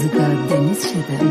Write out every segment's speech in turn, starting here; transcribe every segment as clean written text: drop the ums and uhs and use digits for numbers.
Yazıda deniz şeber.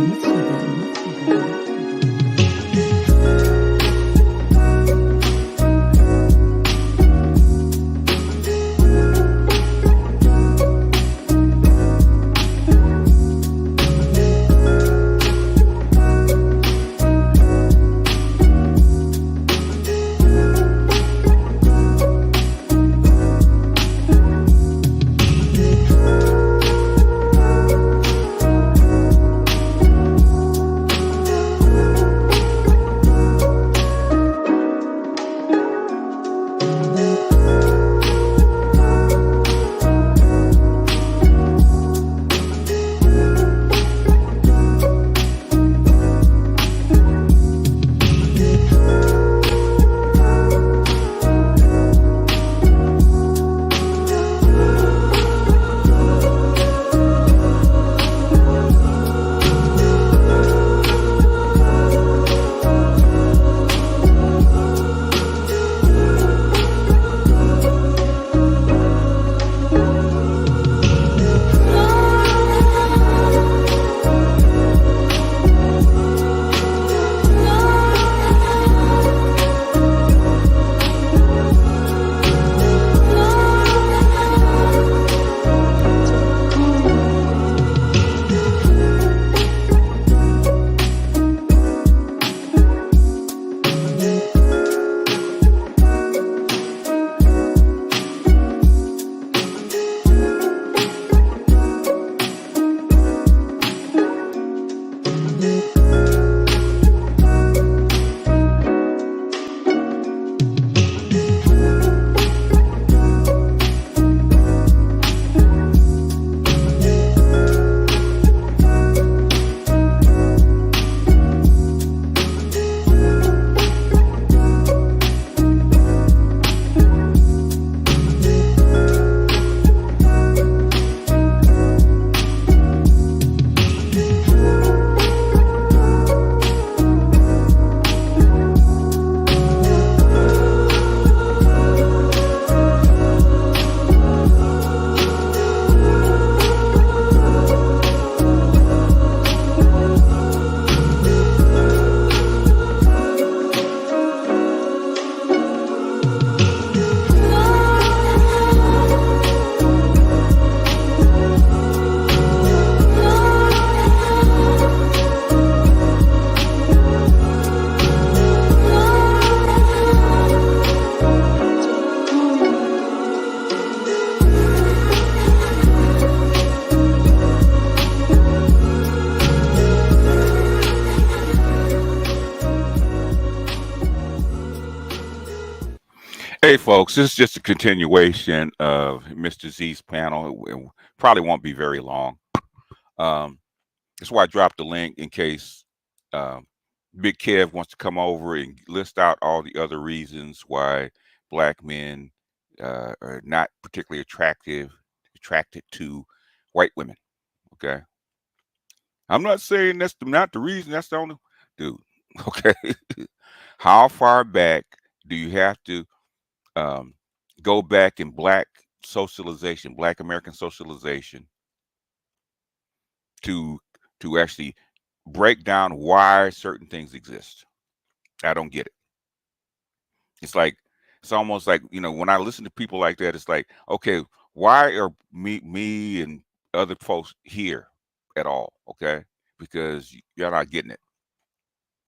Hey, folks, this is just a continuation of Mr. Z's panel. It probably won't be very long. That's why I dropped the link in case Big Kev wants to come over and list out all the other reasons why Black men are not particularly attracted to white women. Okay. I'm not saying that's not the reason. That's the only dude. Okay. How far back do you have to go back in Black socialization, Black American socialization, to actually break down why certain things exist? I don't get it. It's almost like, when I listen to people like that, it's like, okay, why are me and other folks here at all? Okay, because you're not getting it.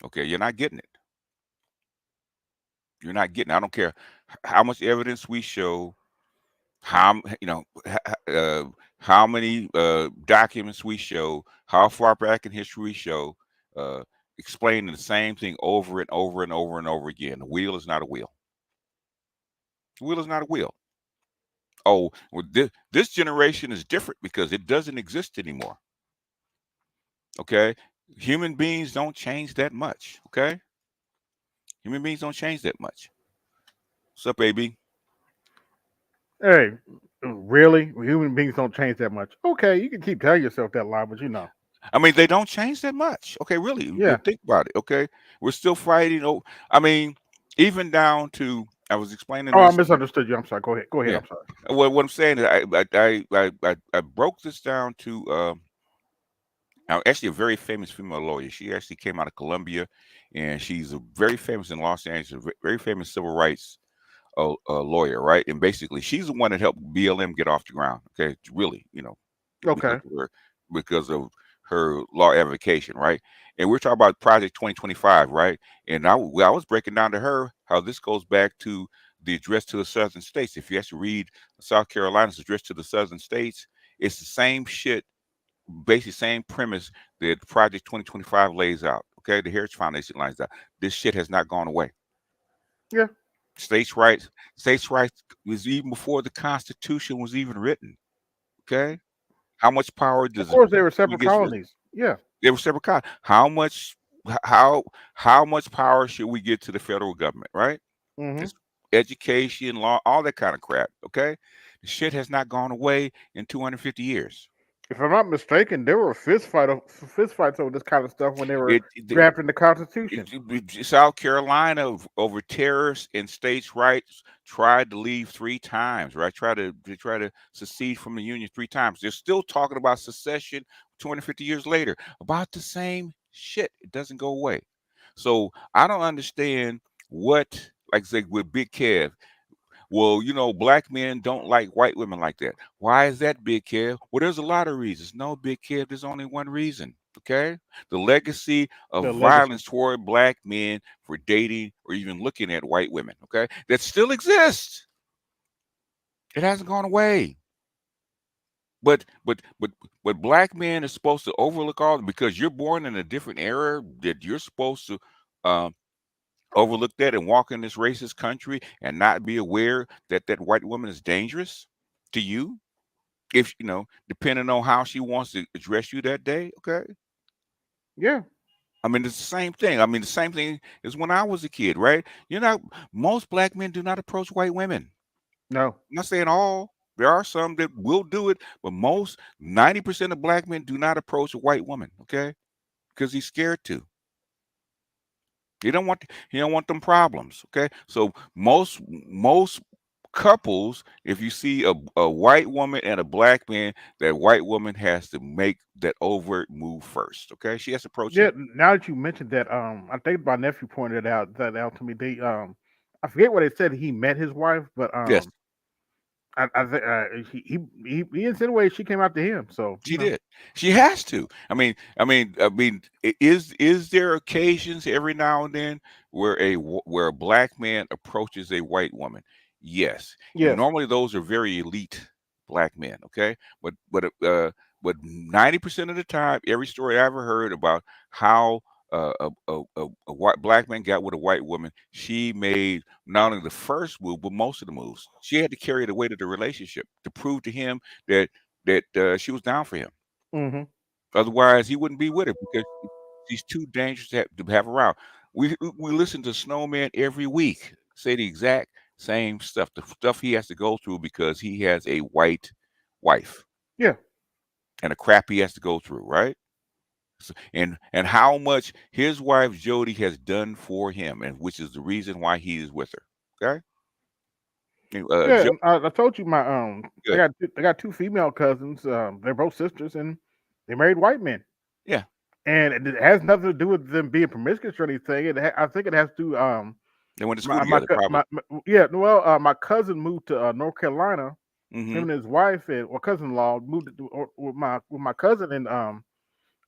Okay, you're not getting it. You're not getting it. I don't care how much evidence we show, how how many documents we show, how far back in history we show, explaining the same thing over and over and over and over again. The wheel is not a wheel. The wheel is not a wheel. Oh, well, this generation is different because it doesn't exist anymore. Okay, human beings don't change that much. Okay, human beings don't change that much. What's up, AB? Hey, really? Human beings don't change that much. Okay, you can keep telling yourself that lie, but I mean, they don't change that much. Okay, really, Yeah. think about it. Okay, we're still fighting. Oh, I mean, even down to, I was explaining Oh, I this. misunderstood you. I'm sorry. Go ahead. Go ahead. Yeah. I'm sorry. What I'm saying is, I broke this down to Actually a very famous female lawyer. She actually came out of Columbia, and she's a very famous in Los Angeles, very famous civil rights lawyer, right? And basically, she's the one that helped BLM get off the ground. Okay, really, because Okay. of her law advocation, right? And we're talking about Project 2025, right? And I was breaking down to her how this goes back to the address to the Southern states. If you actually read South Carolina's address to the Southern states, it's the same shit, basically same premise that Project 2025 lays out. Okay, the Heritage Foundation lines out. This shit has not gone away. Yeah. States' rights was even before the Constitution was even written. Okay, how much power Of does course, they were it separate gets? colonies. Yeah. They were separate colonies. How much power should we get to the federal government? Right? Hmm. Just education, law, all that kind of crap. Okay, the shit has not gone away in 250 years. If I'm not mistaken, there were fist fights over this kind of stuff when they were It, drafting the Constitution. South Carolina over terrorists and states' rights tried to leave 3 times, right? Try to secede from the Union 3 times. They're still talking about secession 250 years later about the same shit. It doesn't go away. So I don't understand what, like I say, with Big Kev. Well, black men don't like white women like that. Why is that, Big Kev? Well, there's a lot of reasons. No, Big Kev, there's only one reason. Okay? The legacy of The legacy. violence toward black men for dating or even looking at white women, okay? That still exists. It hasn't gone away. But black men are supposed to overlook all because you're born in a different era that you're supposed to overlook that and walk in this racist country and not be aware that that white woman is dangerous to you, if depending on how she wants to address you that day. Okay, Yeah. I mean it's the same thing. I mean the same thing as when I was a kid, right? Most black men do not approach white women. No. I'm not saying all. There are some that will do it, but most 90% of black men do not approach a white woman. Okay, because he's scared to. He don't want them problems. Okay, so most couples, if you see a white woman and a black man, that white woman has to make that overt move first. Okay, she has to approach Yeah. him. Now that you mentioned that, I think my nephew pointed out to me. I forget what they said. He met his wife, but Yes, I think he insinuated she came out to him. So she did. She has to. Is there occasions every now and then where where a black man approaches a white woman? Yes, and yes, normally those are very elite black men. Okay, but 90% of the time, every story I ever heard about how a white black man got with a white woman, she made not only the first move but most of the moves. She had to carry the weight of the relationship to prove to him that she was down for him. hmm, Otherwise, he wouldn't be with her because she's too dangerous to have around. We listen to Snowman every week say the exact same stuff, the stuff he has to go through because he has a white wife yeah, and the crap he has to go through, right? And how much his wife Jody has done for him, and which is the reason why he is with her. Okay, yeah. I told you my good, I got two female cousins. They're both sisters, and they married white men. yeah, And it has nothing to do with them being promiscuous or anything. I think it has to do they went to school together, probably. yeah, well, my cousin moved to North Carolina. Hmm. Him and his wife or cousin-in-law moved with my cousin, and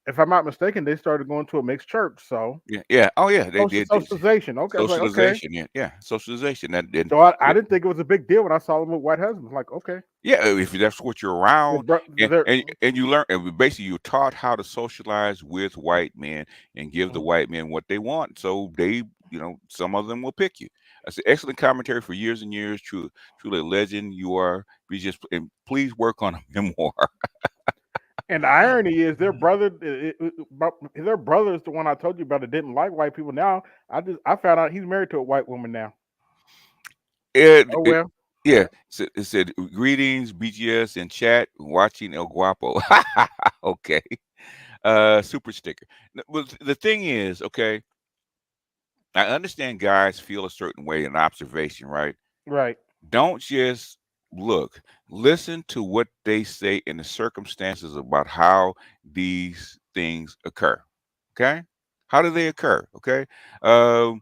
if I'm not mistaken, they started going to a mixed church. So Yeah, yeah. Oh, yeah. They did socialization. Okay, I was like, okay. socialization. Yeah, yeah. Socialization. That did. So I didn't think it was a big deal when I saw them with white husbands. Like, okay, Yeah, if that's what you're around, they're and you learn, and basically you're taught how to socialize with white men and give the mhm. white men what they want. So they, some of them will pick you. That's an excellent commentary for years and years. Truly a legend. You are. We just and please work on a memoir. And the irony is their brother is the one I told you about that didn't like white people. Now I found out he's married to a white woman now. It, Oh it well, yeah. It said greetings, BGS and chat, watching El Guapo. Okay. Super sticker. Well, the thing is, okay, I understand guys feel a certain way in observation, right? right. Don't just listen to what they say in the circumstances about how these things occur. Okay, how do they occur? Okay, um,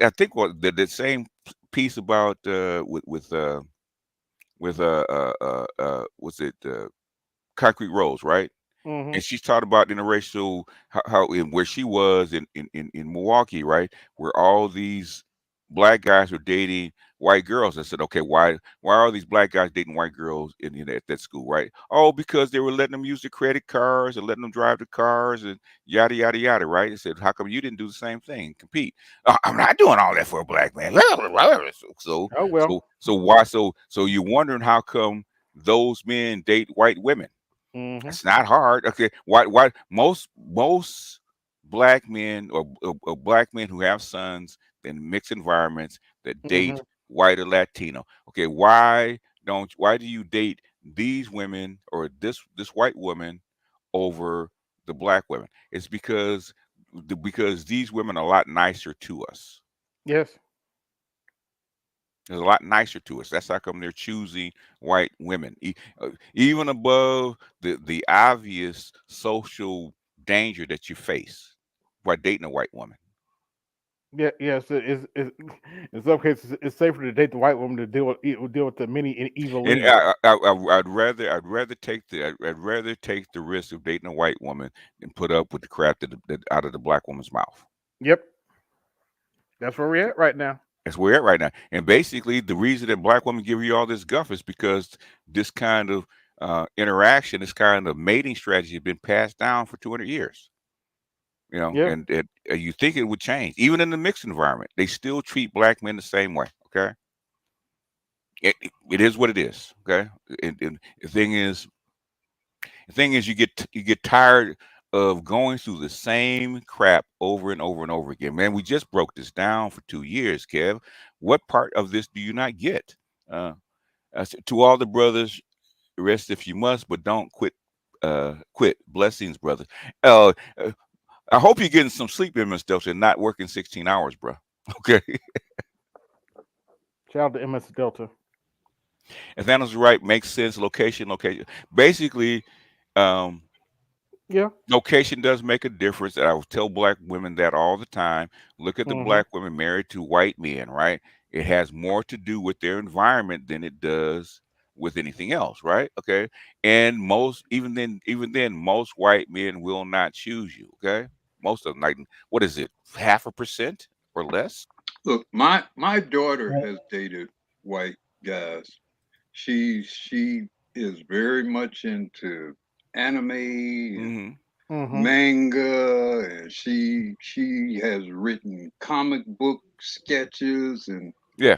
I think what the same piece about what's it Concrete Rose, right? Mm-hmm. And she's talked about interracial how in where she was in Milwaukee, right, where all these black guys were dating white girls. I said, okay, why are these black guys dating white girls at that school, right? Oh, because they were letting them use the credit cards and letting them drive the cars and yada yada yada, right? I said, how come you didn't do the same thing, compete? I'm not doing all that for a black man. So Oh well. why so you're wondering how come those men date white women? Mm-hmm. It's not hard. Okay, why most black men or black men who have sons in mixed environments that Mm-hmm. date white or Latino? Okay, why do you date these women or this white woman over the black women? It's because these women are a lot nicer to us. Yes. They're a lot nicer to us. That's how come they're choosing white women, even above the obvious social danger that you face by dating a white woman. Yeah. Yes. In some cases, it's safer to date the white woman to deal with the many And evilings. I'd rather take the risk of dating a white woman than put up with the crap that out of the black woman's mouth. Yep. That's where we're at right now. That's where we're at right now. And basically, the reason that black women give you all this guff is because this kind of interaction, this kind of mating strategy has been passed down for 200 years. Yeah. And you think it would change. Even in the mixed environment, they still treat black men the same way. Okay. It is what it is. Okay. And the thing is, you get tired of going through the same crap over and over and over again. Man, we just broke this down for 2 years, Kev. What part of this do you not get? Uh, to all the brothers, rest if you must, but don't quit. Quit. Blessings, brothers. Uh, I hope you're getting some sleep in, Miss Delta, and not working 16 hours, bro. Okay. Shout out to MS Delta. If that was right, makes sense. Location. Basically, um, Yeah. location does make a difference. And I will tell black women that all the time. Look at the Mm-hmm. black women married to white men, right? It has more to do with their environment than it does with anything else, right? Okay. And even then, most white men will not choose you. Okay. Most of them, like, what is it, 0.5% or less? Look, my daughter has dated white guys. She is very much into anime and Hmm. Mm-hmm. manga, and she has written comic book sketches, and Yeah.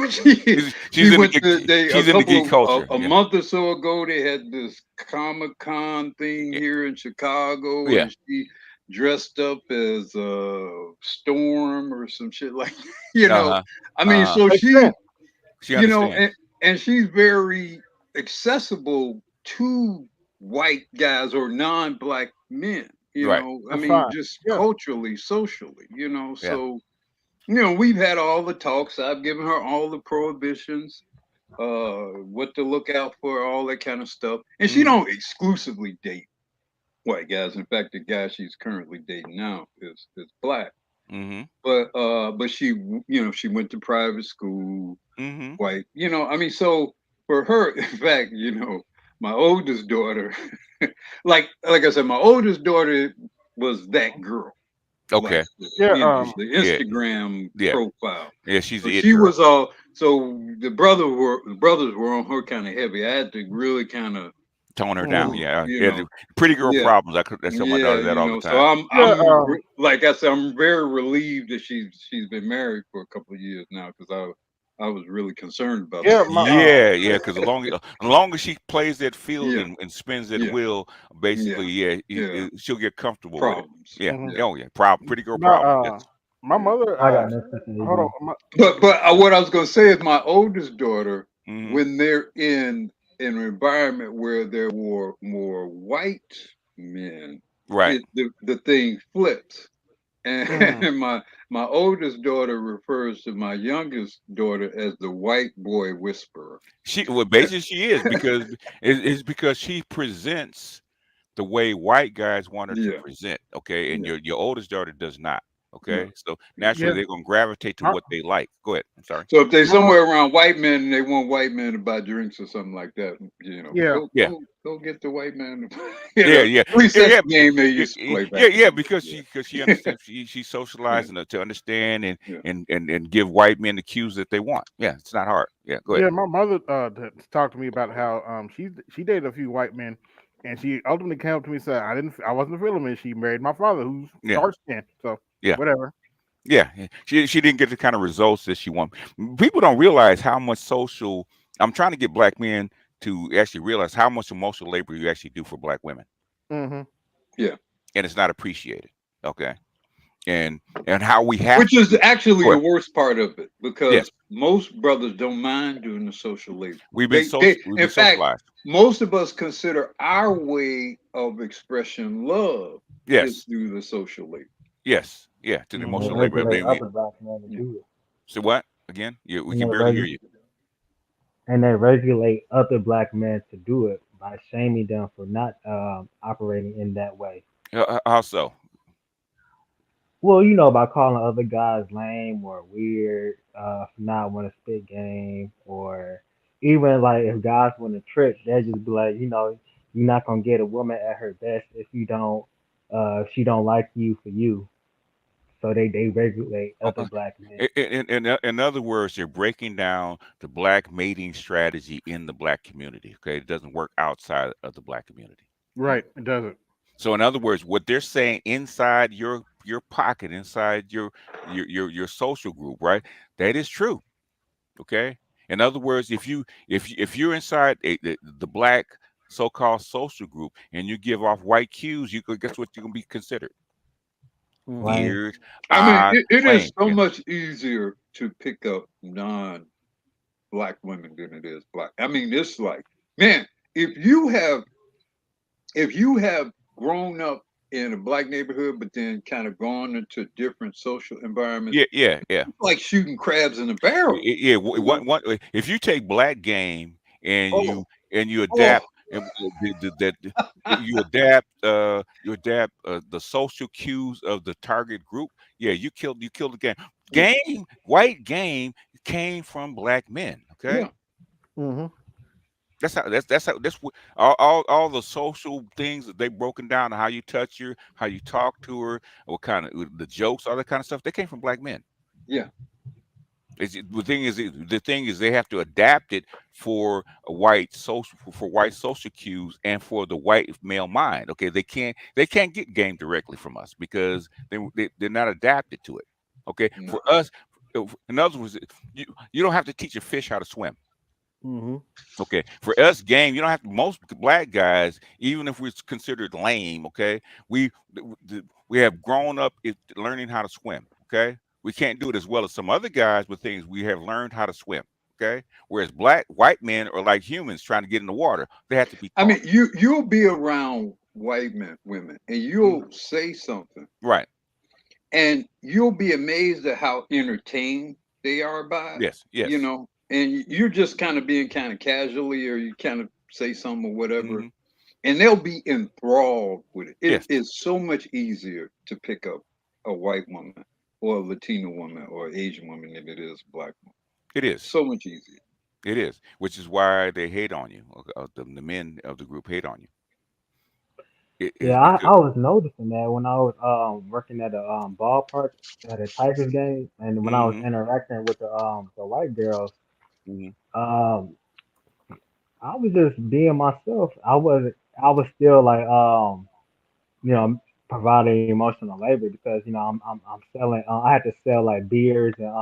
she She's, she she's in the went geek, to they a she's in the geek couple of culture. a Yeah. month or so ago. They had this Comic Con thing Yeah. here in Chicago, Yeah. and she dressed up as Storm or some shit like you know. Uh-huh. I mean, Uh-huh. so Makes she sense. She understands. and she's very accessible to white guys or non-black men. Right. I That's mean, fine. just Yeah. culturally, socially. Yeah. So we've had all the talks. I've given her all the prohibitions, what to look out for, all that kind of stuff. And she Hmm. don't exclusively date white guys. In fact, the guy she's currently dating now is black. Hmm. But she she went to private school, Hmm. white. I mean, so for her, in fact, my oldest daughter, like I said, my oldest daughter was that girl, like Okay. Yeah. the Yeah. Instagram Yeah. profile. Yeah. She's So the it she girl. was all. So the brothers were on her kind of heavy. I had to really kind of, Tone her down. Mm-hmm. Yeah. you Yeah. know, The pretty girl yeah, problems. I tell my yeah, daughter that all the So time. Yeah. like I said, I'm very relieved that she's been married for a couple of years now, because I was really concerned about Yeah. that. Yeah, yeah, because the longer she plays that field Yeah, and spins that yeah, wheel, yeah, basically, yeah, yeah. she'll get comfortable with it. Problems. Yeah. Mm-hmm. Yeah, Oh, yeah. Problem. Pretty girl My problem. Yes. my yeah. mother. I got no freaking Hold on. idea. But what I was gonna say is my oldest daughter, Hmm. when they're in an environment where there were more white men, Right. the thing flips. And Mm-hmm. my oldest daughter refers to my youngest daughter as the white boy whisperer. Basically she is because it's because she presents the way white guys want her to Yeah. present. Okay, and Yeah. your oldest daughter does not. No. Okay, so naturally Yeah. they're gonna gravitate to My, what they like. Go ahead. I'm sorry. So if they my mom, somewhere around white men and they want white men to buy drinks or something like that, you know, yeah. Yeah. go get the white man. To, Yeah, yeah, at least yeah, that's yeah, the game they yeah, used to play back yeah, in yeah, the because day. she Yeah. understands she's Yeah. socializing to understand Yeah. and give white men the cues that they want. Yeah, it's not hard. Yeah, go ahead. Yeah, my mother talked to me about how she dated a few white men, and she ultimately came up to me and said I wasn't feeling it. She married my father, who's Yeah, dark skinned. So yeah, whatever. yeah. She didn't get the kind of results that she wanted. People don't realize how much social. I'm trying to get black men to actually realize how much emotional labor you actually do for black women, Hmm. Yeah. and it's not appreciated. Okay, and how we have Which is to. actually Go the ahead. worst part of it, Yes, because most brothers don't mind doing the social labor. we've been we've In been fact, socialized. most of us consider our way of expressing love is Yes, through the social labor. yes, yeah. To the And they Hmm. emotional labor. I regulate mean, other black men to Yeah. do it. so what again? We And can they barely hear you. regulate other black men to do it by shaming them for not operating in that way. How so? Well, you know, by calling other guys lame or weird, for not want to spit game, or even like if guys want to trick, they just be like, you know, you're not gonna get a woman at her best if she don't like you for you. So they regulate other Okay. black men. In other words, they're breaking down the black mating strategy in the black community. Okay, it doesn't work outside of the black community. Right. It doesn't. So, in other words, what they're saying inside your pocket, inside your social group, right? That is true. Okay. In other words, if you're inside the black so-called social group and you give off white cues, you could guess what you're gonna be considered Hmm. Lame. weird, I mean, odd, it is lame. so Yeah. much easier to pick up non-black women than it is black. I mean, it's like, man, if you have if you have grown up in a black neighborhood, but then kind of gone into different social environments, Yeah, yeah, yeah. it's like shooting crabs in a barrel. Yeah, You know? if you take black game and Oh, you oh, adapt and you adapt the social cues of the target group, yeah, you killed the game. yeah, White game came from black men. Okay, yeah. Hmm. all the social things that they broken down, how you touch her, how you talk to her, what kind of the jokes, all that kind of stuff, they came from black men. Yeah. The thing is they have to adapt it for a white social cues and for the white male mind. Okay, they can't get game directly from us because they're not adapted to it. Okay, No. for us, in other words, you don't have to teach a fish how to swim. Hmm. Okay, for us, game, you don't have to. Most black guys, even if we're considered lame, okay, we we have grown up learning how to swim. Okay, we can't do it as well as some other guys, but things we have learned how to swim. Okay, whereas white men are like humans trying to get in the water; they have to be I taught. mean, you'll be around white women, and Mm, you'll say something, right? and you'll be amazed at how entertained they are by it, Yes, yes. and you're just kind of being kind of casually, or you kind of say something or whatever, Hmm. and they'll be enthralled with it. It Yes, is so much easier to pick up a white woman or a Latina woman or Asian woman than it is a black woman. it is. So much easier. It is, which is why they hate on you. The men of the group hate on you. It is Yeah, because. I was noticing that when I was working at a ballpark at a Tigers game, and when I was Hmm. interacting with the white girls, Hmm. um I was just being myself. I was still like you know providing emotional labor because you know I'm selling. I had to sell like beers and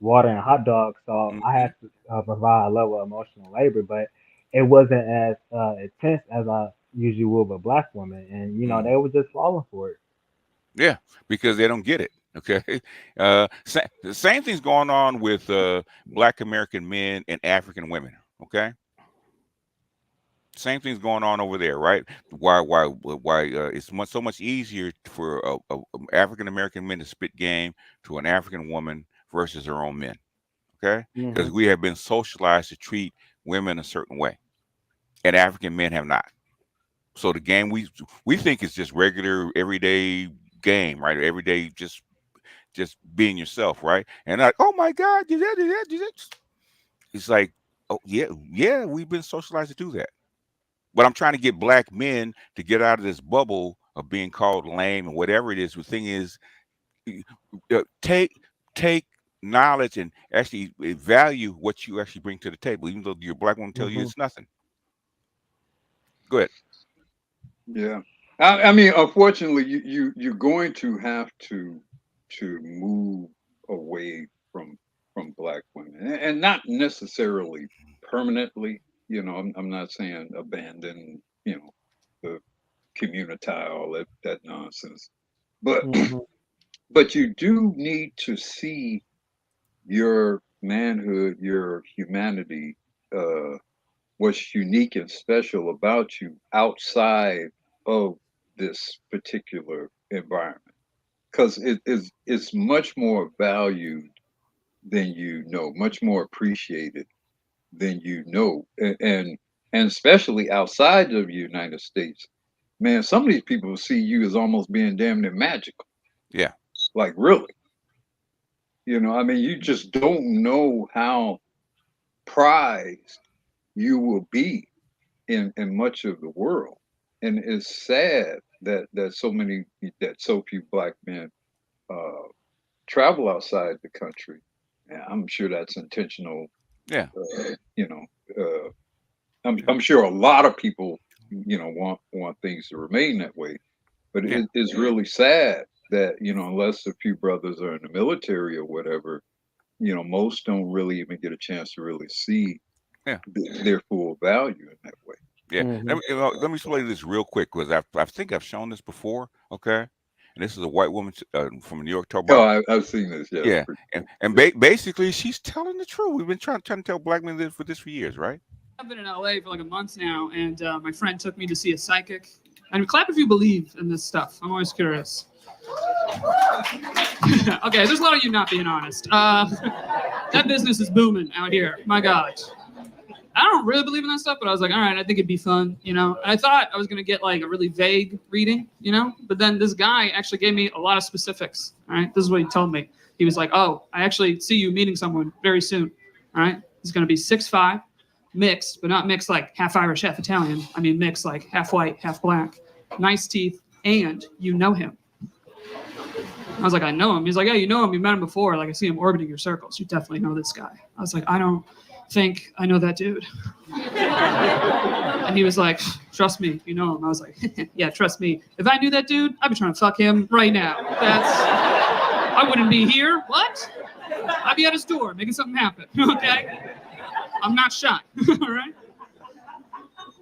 water and hot dogs, so I Hmm. had to provide a level of emotional labor, but it wasn't as intense as I usually would with black women, and you know Hmm. they were just falling for it. Yeah, because they don't get it. Okay, the same thing's going on with Black American men and African women. Okay, same thing's going on over there, right? Why it's so much easier for a African American men to spit game to an African woman versus her own men. Okay, because Hmm. we have been socialized to treat women a certain way, and African men have not. So the game we think is just regular everyday game, right? Everyday just being yourself, right? And like, oh my God, you did that. It's like, oh yeah, we've been socialized to do that. But I'm trying to get black men to get out of this bubble of being called lame and whatever it is. The thing is, take knowledge and actually value what you actually bring to the table, even though your black woman tell you it's nothing. Go ahead. Yeah. I mean, unfortunately, you're going to have to move away from black women, and not necessarily permanently. You know, I'm not saying abandon, you know, the community, all that nonsense, but but you do need to see your manhood, your humanity, what's unique and special about you outside of this particular environment, because it's much more valued than you know, much more appreciated than you know, and especially outside of the United States, man. Some of these people see you as almost being damn near magical. Yeah. Like, really, you know, I mean, you just don't know how prized you will be in much of the world. And it's sad that so few black men travel outside the country. And I'm sure that's intentional. Yeah. You know, I'm sure a lot of people, you know, want things to remain that way. But Yeah. it's really sad that, you know, unless a few brothers are in the military or whatever, you know, most don't really even get a chance to really see their full value in that way. Yeah. Let me explain this real quick, because I think I've shown this before. Okay. And this is a white woman from New York. Talk about. Oh, I've seen this. Yeah. And basically, she's telling the truth. We've been trying to tell black men for years, right? I've been in LA for like a month now, and my friend took me to see a psychic. And clap if you believe in this stuff. I'm always curious. Okay, there's a lot of you not being honest. That business is booming out here. My God. I don't really believe in that stuff, but I was like, all right, I think it'd be fun, you know? And I thought I was going to get like a really vague reading, you know? But then this guy actually gave me a lot of specifics, all right? This is what he told me. He was like, oh, I actually see you meeting someone very soon, all right? He's going to be 6'5", mixed, but not mixed like half Irish, half Italian. I mean, mixed like half white, half black, nice teeth, and you know him. I was like, I know him. He's like, yeah, you know him. You met him before. Like, I see him orbiting your circles. You definitely know this guy. I was like, I don't think I know that dude. And he was like, trust me, you know him. I was like, yeah, trust me. If I knew that dude, I'd be trying to fuck him right now. I wouldn't be here. What? I'd be at his door making something happen. Okay? I'm not shy. All right?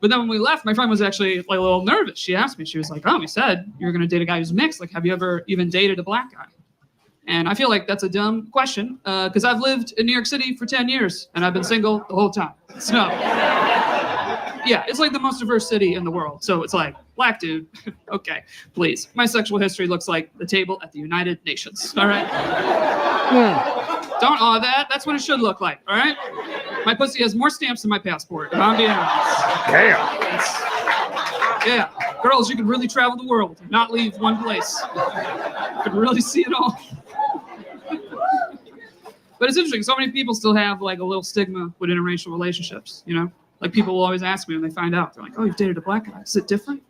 But then when we left, my friend was actually like a little nervous. She asked me, she was like, oh, you said you're going to date a guy who's mixed. Like, have you ever even dated a black guy? And I feel like that's a dumb question because I've lived in New York City for 10 years and I've been single the whole time. So, yeah, it's like the most diverse city in the world. So it's like, black dude, okay, please. My sexual history looks like the table at the United Nations, all right? Don't awe that. That's what it should look like, all right? My pussy has more stamps than my passport, if I'm being honest. Damn. Yeah, girls, you can really travel the world and not leave one place. You can really see it all. But it's interesting. So many people still have like a little stigma with interracial relationships, you know? Like people will always ask me when they find out. They're like, oh, you've dated a black guy. Is it different?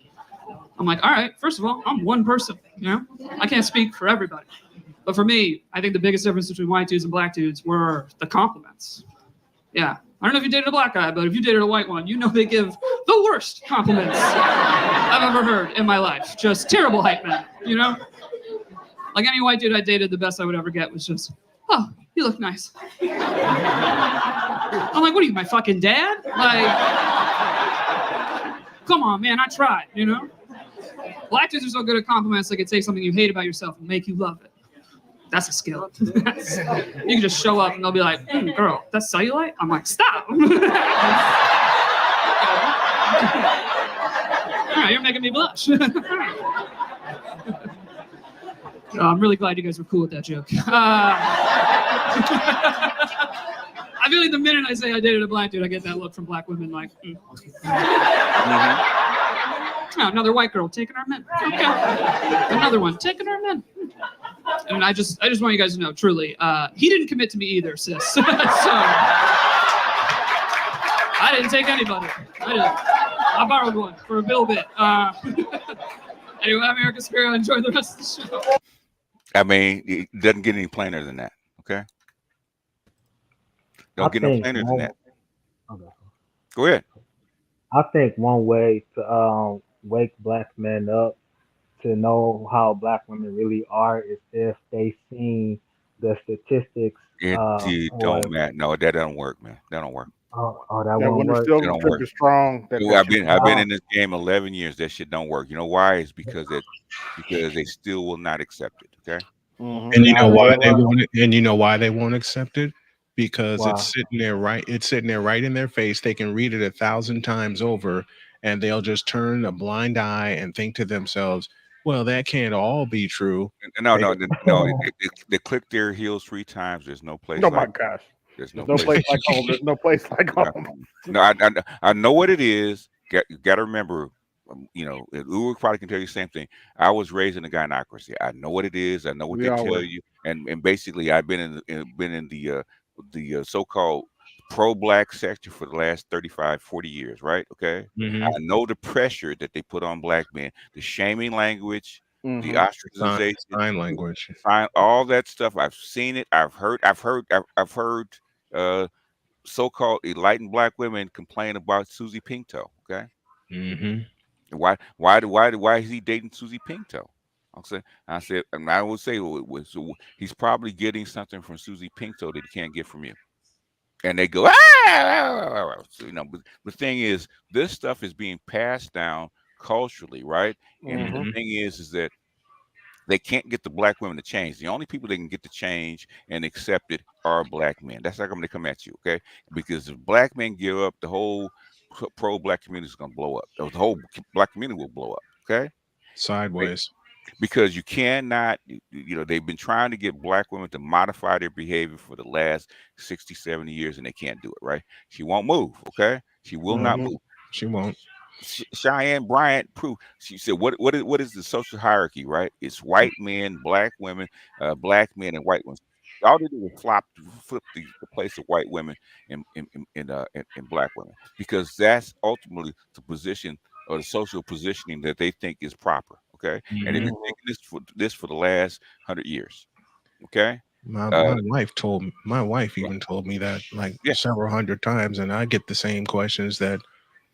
I'm like, all right, first of all, I'm one person, you know? I can't speak for everybody. But for me, I think the biggest difference between white dudes and black dudes were the compliments. Yeah. I don't know if you dated a black guy, but if you dated a white one, you know they give the worst compliments I've ever heard in my life. Just terrible hype men, you know? Like any white dude I dated, the best I would ever get was just, oh, you look nice. I'm like, what are you, my fucking dad? Like, come on, man, I tried, you know? Black dudes are so good at compliments, they can take something you hate about yourself and make you love it. That's a skill. You can just show up and they'll be like, girl, that's cellulite? I'm like, stop. All right, you're making me blush. I'm really glad you guys were cool with that joke. I feel like the minute I say I dated a black dude, I get that look from black women like, Oh, another white girl taking our men. Okay. Another one taking our men. And I just want you guys to know, truly, he didn't commit to me either, sis. So I didn't take anybody. I borrowed one for a bill bit. Anyway, I'm Eric Aspiro. Enjoy the rest of the show. I mean, it doesn't get any plainer than that. Okay. Don't get no plainer than that. Okay. Go ahead. I think one way to wake black men up to know how black women really are is if they seen the statistics. It don't matter. No, that don't work, man. That don't work. That Yeah, won't when the work. silver don't strip work. is strong, I've been in this game 11 years. That shit don't work. You know why? It's because they still will not accept it. Okay. And you know Why why would they they? won't? And you know why they won't accept it? Because Why? it's sitting there right. It's sitting there right in their face. They can read it 1,000 times over, and they'll just turn a blind eye and think to themselves, "Well, that can't all be true." No, They- no. They click their heels 3 times. There's no place Oh my like. gosh. There's There's no no place like home. There's no place like home. No, I know what it is. You got to remember, you know, Ulrich probably can tell you the same thing. I was raised in a gynocracy. I know what it is. I know what We they all tell were. you, and basically, I've been in the so-called pro-black sector for the last 35, 40 years, right? Okay, Mhm. I know the pressure that they put on black men, the shaming language, the Mhm. ostracization, Sign language. all that stuff. I've seen it. I've heard. So-called enlightened black women complain about Susie Pinto. Okay, Hmm. why is he dating Susie Pinto? I said, and I would say so he's probably getting something from Susie Pinto that he can't get from you. And they go, So, you know, but the thing is, this stuff is being passed down culturally, right? And the Mhm. thing is that they can't get the black women to change. The only people they can get to change and accept it are black men. That's not going to come at you, okay? Because if black men give up, the whole pro-black community is going to blow up. The whole black community will blow up, okay? Sideways. Because you cannot, you know, they've been trying to get black women to modify their behavior for the last 60, 70 years, and they can't do it, right? She won't move, okay? She will not Mhm. move. She won't. Cheyenne Bryant proved. She said, "What is the social hierarchy? Right? It's white men, black women, black men, and white women. All they do is flip the place of white women and black women because that's ultimately the position or the social positioning that they think is proper. Okay, and they've been Mhm. thinking this for the last 100 years. Okay, My uh, wife even told me that like yeah, several hundred times, and I get the same questions that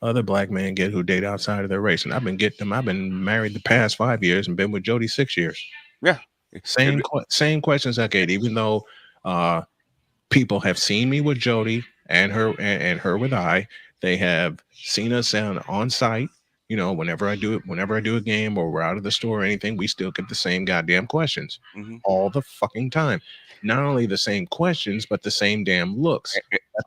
other black men get who date outside of their race, and I've been getting them. I've been married the past 5 years and been with Jody 6 years. yeah. Same same questions I get, even though uh, people have seen me with Jody and her with I. They have seen us on site. You know, whenever I do a game or we're out of the store or anything, we still get the same goddamn questions hmm all the fucking time. Not only the same questions, but the same damn looks.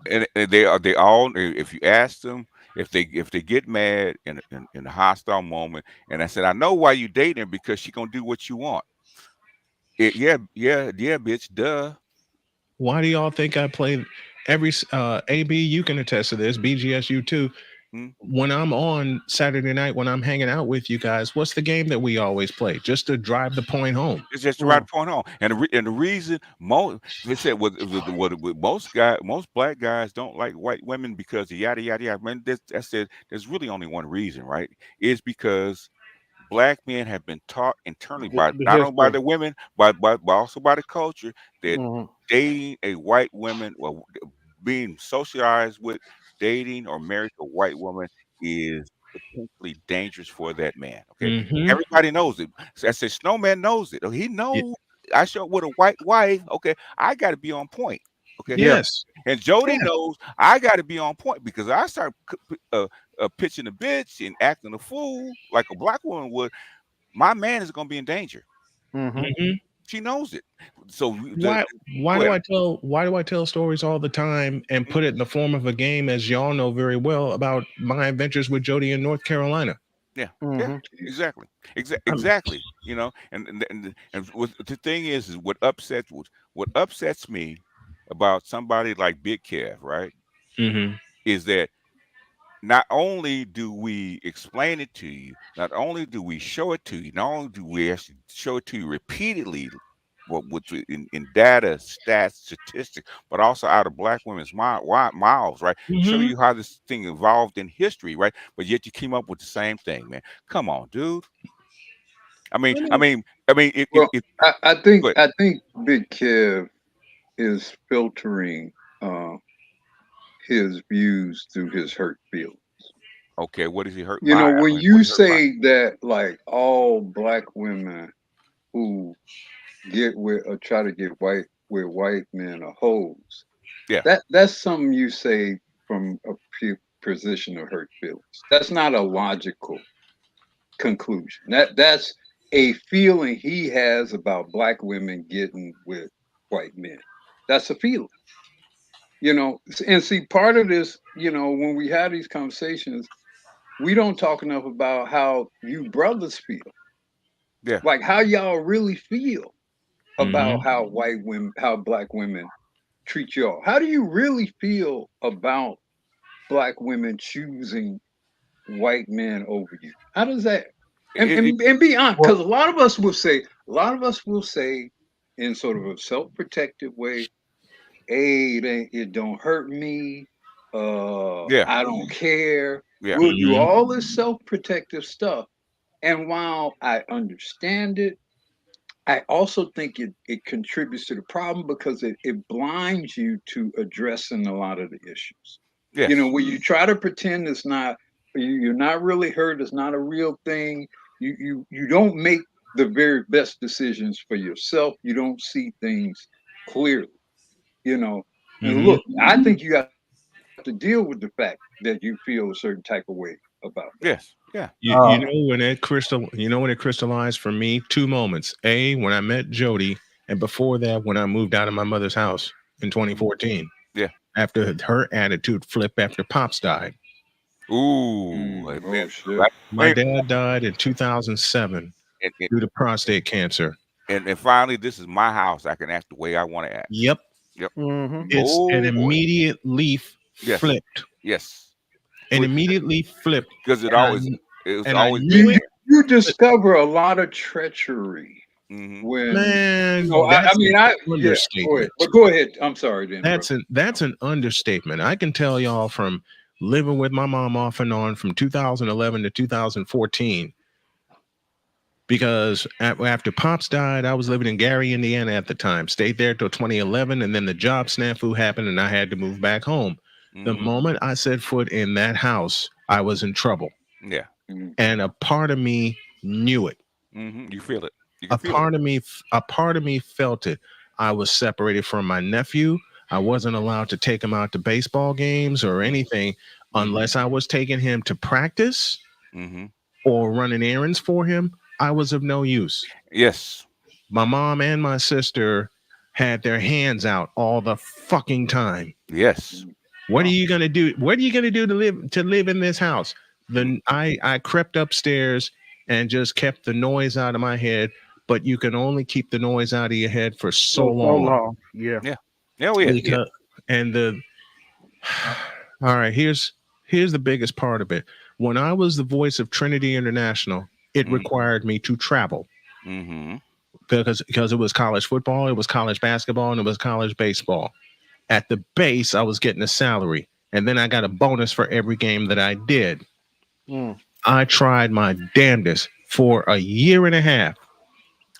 and they all if you ask them if they get mad in a hostile moment and I said I know why you dating her because she gonna do what you want yeah bitch duh. Why do y'all think I play every AB? You can attest to this. BGSU too. Hmm? When I'm on Saturday night, when I'm hanging out with you guys, what's the game that we always play? Just to drive the point home. It's just the right point home and the reason most they said what most black guys don't like white women because of yada yada yada. Man, I said there's really only one reason, right? Is because black men have been taught internally by The not only by history. the women, but also by the culture that Mhm. dating a white woman or being socialized with dating or married to a white woman is potentially dangerous for that man. Okay. Mm-hmm. Everybody knows it. So I said Snowman knows it. Oh, he knows I show up with a white wife. Okay, I gotta be on point. Okay. Yeah. Yes. And Jody Yeah. knows I got to be on point because I start pitching a bitch and acting a fool like a black woman would. My man is going to be in danger. Mhm. Mm-hmm. She knows it. So Why go ahead. why do I tell stories all the time and put it in the form of a game, as y'all know very well, about my adventures with Jody in North Carolina? Yeah, Mhm. exactly, I'm- exactly. You know, and the thing is what upsets me about somebody like Big Kev, right, Mhm. is that not only do we explain it to you, not only do we show it to you, not only do we actually show it to you repeatedly, which in data, stats, statistics, but also out of black women's mouths, right? Show Mhm. you how this thing evolved in history, right? But yet you came up with the same thing, man. Come on, dude. I mean, Well, it I but think Big Kev is filtering uh, his views through his hurt feelings. okay, what does he hurt You know, by? I when mean, what you he hurt by? say that, like all black women who get with or try to get white men are hoes, Yeah. that's something you say from a position of hurt feelings. That's not a logical conclusion. That's a feeling he has about black women getting with white men. That's a feeling. You know, and see, part of this, you know, when we have these conversations, we don't talk enough about how you brothers feel, Yeah. like how y'all really feel about Mhm. how white women, how black women treat y'all. How do you really feel about black women choosing white men over you? How does that? And be honest, Well, because a lot of us will say, in sort of a self-protective way, hey, it don't hurt me. Yeah. I don't care. Yeah. We'll do Mhm. all this self-protective stuff. And while I understand it, I also think it contributes to the problem because it blinds you to addressing a lot of the issues. You know, Yes. when you try to pretend it's not, you're not really hurt, it's not a real thing, you don't make the very best decisions for yourself. You don't see things clearly, you know. And Mhm. look, I think you have to deal with the fact that you feel a certain type of way about that. Yes. Yeah. You know when it crystallized for me, two moments. A, when I met Jody, and before that, when I moved out of my mother's house in 2014. Yeah. After her attitude flipped after Pops died. Ooh, Oh man. shit. Right. My Wait, dad died in 2007 and, due to prostate cancer. and finally, this is my house. I can act the way I want to act. Yep. Yep. Mm-hmm. It's an Oh boy. immediate leaf Yes. flipped. Yes. And immediately flipped. Because And it was I always knew been it. there. You discover a lot of treachery Mm-hmm. when you know. Man, I that's mean, an yeah. Go ahead, understatement. but go ahead. I'm sorry to interrupt. That's an understatement. I can tell y'all from living with my mom off and on from 2011 to 2014. Because after Pops died, I was living in Gary, Indiana at the time. Stayed there till 2011, and then the job snafu happened, and I had to move back home. The Mm-hmm. moment I set foot in that house, I was in trouble, Yeah. Mhm. and a part of me knew it. Mm-hmm. You feel it. You can A feel it. part of me felt it. I was separated from my nephew. I wasn't allowed to take him out to baseball games or anything unless I was taking him to practice Mm-hmm. or running errands for him. I was of no use. Yes. My mom and my sister had their hands out all the fucking time. Yes. What are Wow. you gonna do? What are you gonna do to live in this house? Then I crept upstairs and just kept the noise out of my head. But you can only keep the noise out of your head for so So long. long. Yeah. Yeah. Oh yeah. Yeah. Because and the all right, here's the biggest part of it. When I was the voice of Trinity International, it Mm-hmm. required me to travel. Mm-hmm. Because it was college football, it was college basketball, and it was college baseball. At the base, I was getting a salary, and then I got a bonus for every game that I did. Mm. I tried my damnedest for a year and a half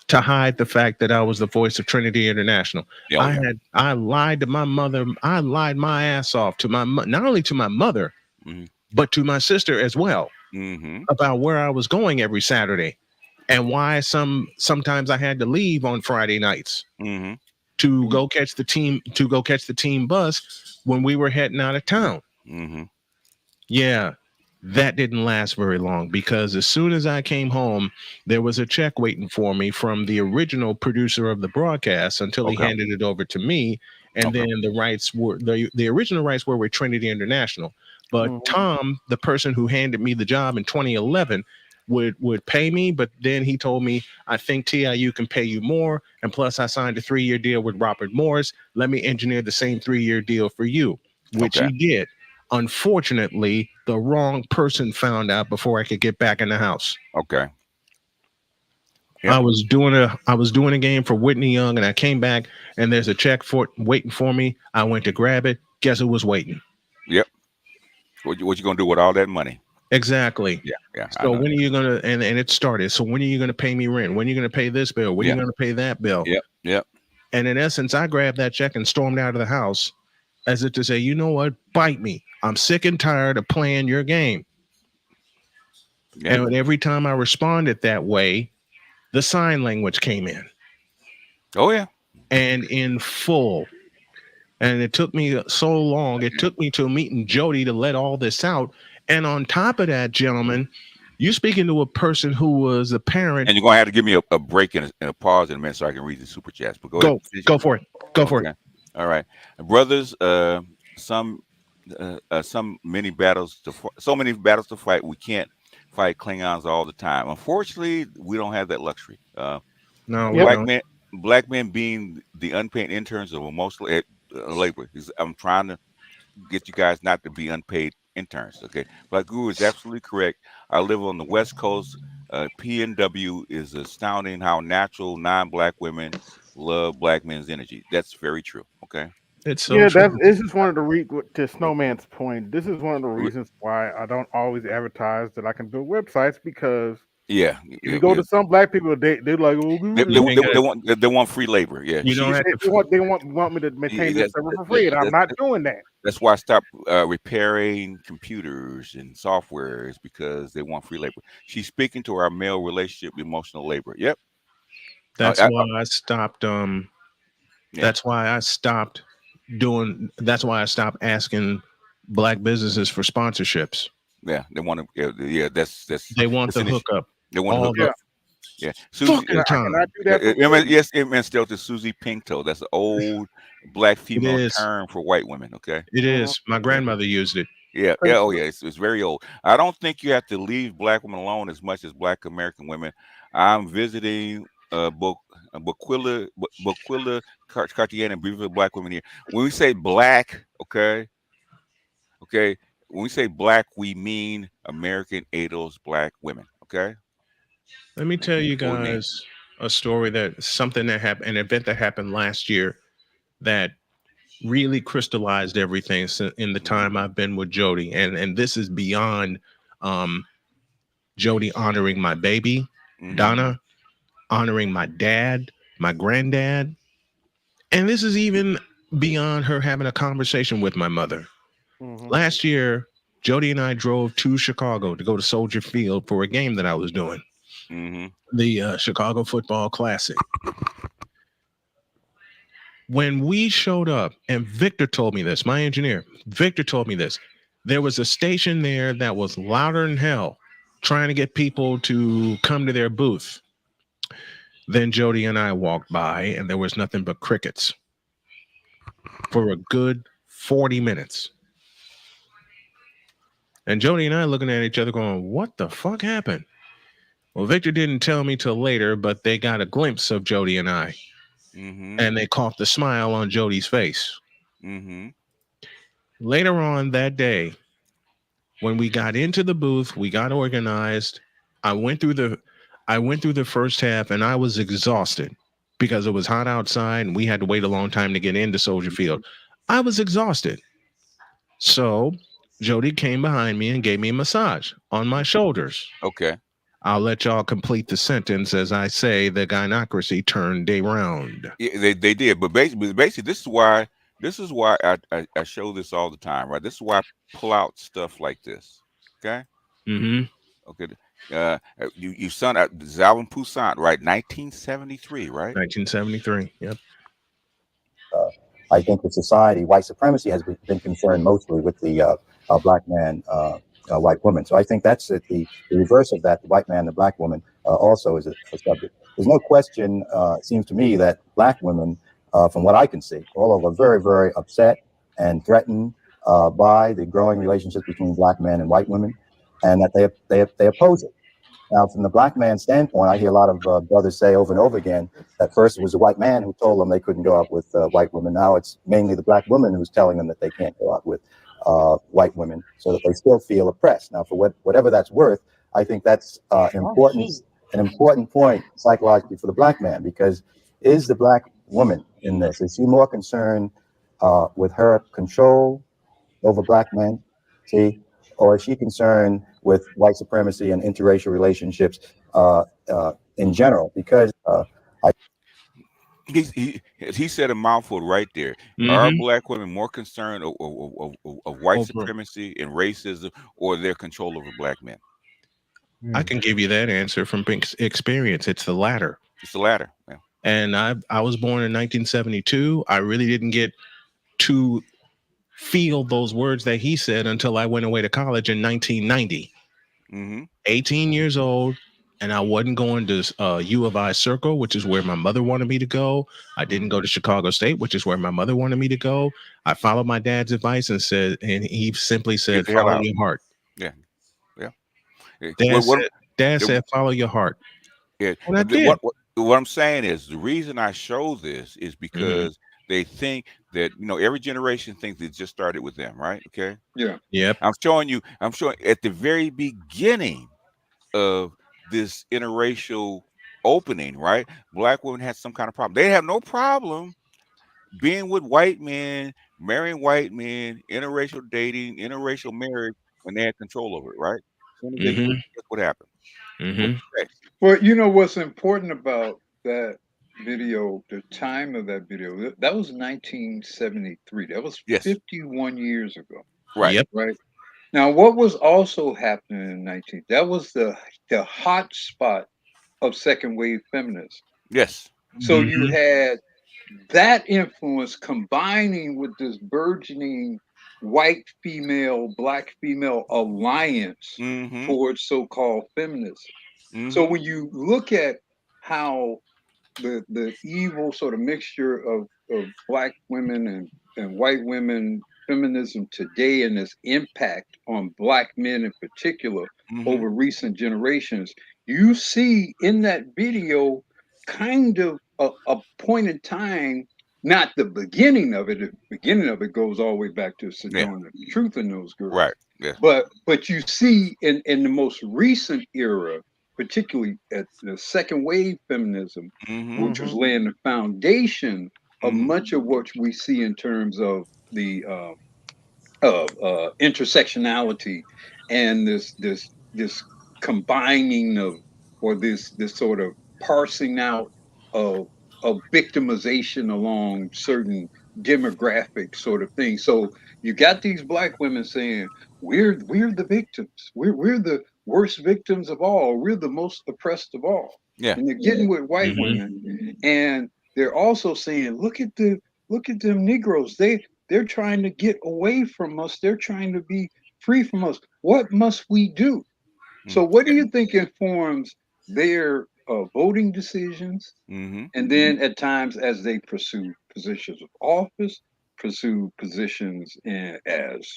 to hide the fact that I was the voice of Trinity International. Oh yeah. I lied to my mother. I lied my ass off to not only to my mother, Mm-hmm. but to my sister as well Mm-hmm. about where I was going every Saturday and why sometimes I had to leave on Friday nights Mm-hmm. to go catch the team bus when we were heading out of town. Mm-hmm. Yeah, that didn't last very long because as soon as I came home, there was a check waiting for me from the original producer of the broadcast until he Okay. handed it over to me. And Okay. then the original rights were with Trinity International. But Mhm. Tom, the person who handed me the job in 2011, would pay me, but then he told me, I think TIU can pay you more. And plus I signed a 3-year deal with Robert Morris. Let me engineer the same 3-year deal for you, which Okay. he did. Unfortunately, the wrong person found out before I could get back in the house. Okay. Yep. I was doing a game for Whitney Young, and I came back, and there's a check for waiting for me. I went to grab it. Guess who was waiting? Yep. What you gonna do with all that money? Exactly. Yeah. So when are you gonna and it started? So when are you gonna pay me rent? When are you gonna pay this bill? When are you gonna pay that bill? Yep. And in essence, I grabbed that check and stormed out of the house, as if to say, you know what? Bite me. I'm sick and tired of playing your game. Yeah. And every time I responded that way, the sign language came in. Oh yeah. And in full. And it took me so long. It took me to meeting Jody to let all this out. And on top of that, gentlemen, you speaking to a person who was a parent. And you're gonna have to give me a break and a pause in a minute so I can read the super chats. But go ahead. Go for it. Go for it. All right, brothers. So many battles to fight. We can't fight Klingons all the time. Unfortunately, we don't have that luxury. No, black men being the unpaid interns of emotional labor. I'm trying to get you guys not to be unpaid interns. Okay, Black Guru is absolutely correct. I live on the West Coast. PNW is astounding how natural non-black women love black men's energy. That's very true. Okay. It's so true. This is one of the to Snowman's point. This is one of the reasons why I don't always advertise that I can build websites, because if you go to some black people, they're like, they want free labor. Yeah, they want me to maintain this server for free, and I'm not doing that. That's why I stopped repairing computers and softwares, because they want free labor. She's speaking to our male relationship emotional labor. Yep. That's why I stopped. That's why I stopped doing. That's why I stopped asking black businesses for sponsorships. Yeah, they want to. Yeah, that's they want the hookup. They want to hook up. Yeah, Susie. Yes, it meant still to Susie Pinto. That's an old black female term for white women. Okay, it is. My grandmother used it. Yeah. Oh yeah. It's very old. I don't think you have to leave black women alone as much as black American women. I'm visiting Boquilla Cartier and beautiful black women here. When we say black, okay. When we say black, we mean American ADOS black women. Okay. Let me tell you guys a story something that happened, an event that happened last year that really crystallized everything in the time I've been with Jody. And this is beyond Jody honoring my baby, Donna, honoring my dad, my granddad. And this is even beyond her having a conversation with my mother. Last year, Jody and I drove to Chicago to go to Soldier Field for a game that I was doing. The Chicago Football Classic. When we showed up, and Victor told me this, my engineer, Victor told me this, there was a station there that was louder than hell, trying to get people to come to their booth. Then Jody and I walked by, and there was nothing but crickets for a good 40 minutes. And Jody and I looking at each other going, what the fuck happened? Well, Victor didn't tell me till later, but they got a glimpse of Jody and I. And they caught the smile on Jody's face. Later on that day, when we got into the booth, we got organized. I went through the first half, and I was exhausted because it was hot outside and we had to wait a long time to get into Soldier Field. I was exhausted. So Jody came behind me and gave me a massage on my shoulders. Okay. I'll let y'all complete the sentence as I say the gynocracy turned around. Yeah, they did, but basically, this is why I show this all the time, right? This is why I pull out stuff like this. Okay. Okay. You son Zalvin Poussaint, right? 1973, right? 1973. Yep. I think the society, white supremacy, has been concerned mostly with the black man, white woman. So I think that's the reverse of that. The white man, the black woman, also is a subject. There's no question, it seems to me, that black women, from what I can see, all over, are very, very upset and threatened by the growing relationships between black men and white women, and that they oppose it. Now, from the black man's standpoint, I hear a lot of brothers say over and over again that first it was the white man who told them they couldn't go out with white women. Now it's mainly the black woman who's telling them that they can't go out with white women so that they still feel oppressed. Now, for whatever that's worth, I think that's an important point psychologically for the black man, because is the black woman in this, is she more concerned with her control over black men, see, or is she concerned with white supremacy and interracial relationships in general? Because he said a mouthful right there. Are black women more concerned of white supremacy and racism, or their control over black men? I can give you that answer from experience. It's the latter. It's the latter. Yeah. And I was born in 1972. I really didn't get to feel those words that he said until I went away to college in 1990. 18 years old, and I wasn't going to U of I Circle, which is where my mother wanted me to go. I didn't go to Chicago State, which is where my mother wanted me to go. I followed my dad's advice and he simply said, follow your heart. Yeah. Yeah. Dad said, follow your heart. Yeah. And I did. What I'm saying is, the reason I show this is because they think that, every generation thinks it just started with them, right? Okay. Yeah. Yep. I'm showing at the very beginning of this interracial opening, right? Black women had some kind of problem. They have no problem being with white men, marrying white men, interracial dating, interracial marriage, when they had control over it, right? As soon as they do, guess what happened? Well, what's important about that video, the time of that video, that was 1973. That was 51 years ago. Right. Yep. Right. Now, what was also happening in 19? That was the hot spot of second wave feminism. Yes. So you had that influence combining with this burgeoning white female, black female alliance towards so-called feminism. So when you look at how the evil sort of mixture of black women and white women feminism today, and its impact on black men in particular over recent generations, you see in that video kind of a point in time, not the beginning of it. The beginning of it goes all the way back to Sojourner Truth and those girls. Right. Yeah. But you see in the most recent era, particularly at the second wave feminism, which was laying the foundation of much of what we see in terms of the intersectionality and this combining of, or this sort of parsing out of victimization along certain demographic sort of things. So you got these black women saying, we're the victims, we're the worst victims of all, we're the most oppressed of all. Yeah. And they're getting with white women, and they're also saying, look at them Negroes, they're trying to get away from us, they're trying to be free from us, what must we do? So what do you think informs their voting decisions? And then at times, as they pursue positions of office, pursue positions as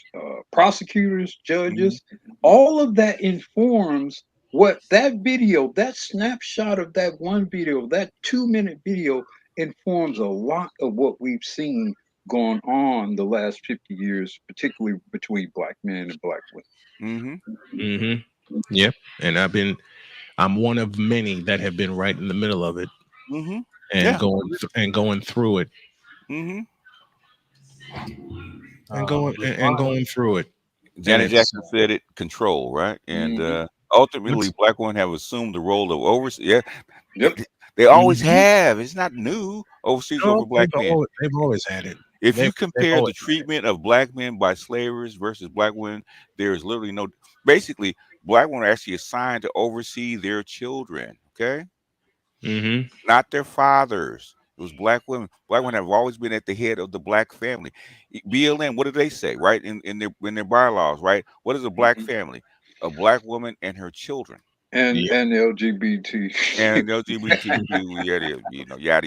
prosecutors, judges, all of that informs what that video, that snapshot of that one video, that 2-minute video, informs a lot of what we've seen going on the last 50 years, particularly between black men and black women. Yep. And I'm one of many that have been right in the middle of it, and going through it, and going through it. Janet Jackson said it, control, right? And ultimately, black women have assumed the role of overseas. Yeah, they always have. It's not new. Overseas over black men. They've always had it. If you compare the treatment of black men by slavers versus black women, there is literally no. Basically, black women are actually assigned to oversee their children. Okay, not their fathers. It was black women. Black women have always been at the head of the black family. BLM, what do they say? Right in their bylaws, right? What is a black family? A black woman and her children. And LGBT. And LGBTQ, yada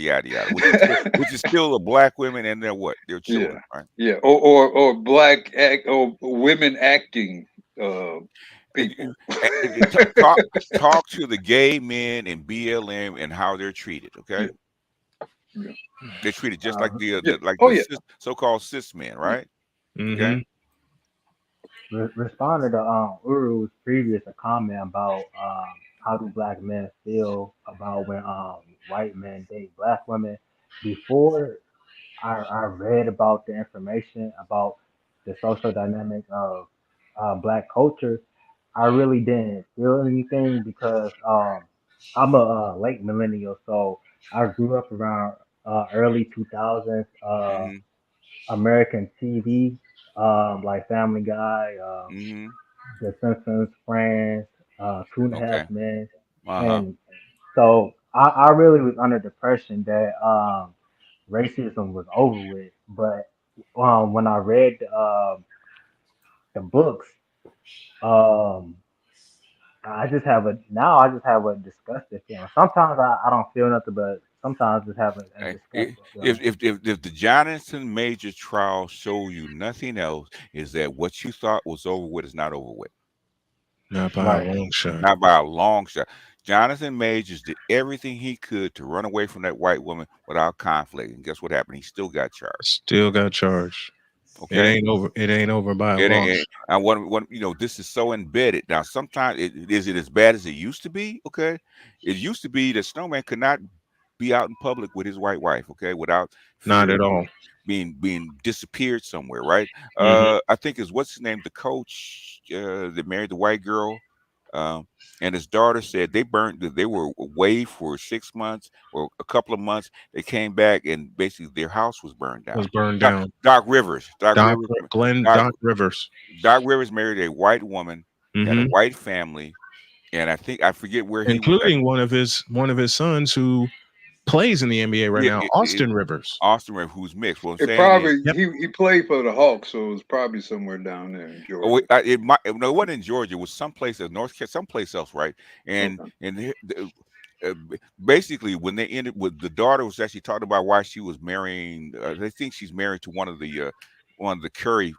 yada yada, which is still a black women and their what? Their children, right? Yeah, or black or women acting people. Talk to the gay men in BLM and how they're treated. Okay, they're treated just like the so-called cis men, right? Okay. responded to Uru's previous comment about how do black men feel about when white men date black women. Before I read about the information about the social dynamic of black culture, I really didn't feel anything because I'm a late millennial, so I grew up around early 2000s Mm-hmm. American TV, like Family Guy, Mm-hmm. The Simpsons, Friends, Two and a Okay. Half Men, Uh-huh. and so I really was under the impression that racism was over with. But when I read the books, um, I just have a disgusted feeling. Sometimes I don't feel nothing, but sometimes I just have a Okay. disgusted If feeling. if the Jonathan Major trial show you nothing else, is that what you thought was over with is not over with. Not by a Right. long shot. Not by a long shot. Jonathan Majors did everything he could to run away from that white woman without conflict. And guess what happened? He still got charged. Still got charged. It Okay. ain't over. It ain't over by a It long ain't, shot. and this is so embedded. Now, sometimes is it as bad as it used to be? Okay. It used to be that Snowman could not be out in public with his white wife, okay, without Not fear at of all. being disappeared somewhere, right? Hmm. I think is what's his name, the coach that married the white girl, um, and his daughter said they were away for 6 months or a couple of months. They came back and basically their house was burned down. Was burned Doc, down. Doc Rivers, Doc, Doc Rivers. Doc Rivers married a white woman, had a Hmm. white family, and I forget where he was at. Including one of his sons who plays in the NBA right Yeah, now, Austin Rivers. Austin Rivers, who's mixed. What I'm It saying is, probably Yep. he played for the Hawks, so it was probably somewhere down there in oh, wait, Georgia. it might no, it wasn't in Georgia. It was someplace in North Carolina, someplace else, right? And Okay. basically, when they ended with the daughter was actually talking about why she was marrying. They think she's married to one of the Curry.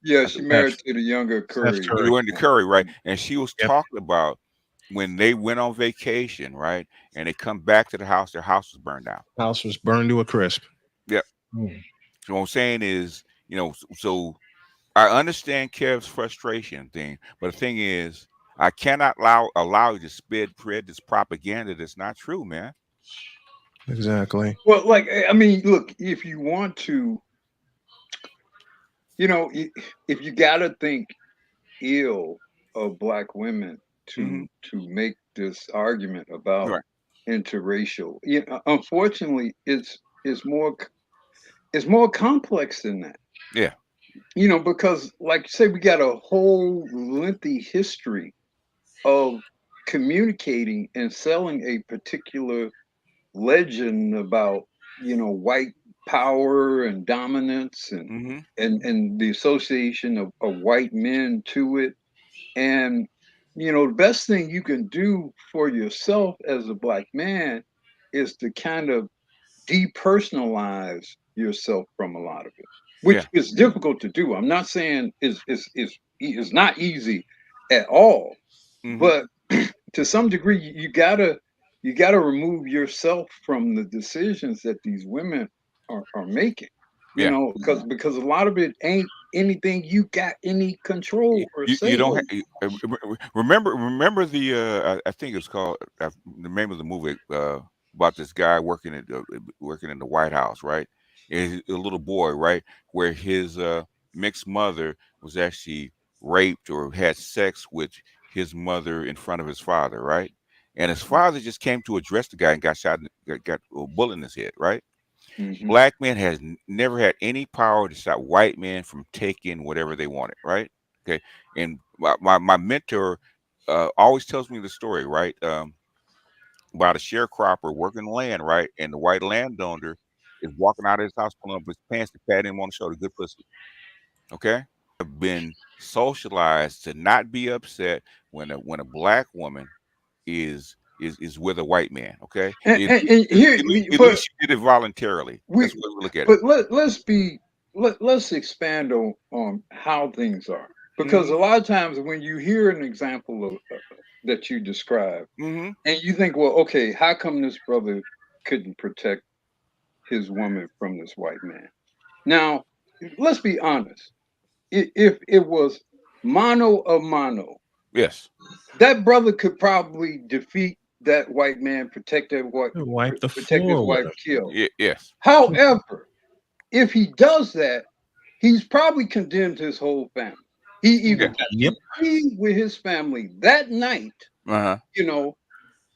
Yeah, I she think Steph, married to the younger Steph Curry. Curry. when the Curry, right? And she was Yep. talking about when they went on vacation, right? And they come back to the house, their house was burned down. House was burned to a crisp. Yep. Mm. So what I'm saying is, so I understand Kev's frustration thing, but the thing is, I cannot allow you to spread this propaganda that's not true, man. Exactly. Well, like I mean, look, if you want to, if you got to think ill of black women Hmm. to make this argument about Right. interracial, unfortunately, it's more complex than that. Yeah. Because like say we got a whole lengthy history of communicating and selling a particular legend about white power and dominance and Hmm. and the association of white men to it. And the best thing you can do for yourself as a black man is to kind of depersonalize yourself from a lot of it, Yeah. which is difficult to do. I'm not saying is not easy at all, Hmm. but to some degree, you gotta remove yourself from the decisions that these women are making. Yeah. Because a lot of it ain't anything you got any control or You say don't over. remember the I think it's called the name of the movie about this guy working in the White House, right? And a little boy, right, where his mixed mother was actually raped or had sex with his mother in front of his father, right? And his father just came to address the guy and got shot, got a bullet in his head, right? Hmm. Black men has never had any power to stop white men from taking whatever they wanted, right? Okay, and my mentor always tells me the story, right? About a sharecropper working land, right? And the white landowner is walking out of his house, pulling up his pants to pat him on the shoulder, good pussy. Okay, have been socialized to not be upset when a black woman is with a white man. Okay, And here, at but least you did it voluntarily. That's we, the way we look at it. but let's expand on how things are, because Hmm. a lot of times when you hear an example of that you describe, Hmm. and you think, well, okay, how come this brother couldn't protect his woman from this white man? Now, let's be honest. If it was mano a mano, Yes. that brother could probably defeat that white man, protect his Wipe the wife floor with him. killed. Yes. However, if he does that, he's probably condemned his whole family. He either got Yep. to be with his family that night, Uh-huh. you know,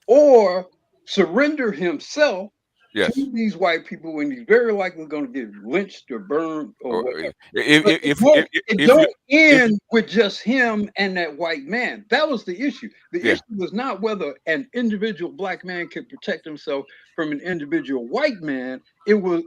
or surrender himself Yes. to these white people when he's very likely going to get lynched or burned or Or, whatever. if But if it if don't you end with just him and that white man. That was the issue. The Yeah. issue was not whether an individual black man could protect himself from an individual white man. It was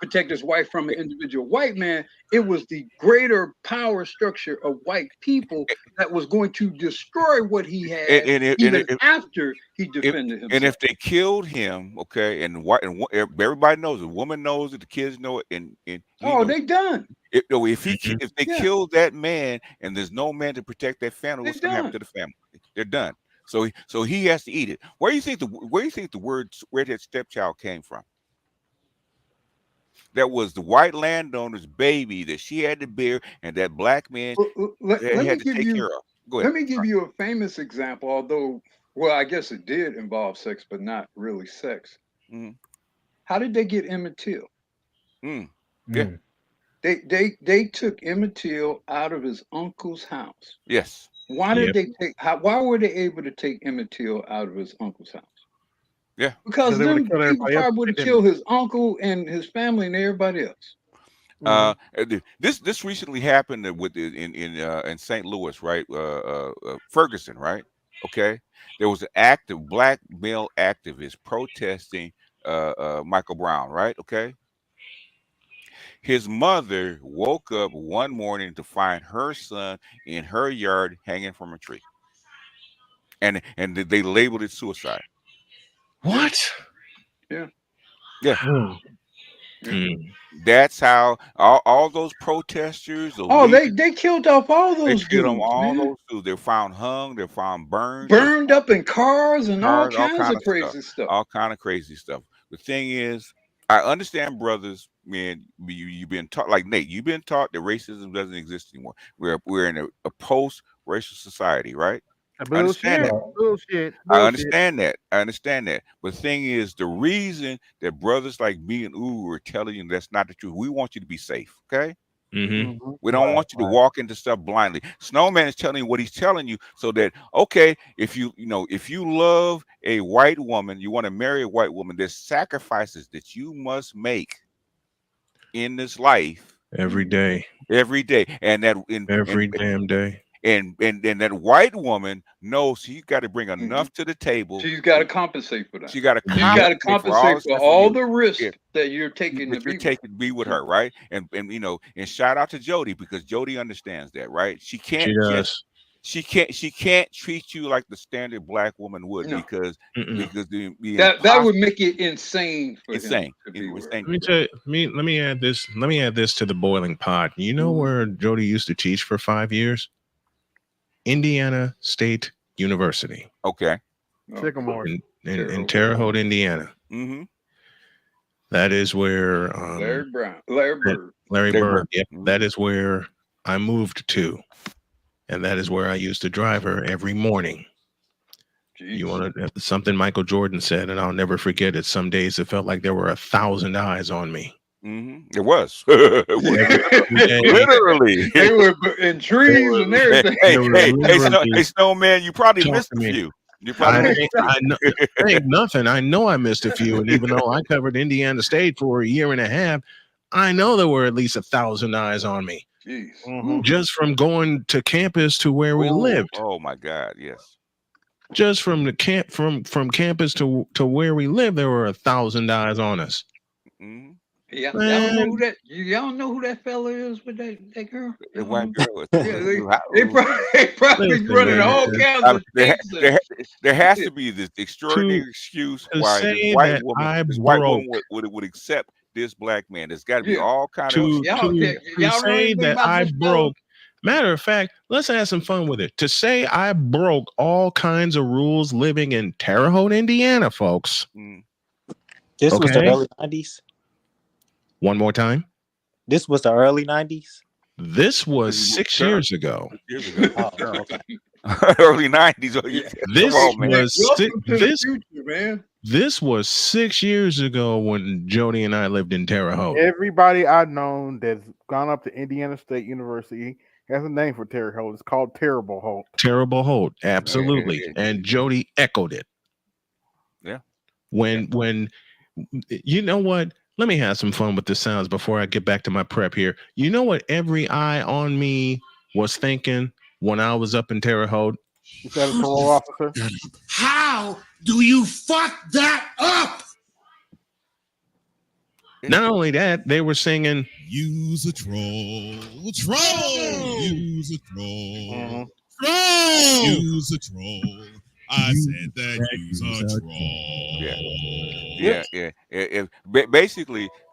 protect his wife from an individual white man. It was the greater power structure of white people that was going to destroy what he had, even after he defended himself. and if they killed him, okay, and everybody knows it, the woman knows it, the kids know it, and he knows they done. if they kill that man and there's no man to protect that family, what's going to happen to the family? They're done. So he has to eat it. Where do you think the where that stepchild came from? That was the white landowner's baby that she had to bear, and that black man had to take care of. Go ahead. Let me give you a famous example, although, well, I guess it did involve sex, but not really sex. Mm-hmm. How did they get Emmett Till? Yeah. They took Emmett Till out of his uncle's house. Yes. Why did they take? Why were they able to take Emmett Till out of his uncle's house? Yeah, because them people probably would have killed his uncle and his family and everybody else. This recently happened in St. Louis, right? Ferguson, right? Okay, there was an black male activist protesting Michael Brown, right? Okay, his mother woke up one morning to find her son in her yard hanging from a tree, and they labeled it suicide. What? Yeah. That's how all those protesters. They killed off all those dudes. They killed them, all those dudes. They're found hung. They're found burned up in cars and all kinds of crazy stuff. All kind of crazy stuff. The thing is, I understand, brothers. Man, you've been taught, like Nate. You've been taught that racism doesn't exist anymore. We're in a post-racial society, right? I understand that. Bullshit. I understand that. But the thing is, the reason that brothers like me and Ooh are telling you that's not the truth. We want you to be safe, okay? We don't want you to walk into stuff blindly. Snowman is telling you what he's telling you, so that if you love a white woman, you want to marry a white woman, there's sacrifices that you must make in this life every day, and that every damn day. And that white woman knows she's got to bring enough to the table. She's got to compensate for that. She got to compensate for all the risk that you're taking to be with her, right? And shout out to Jody, because Jody understands that, right? She can't treat you like the standard black woman would, because that would make it insane for him to be with her. Let me add this to the boiling pot. You know where Jody used to teach for 5 years? Indiana State University. Okay. Sycamore. In Terre Haute, Indiana. That is where Larry Bird. Yep. That is where I moved to. And that is where I used to drive her every morning. Jeez. You want to something Michael Jordan said, and I'll never forget it. Some days it felt like there were 1,000 eyes on me. It was literally. They were in trees and everything. Hey, Snowman, you probably missed a few. Ain't nothing. I know I missed a few, and even though I covered Indiana State for a year and a half, I know there were at least 1,000 eyes on me. Jeez. Just from going to campus to where we lived. Oh my God, yes. Just from the from campus to where we lived, there were 1,000 eyes on us. Y'all know who that fella is with that girl? The white girl. They probably running all kinds of there has to be this extraordinary excuse why this white woman would accept this black man. There's got to be all kinds of say that I broke. Matter of fact, let's have some fun with it. To say I broke all kinds of rules living in Terre Haute, Indiana, folks. This was the early 90s. One more time. This was the early 90s. This was You 6 turn years ago. 6 years ago. Oh, okay. Early 90s. Oh, Yeah. come This on, man. was Welcome to the this future, man. this was 6 years ago when Jody and I lived in Terre Haute. Everybody I've known that's gone up to Indiana State University has a name for Terre Haute. It's called Terrible Holt. Terrible Holt, absolutely. yeah. And Jody echoed it. Yeah. When you know what? Let me have some fun with the sounds before I get back to my prep here. You know what every eye on me was thinking when I was up in Terre Haute? Is that a parole officer? How do you fuck that up? Not only that, they were singing, Use a troll. Troll. Use a troll. Mhm. Troll. Use a troll. I said that use a troll.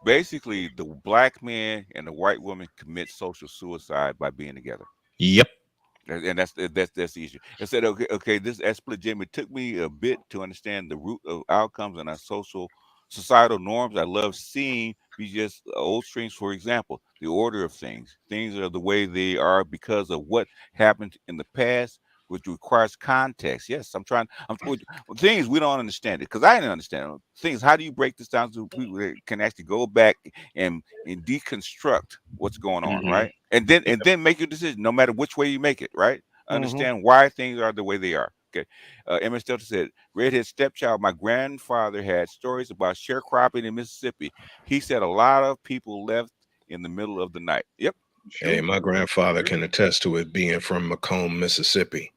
Basically, the black man and the white woman commit social suicide by being together. yep. And that's the issue. I said, okay, this expletive. It took me a bit to understand the root of outcomes and our societal norms. I love seeing these just old streams. For example, the order of things. Things are the way they are because of what happened in the past, which requires context. Yes, things we don't understand it because I didn't understand things. How do you break this down so people that can actually go back and deconstruct what's going on, right? And then make your decision, no matter which way you make it, right? Understand why things are the way they are. Okay. MS Delta said, redhead stepchild, my grandfather had stories about sharecropping in Mississippi. He said a lot of people left in the middle of the night. Yep. Hey, my grandfather can attest to it being from Macomb, Mississippi.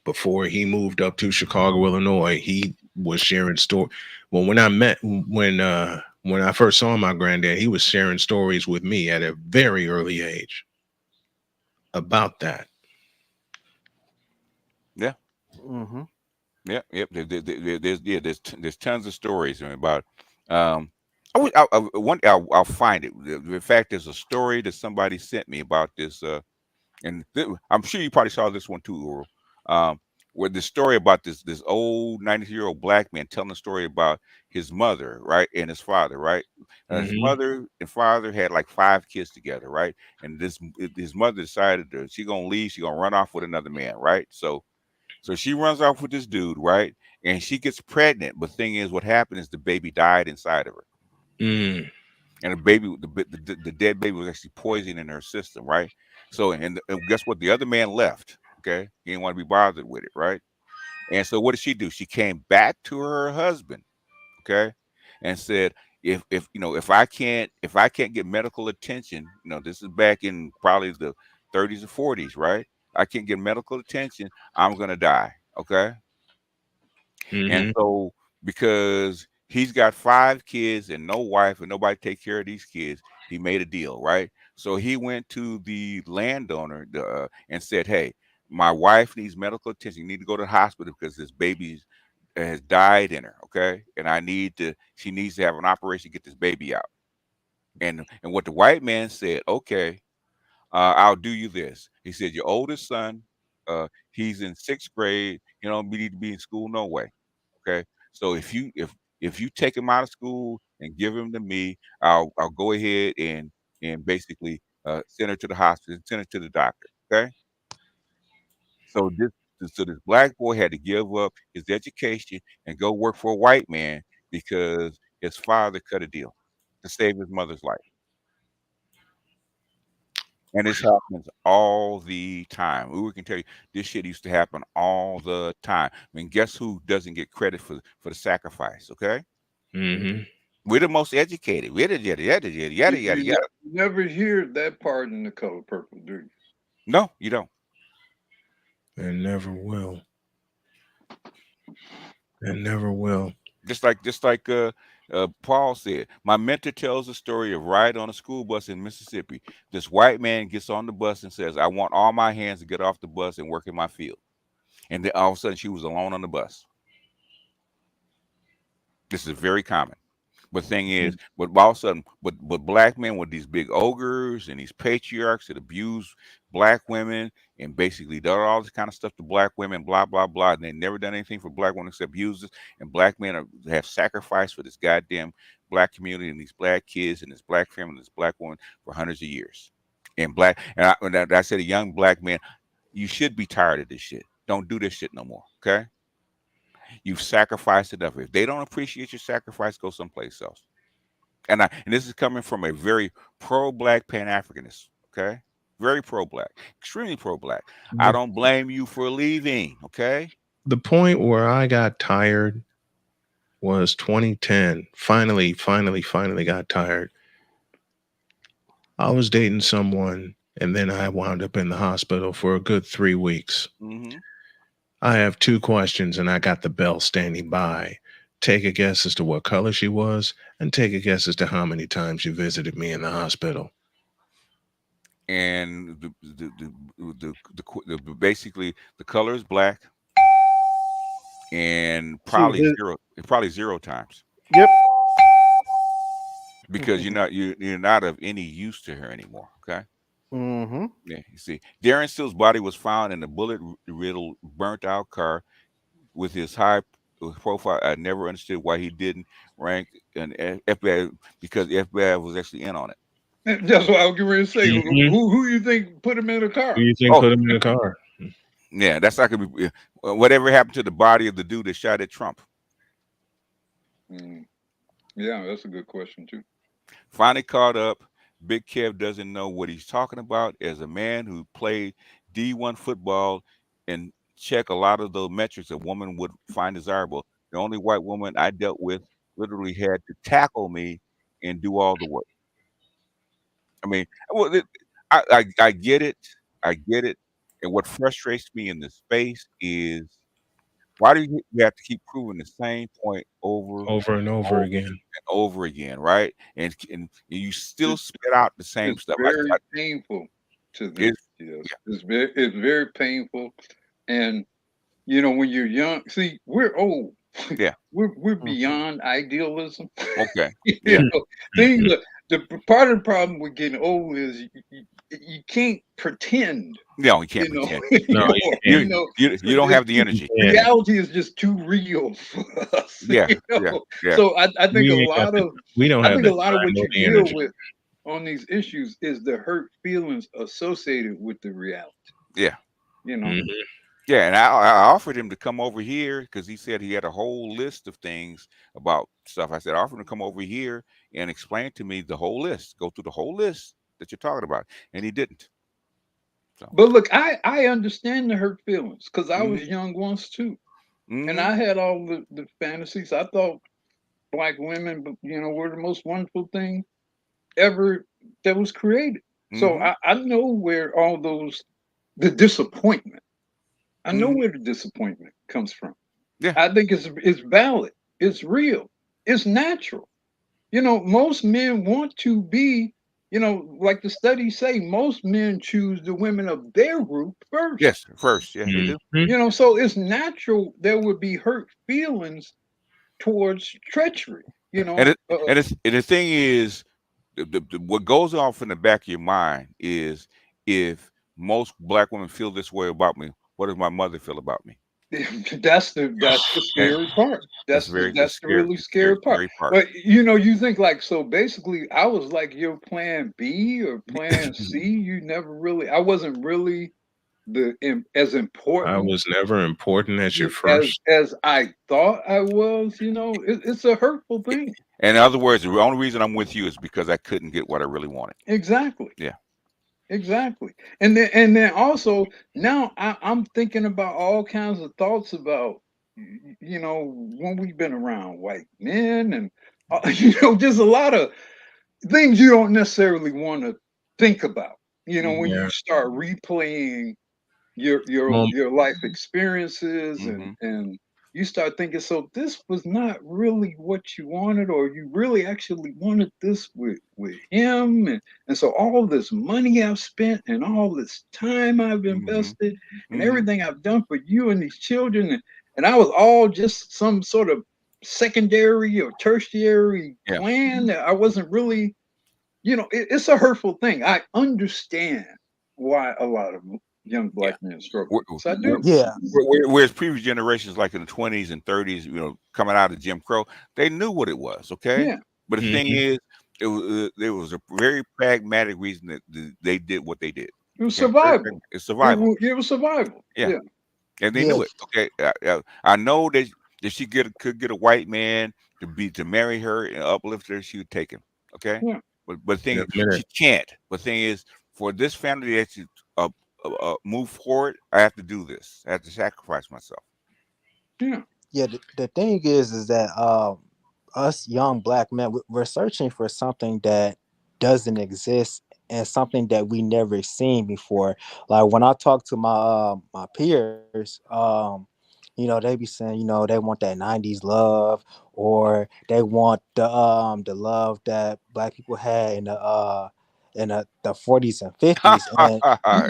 Before he moved up to Chicago, Illinois, he was sharing stories. Well, when I first saw my granddad, he was sharing stories with me at a very early age about that. Yeah. Mm-hmm. Yep. There's tons of stories about. I'll find it. In fact, there's a story that somebody sent me about this, and I'm sure you probably saw this one too, Earl. Where the story about this old 90-year-old black man telling a story about his mother, right, and his father, right. His mother and father had like 5 kids together, right, and his mother decided that she gonna leave, she gonna run off with another man, right. So she runs off with this dude, right? And she gets pregnant. But thing is, what happened is the baby died inside of her. And the baby, the dead baby was actually poison in her system, right? So, and guess what? The other man left. Okay, he didn't want to be bothered with it, right? And so, what did she do? She came back to her husband, okay, and said, if I can't get medical attention, this is back in probably the 30s or 40s, right? I can't get medical attention, I'm gonna die. Okay. And so because he's got 5 kids and no wife and nobody take care of these kids, he made a deal, right? So he went to the landowner and said, hey, my wife needs medical attention. You need to go to the hospital because this baby has died in her. Okay. And she needs to have an operation to get this baby out. And what the white man said, okay, I'll do you this. He said, your oldest son, he's in 6th grade. You don't need to be in school no way. Okay. So if you take him out of school and give him to me, I'll go ahead and basically send her to the hospital, send her to the doctor. Okay. So this black boy had to give up his education and go work for a white man because his father cut a deal to save his mother's life. And this happens all the time. We can tell you this shit used to happen all the time. I mean, guess who doesn't get credit for the sacrifice? Okay, we're the most educated. We're the yada. You never hear that part in The Color Purple, do you? No, you don't. And never will. And never will. Just like Paul said, my mentor tells the story of ride on a school bus in Mississippi. This white man gets on the bus and says, I want all my hands to get off the bus and work in my field. And then all of a sudden she was alone on the bus. This is very common. But thing is, but all of a sudden, but black men with these big ogres and these patriarchs that abuse black women and basically done all this kind of stuff to black women, blah, blah, blah. And they never done anything for black women except abuse this. And black men have sacrificed for this goddamn black community and these black kids and this black family and this black woman for hundreds of years. And black, and I said, a young black man, you should be tired of this shit. Don't do this shit no more. Okay. You've sacrificed enough. If they don't appreciate your sacrifice, go someplace else. And this is coming from a very pro-black Pan-Africanist. Okay. Very pro-black, extremely pro-black. I don't blame you for leaving. Okay. The point where I got tired was 2010. Finally got tired. I was dating someone, and then I wound up in the hospital for a good 3 weeks. Mm-hmm. I have 2 questions, and I got the bell standing by. Take a guess as to what color she was, and take a guess as to how many times you visited me in the hospital. And basically the color is black, and probably zero times. Yep. Because you're not of any use to her anymore. Okay. Mm-hmm. Yeah. You see, Darren Still's body was found in a bullet-riddled, burnt-out car with his high profile. I never understood why he didn't rank an FBI, because the FBI was actually in on it. That's what I was going to say. Who you think put him in a car? Who you think put him in a car? Yeah, that's not gonna be whatever happened to the body of the dude that shot at Trump. Yeah, that's a good question too. Finally caught up. Big Kev doesn't know what he's talking about. As a man who played D1 football and check a lot of the metrics a woman would find desirable, the only white woman I dealt with literally had to tackle me and do all the work. I mean, well, I get it. I get it. And what frustrates me in this space is, why do you have to keep proving the same point over and over again and over again, right? And you still spit out the same stuff. Very painful to them. It's very painful. And when you're young, see, we're old. Yeah, we're beyond idealism. Okay. The part of the problem with getting old is you can't pretend. No, you can't pretend. No, you don't have the energy. Reality is just too real for us. Yeah. So I think a lot of what you deal energy with on these issues is the hurt feelings associated with the reality. Yeah. Mm-hmm. Yeah, and I offered him to come over here because he said he had a whole list of things about stuff. I said, I offered him to come over here and explain to me the whole list, go through the whole list that you're talking about, and he didn't. So. But look, I understand the hurt feelings because I was young once too, and I had all the fantasies. I thought black women, were the most wonderful thing ever that was created. So I know where all the disappointment. I know where the disappointment comes from. Yeah, I think it's valid. It's real. It's natural. Most men want to be, like the studies say, most men choose the women of their group first. Yes, first. Yeah, they do. So it's natural there would be hurt feelings towards treachery. And the thing is, what goes off in the back of your mind is, if most black women feel this way about me, what does my mother feel about me? That's the scary part. That's the really scary part. But you think so basically I was like your plan B or plan C. You never really, I wasn't really as important. I was never important as your first. As I thought I was, it's a hurtful thing. In other words, the only reason I'm with you is because I couldn't get what I really wanted. Exactly. Yeah. Exactly. And then also now I'm thinking about all kinds of thoughts about, when we've been around white men and, just a lot of things you don't necessarily want to think about, when you start replaying your life experiences and you start thinking, so this was not really what you wanted, or you really actually wanted this with him. And so all this money I've spent and all this time I've invested and everything I've done for you and these children. And I was all just some sort of secondary or tertiary plan that I wasn't really, it's a hurtful thing. I understand why a lot of young black men struggle. So I do. Yeah. Whereas previous generations, like in the 20s and 30s, coming out of Jim Crow, they knew what it was. Okay. Yeah. But the thing is, There was a very pragmatic reason that they did what they did. It was Okay, very survival. it's survival. It was survival. Yeah, Yeah. and they Yeah. knew it. Okay, I know that she could get a white man to marry her and uplift her. She would take him. Okay, Yeah. but the thing In a is, minute. she can't. But the thing is, for this family to actually move forward, I have to do this. I have to sacrifice myself. Yeah. Yeah, the thing is that us young black men, we're searching for something that doesn't exist and something that we never seen before. Like when I talk to my peers, they be saying, they want that 90s love, or they want the love that black people had in the 40s and 50s,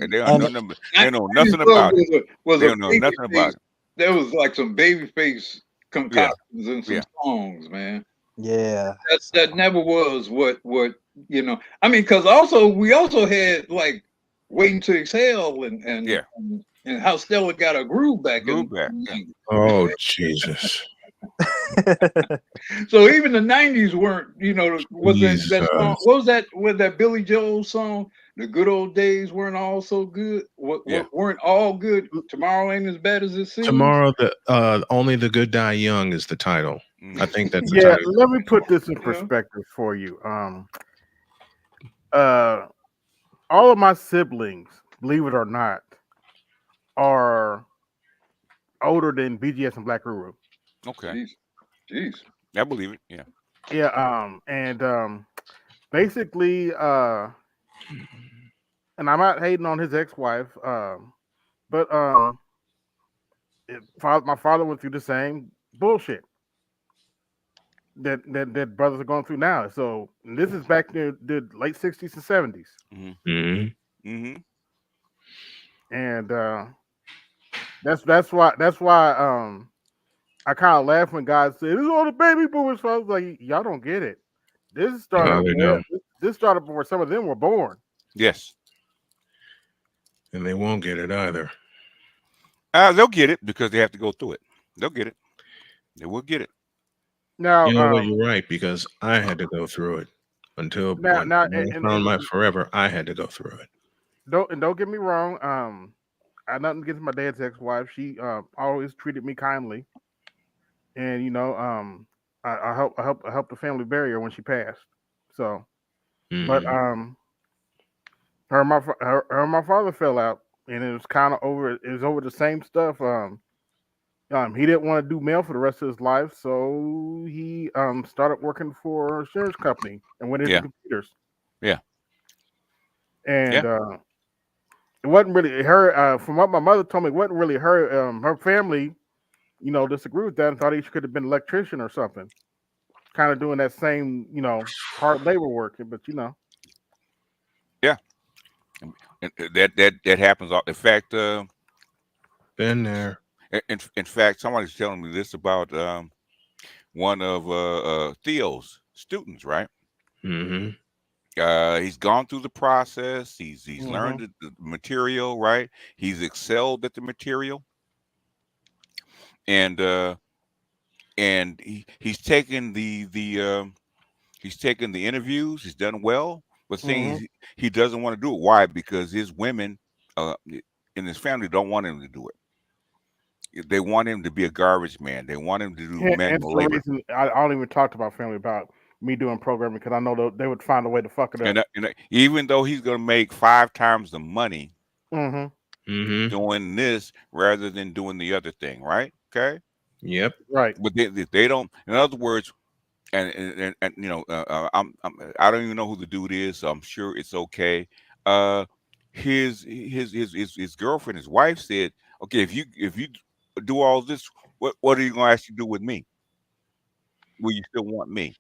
They don't and know it, nothing. I They know think nothing Love about it. was They a don't know baby nothing face. about it. There was like some baby face Yeah, concoctions and some yeah. songs, man. yeah. That never was what I mean, because also we also had like Waiting to Exhale Yeah, and How Stella Got a Groove back in groove back. Yeah. the 90s. Oh Jesus. So even the 90s weren't, was that song, Jesus. was that Billy Joel song? The good old days weren't all so good. What Yeah. weren't all good. Tomorrow ain't as bad as it seems. Tomorrow, the Only the Good Die Young is the title. I think that's the Yeah, title. let me put this in Yeah. perspective for you. All of my siblings, believe it or not, are older than BGS and Black Guru. Okay, Jeez. I believe it. Yeah. Yeah, and basically, and I'm not hating on his ex-wife, but my father went through the same bullshit that brothers are going through now. So this is back in the late '60s and '70s, Mm-hmm. Mm-hmm. and that's why I kind of laugh when guys say this is all the baby boomers. So I was like, y'all don't get it. This started No, they where don't. this started before some of them were born. Yes. And they won't get it either. They'll get it because they have to go through it. They'll get it. They will get it. Now, You know what? You're right, because I had to go through it until now, when now, I found my forever. I had to go through it. don't get me wrong. I had nothing against my dad's ex-wife. She always treated me kindly, and I helped the family bury her when she passed. So, but Mhm. her and my father fell out, and it was kind of over. It was over the same stuff. He didn't want to do mail for the rest of his life, so he started working for an insurance company and went into Yeah. computers. Yeah. And Yeah. it wasn't really her. From what my mother told me, it wasn't really her. Her family, disagreed with that and thought he could have been an electrician or something, kind of doing that same, hard labor work. But Yeah. And that happens. In fact, Been there. in fact, somebody's telling me this about one of Theo's students, right? Mm-hmm. He's gone through the process. He's Mhm. learned the material, right? He's excelled at the material, and he's taken he's taken the interviews. He's done well, but things he doesn't want to do it. Why? Because his women in his family don't want him to do it. They want him to be a garbage man. They want him to do Hence manual the labor. reason I don't even talk to my family about me doing programming because I know they would find a way to fuck it up. And even though he's going to make 5 times the money Mm-hmm. Mm-hmm. doing this rather than doing the other thing, right? Okay, Yep. Right. but they don't. In other words, and I don't even know who the dude is, so I'm sure it's okay. His girlfriend, his wife said, "Okay, if you do all this, what are you going to actually do with me? Will you still want me?"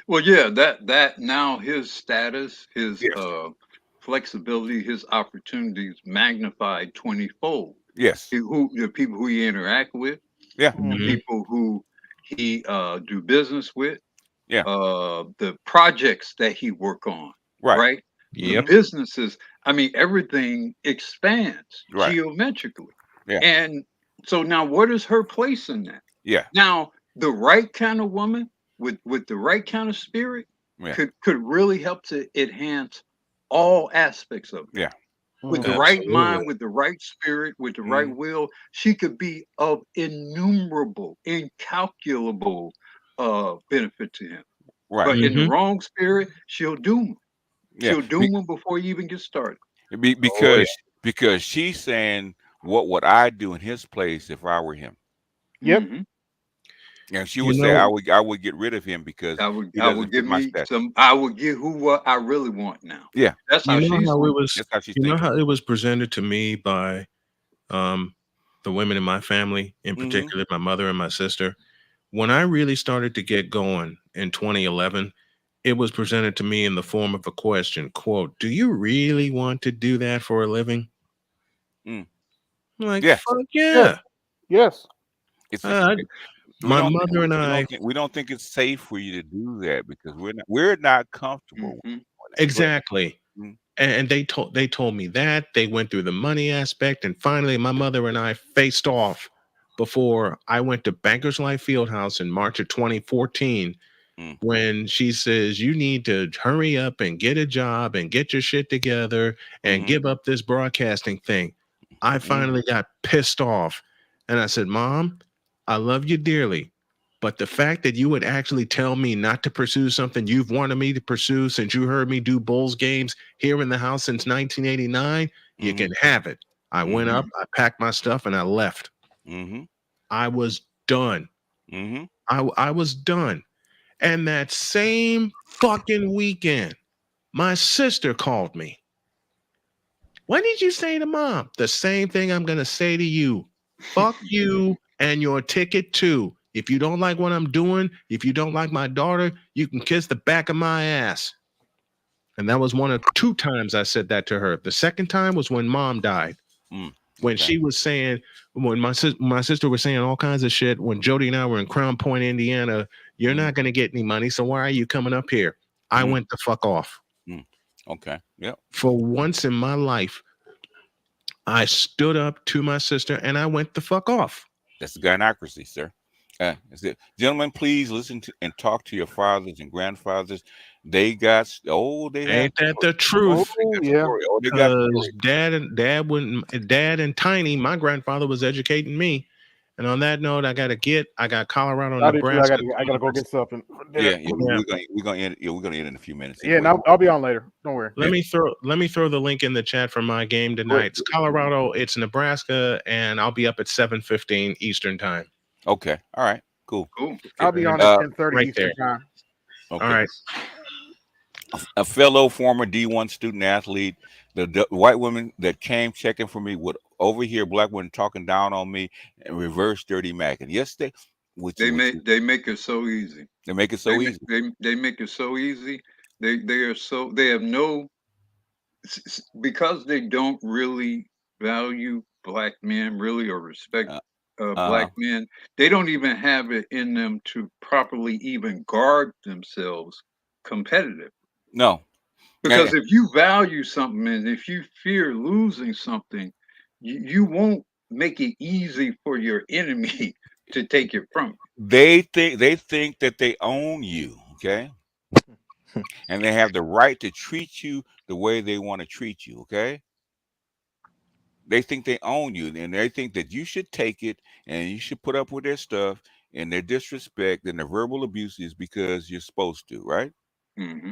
Well, yeah, that now his status, his Yes. flexibility, his opportunities magnified 20-fold. Yes. The people who he interact with, Yeah. the Mhm. people who he do business with, Yeah. the projects that he work on, Right. right? The Yep. businesses. I mean, everything expands Right. geometrically. Yeah. And so now, what is her place in that? Yeah. Now, the right kind of woman with the right kind of spirit Yeah. could really help to enhance all aspects of it. Yeah. With the Mhm. right Absolutely. mind, with the right spirit, with the right will, she could be of innumerable, incalculable benefit to him. Right. But in the Mm-hmm. wrong spirit, she'll doom him. Yeah. She'll doom him before he even gets started. Oh yeah. Because she's saying, what would I do in his place if I were him? Yep. Mhm. And she You would say, know, I would get rid of him because he I would doesn't fit give my me stature. some. I would get what I really want now. Yeah. That's you how know she's how it thinking. was. That's how she's You know thinking. how it was presented to me by the women in my family, in Mm-hmm. particular, my mother and my sister. When I really started to get going in 2011, it was presented to me in the form of a question, quote, "Do you really want to do that for a living?" Mm. I'm like, Yeah. fuck Yes. yeah. Yes. It's Uh, we my don't think mother and I, we don't think it's safe for you to do that because we're not comfortable with Mhm. doing that. exactly. Mhm. And they told me that. They went through the money aspect, and finally my mother and I faced off before I went to Bankers Life Fieldhouse in March of 2014, Mm. when she says you need to hurry up and get a job and get your shit together and Mhm. give up this broadcasting thing. I Mhm. finally got pissed off, and I said, "Mom, I love you dearly, but the fact that you would actually tell me not to pursue something you've wanted me to pursue since you heard me do Bulls games here in the house since 1989, you Mhm. can have it." I went up, Mhm. I packed my stuff, and I left. Mhm. I was done. Mhm. I was done. And that same fucking weekend, my sister called me. "What did you say to mom?" "The same thing I'm going to say to you. Fuck you and your ticket too. If you don't like what I'm doing, if you don't like my daughter, you can kiss the back of my ass." And that was one of two times I said that to her. The second time was when mom died. Mm. When Okay. she was saying, when my sister was saying all kinds of shit, when Jody and I were in Crown Point, Indiana, "You're Mm. not going to get any money, so why are you coming up here?" I Mm. went the fuck off. Mm. Okay. Yep. For once in my life, I stood up to my sister and I went the fuck off. That's gynocracy, sir. Gentlemen, please listen to and talk to your fathers and grandfathers. They got they have Ain't that the Oh truth? yeah. story. Oh, they got Because story. dad and Tiny, my grandfather was educating me. And on that note, I got Colorado, I do too. Nebraska. I gotta go get something for dinner. Yeah, Yeah. we're gonna end. Yeah, we're gonna end in a few minutes Yeah, anyway. and I'll be on later. Don't worry. Let me throw the link in the chat for my game tonight. It's Colorado, it's Nebraska, and I'll be up at 7:15 Eastern time. Okay. All right. Cool. Cool. I'll be on Uh, at 10:30 right Eastern there. time. All Okay. right. A fellow former D1 student athlete, the white women that came checking for me would overhear black women talking down on me and reverse dirty Mac. And yes, they Make it so easy. they make it so easy. They make it so easy. They have no, because they don't really value black men really, or respect Uh, black uh, men. They don't even have it in them to properly even guard themselves competitive. no. Because if you value something and if you fear losing something, you won't make it easy for your enemy to take it from you. They think that they own you, okay? And they have the right to treat you the way they want to treat you, okay? They think they own you, and they think that you should take it and you should put up with their stuff and their disrespect and their verbal abuses because you're supposed to, right? Hmm.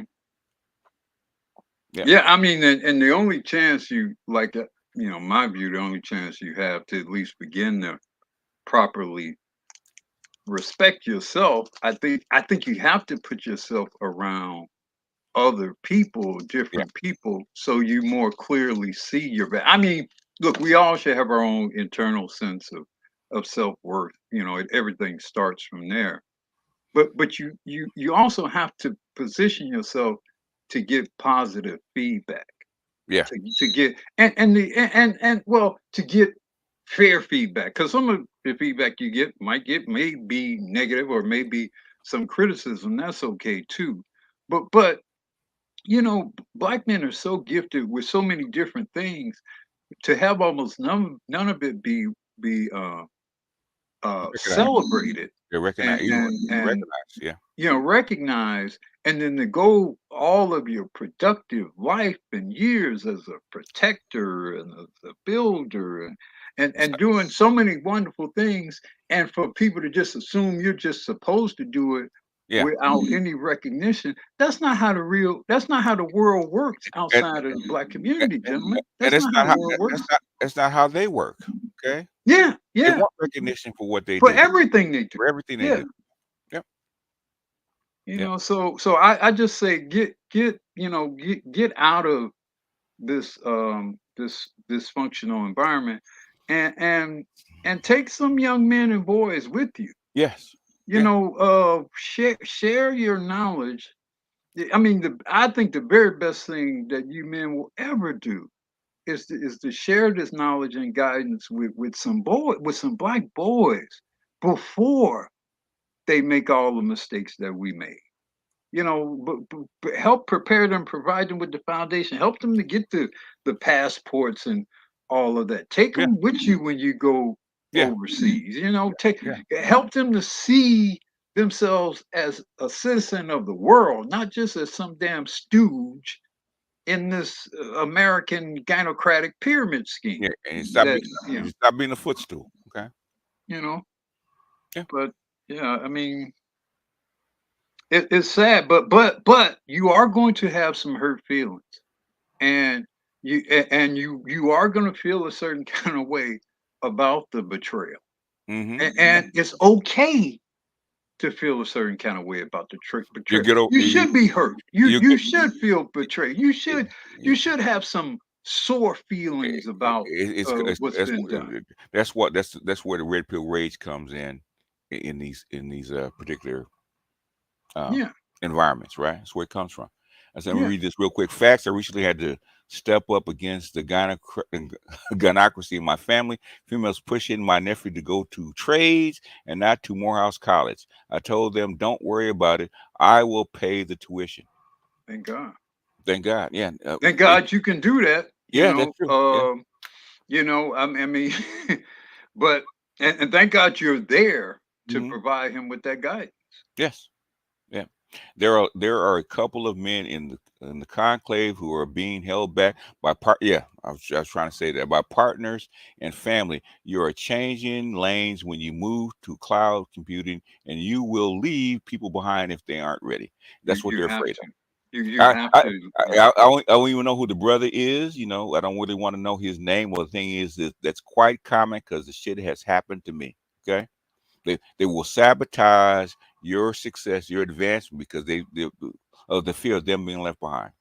Yeah. Yeah, I mean, and the only chance you like, my view, the only chance you have to at least begin to properly respect yourself, I think you have to put yourself around other people, Yeah. different people, so you more clearly see I mean, look, we all should have our own internal sense of self-worth. Everything starts from there. But you also have to position yourself to get positive feedback, Yeah. to get and well, to get fair feedback, because some of the feedback you may be negative or maybe some criticism. That's okay too. But black men are so gifted with so many different things. To have almost none of it be Recognize. celebrated They recognize. and Recognize. Yeah. recognized, and then to go all of your productive life and years as a protector and as a builder and doing so many wonderful things, and for people to just assume you're just supposed to do it Yeah. without any recognition, that's not how the world works And, outside of the Black community, gentlemen. and That's it's not not how how the world works. that's not how they work. Okay. Yeah, They yeah. want recognition for what they For do, everything they do. for everything they Yeah. do. Yep. You Yep. know, so I just say get out of this dysfunctional environment and take some young men and boys with you. Yes. You Yeah. know, share your knowledge. I mean, I think the very best thing that you men will ever do is to share this knowledge and guidance with some Black boys before they make all the mistakes that we made. You know, but help prepare them, provide them with the foundation, help them to get the passports and all of that. Take Yeah. them with you when you go Yeah. overseas. You know, Yeah. help them to see themselves as a citizen of the world, not just as some damn stooge in this American gynocratic pyramid scheme. Yeah. And stop That being stop being a footstool. Okay. you know, Yeah. but yeah, I mean, it's sad, but you are going to have some hurt feelings, and you are going to feel a certain kind of way about the betrayal, Mm-hmm. and it's okay to feel a certain kind of way about the You betrayal. get over You should be hurt. you You get should feel betrayed. You should have some sore feelings about what's been done. that's where the red pill rage comes in these particular uh, Yeah, environments, right? That's where it comes from. I said, let me yeah. read this real quick. Facts: I recently had to step up against the gynocracy in my family. Females pushing my nephew to go to trades and not to Morehouse College. I told them, don't worry about it. I will pay the tuition. Thank God. Thank God. Yeah. Thank God you can do that. Yeah, that's true. Yeah. I mean, but and thank God you're there to Mhm. provide him with that guidance. Yes. Yeah. There are a couple of men in the conclave who are being held back by I was trying to say that by partners and family. You are changing lanes when you move to cloud computing, and you will leave people behind if they aren't ready. That's what You they're have afraid to. of. You I have I, to. I don't even know who the brother is. You know, I don't really want to know his name. Well, the thing is that's quite common because the shit has happened to me. Okay. They will sabotage your success, your advancement because they of the fear of them being left behind.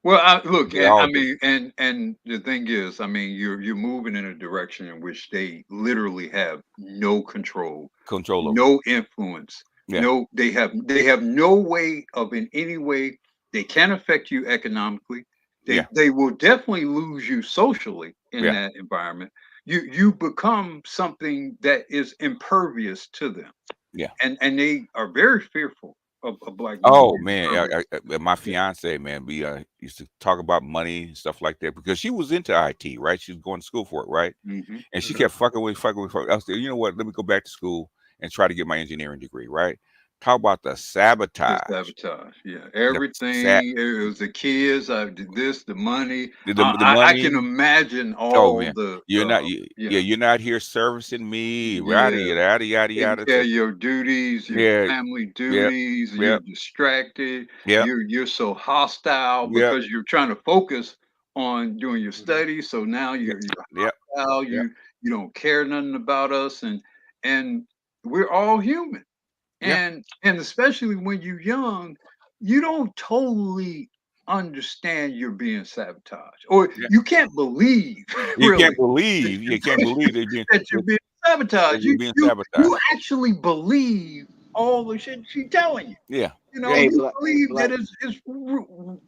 Well, look, They and all I do. mean, and the thing is, I mean, you're moving in a direction in which they literally have no control, Control over. no influence, Yeah. they have no way of in any way they can affect you economically. Yeah. They will definitely lose you socially in Yeah. that environment. You become something that is impervious to them, Yeah. and they are very fearful of Black men Oh being man, impervious. my Yeah, fiance, man, we used to talk about money and stuff like that because she was into IT, right? She was going to school for it, right? hmm And she kept fucking with. I said, you know what? Let me go back to school and try to get my engineering degree, right? Talk about the The sabotage. sabotage, yeah. The sat Everything. It was the kids. I did this, the money. the I can money. imagine Oh all man, the you're not yeah, yeah, you're not here servicing me, yada yeah. yada yada Taking yada. care of your duties, your Yeah, family yep, duties. You're yep, distracted. yep, You're so hostile yep, because you're trying to focus on doing your studies. So now yep, you're yep, hostile. yep, You don't care nothing about us, and we're all human. yeah, And especially when you're young, you don't totally understand you're being sabotaged, or yeah. you can't believe really that You can't believe they're being that you're being that sabotaged. you're being sabotaged. You actually believe all the shit she's telling you. Yeah, You know, yeah, Hey, you black, hey, believe that black. it's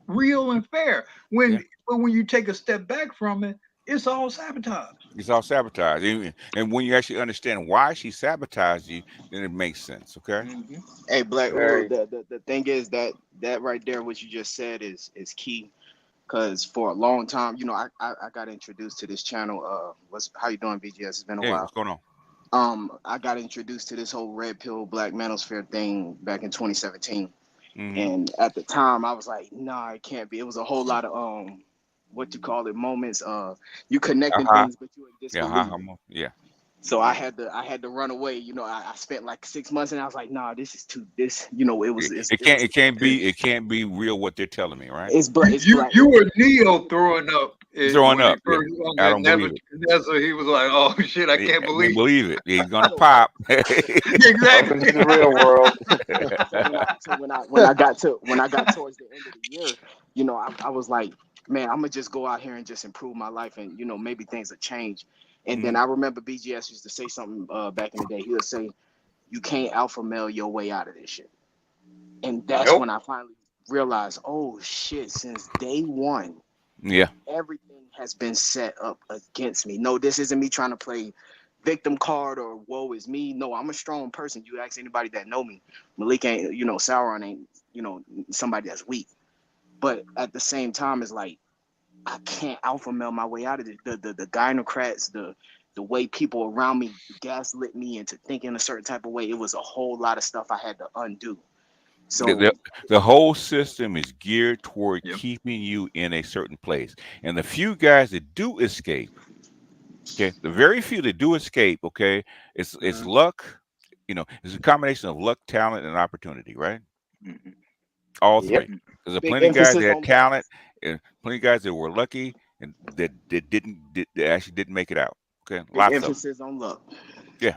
real and fair. yeah. But when you take a step back from it, it's all sabotage. It's all sabotage. And when you actually understand why she sabotaged you, then it makes sense. Okay. hmm Hey, black. Well, Very. the thing is that right there, what you just said is key. Cause for a long time, I got introduced to this channel. What's how you doing, BGS? It's been a Hey, while. what's going on? I got introduced to this whole red pill black manosphere thing back in 2017. And at the time, I was like, nah, it can't be. It was a whole lot of what you call it, moments. You connecting things, but you in disbelief. Yeah. So I had to run away. You know, I spent like 6 months, and I was like, nah, this is too. This, you know, It can't be real what they're telling me, right? It's black. You were Neo throwing up. Throwing up. Yeah. I don't believe it. Nebuchadnezzar, he was like, "Oh shit, I can't believe it. He's gonna pop." Exactly. In the real world. So when I got towards the end of the year, you know, I was like, man, I'm gonna just go out here and just improve my life, and you know, maybe things will change. And then I remember BGS used to say something back in the day. He would say, "You can't alpha male your way out of this shit." And that's when I finally realized, oh shit, since day one. Yeah. Everything has been set up against me. No, this isn't me trying to play victim card or woe is me. No, I'm a strong person. You ask anybody that know me, Malik ain't, you know, Sauron ain't, you know, somebody that's weak. But at the same time, it's like I can't alpha male my way out of it. The gynocrats, the way people around me gaslit me into thinking a certain type of way. It was a whole lot of stuff I had to undo. So the whole system is geared toward keeping you in a certain place. And the few guys that do escape, okay, the very few that do escape, okay, it's luck, you know, it's a combination of luck, talent, and opportunity, right? All three. There's plenty of guys that had talent, and plenty of guys that were lucky and that actually didn't make it out. Okay, lots of emphasis on luck. Yeah.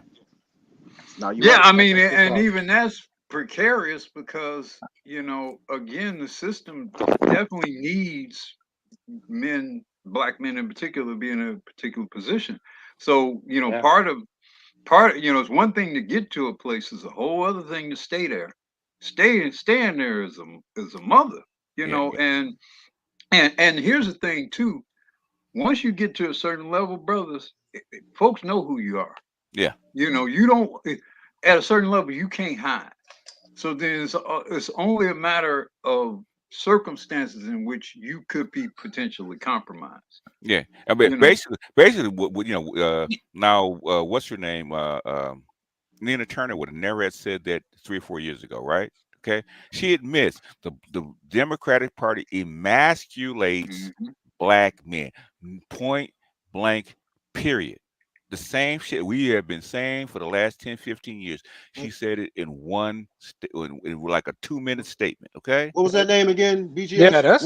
No, yeah, right. I mean, and even that's precarious because, you know, again, the system definitely needs men, black men in particular, be in a particular position. So, you know, part of, you know, it's one thing to get to a place, is a whole other thing to stay there. Staying there is a mother, you know, and here's the thing too. Once you get to a certain level, brothers, folks know who you are. Yeah. You know, you don't, at a certain level, you can't hide. So then it's only a matter of circumstances in which you could be potentially compromised. Yeah. I mean, basically, what you know, now, what's her name? Nina Turner would have never had said that 3 or 4 years ago, right? Okay. She admits the Democratic Party emasculates black men. Point blank, period. The same shit we have been saying for the last 10, 15 years. She said it in one, in like a 2-minute statement. Okay. What was that name again? BGS? Yeah, that's.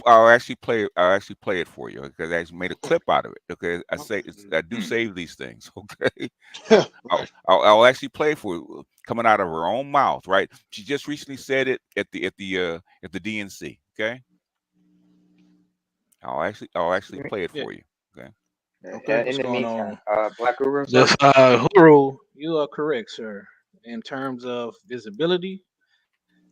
I'll actually play it for you because I actually made a clip out of it. Okay. I do save these things. Okay. I'll actually play it for you, coming out of her own mouth. Right. She just recently said it at the DNC. Okay. I'll actually play it for you. Okay. Okay. In the meantime, Black Guru. Huru, you are correct, sir. In terms of visibility,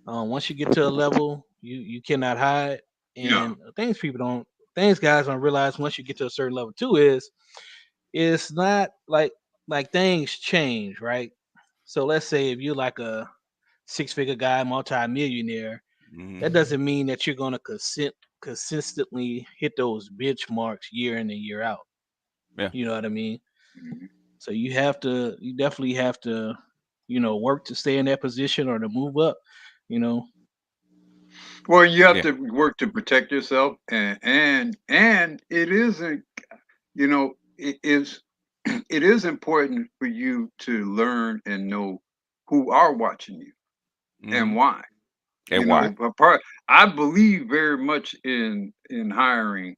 once you get to a level, you cannot hide. And things guys don't realize once you get to a certain level too is it's not like things change, right? So let's say if you're like a 6-figure guy, multi-millionaire, that doesn't mean that you're gonna consistently hit those benchmarks year in and year out. Yeah. You know what I mean? So you definitely have to, you know, work to stay in that position or to move up, you know. Well, you have to work to protect yourself, and it isn't, you know, it is important for you to learn and know who are watching you and why. And why? I believe very much in hiring,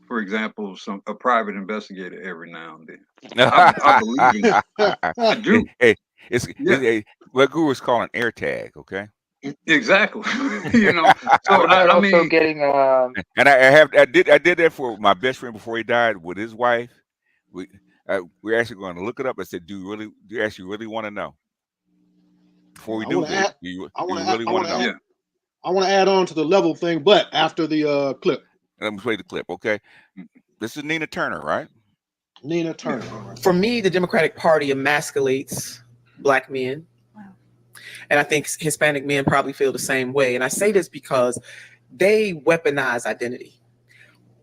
for example, a private investigator every now and then. I believe in it. I do. Hey, it's what Guru is calling air tag. Okay. Exactly. You know. So I mean, getting and I did that for my best friend before he died with his wife. We're actually going to look it up. I said, do you actually really want to know? Before we do this, do you really want to know? Yeah. I want to add on to the level thing, but after the clip. Let me play the clip, okay? This is Nina Turner, right? Nina Turner. For me, the Democratic Party emasculates black men. And I think Hispanic men probably feel the same way. And I say this because they weaponize identity.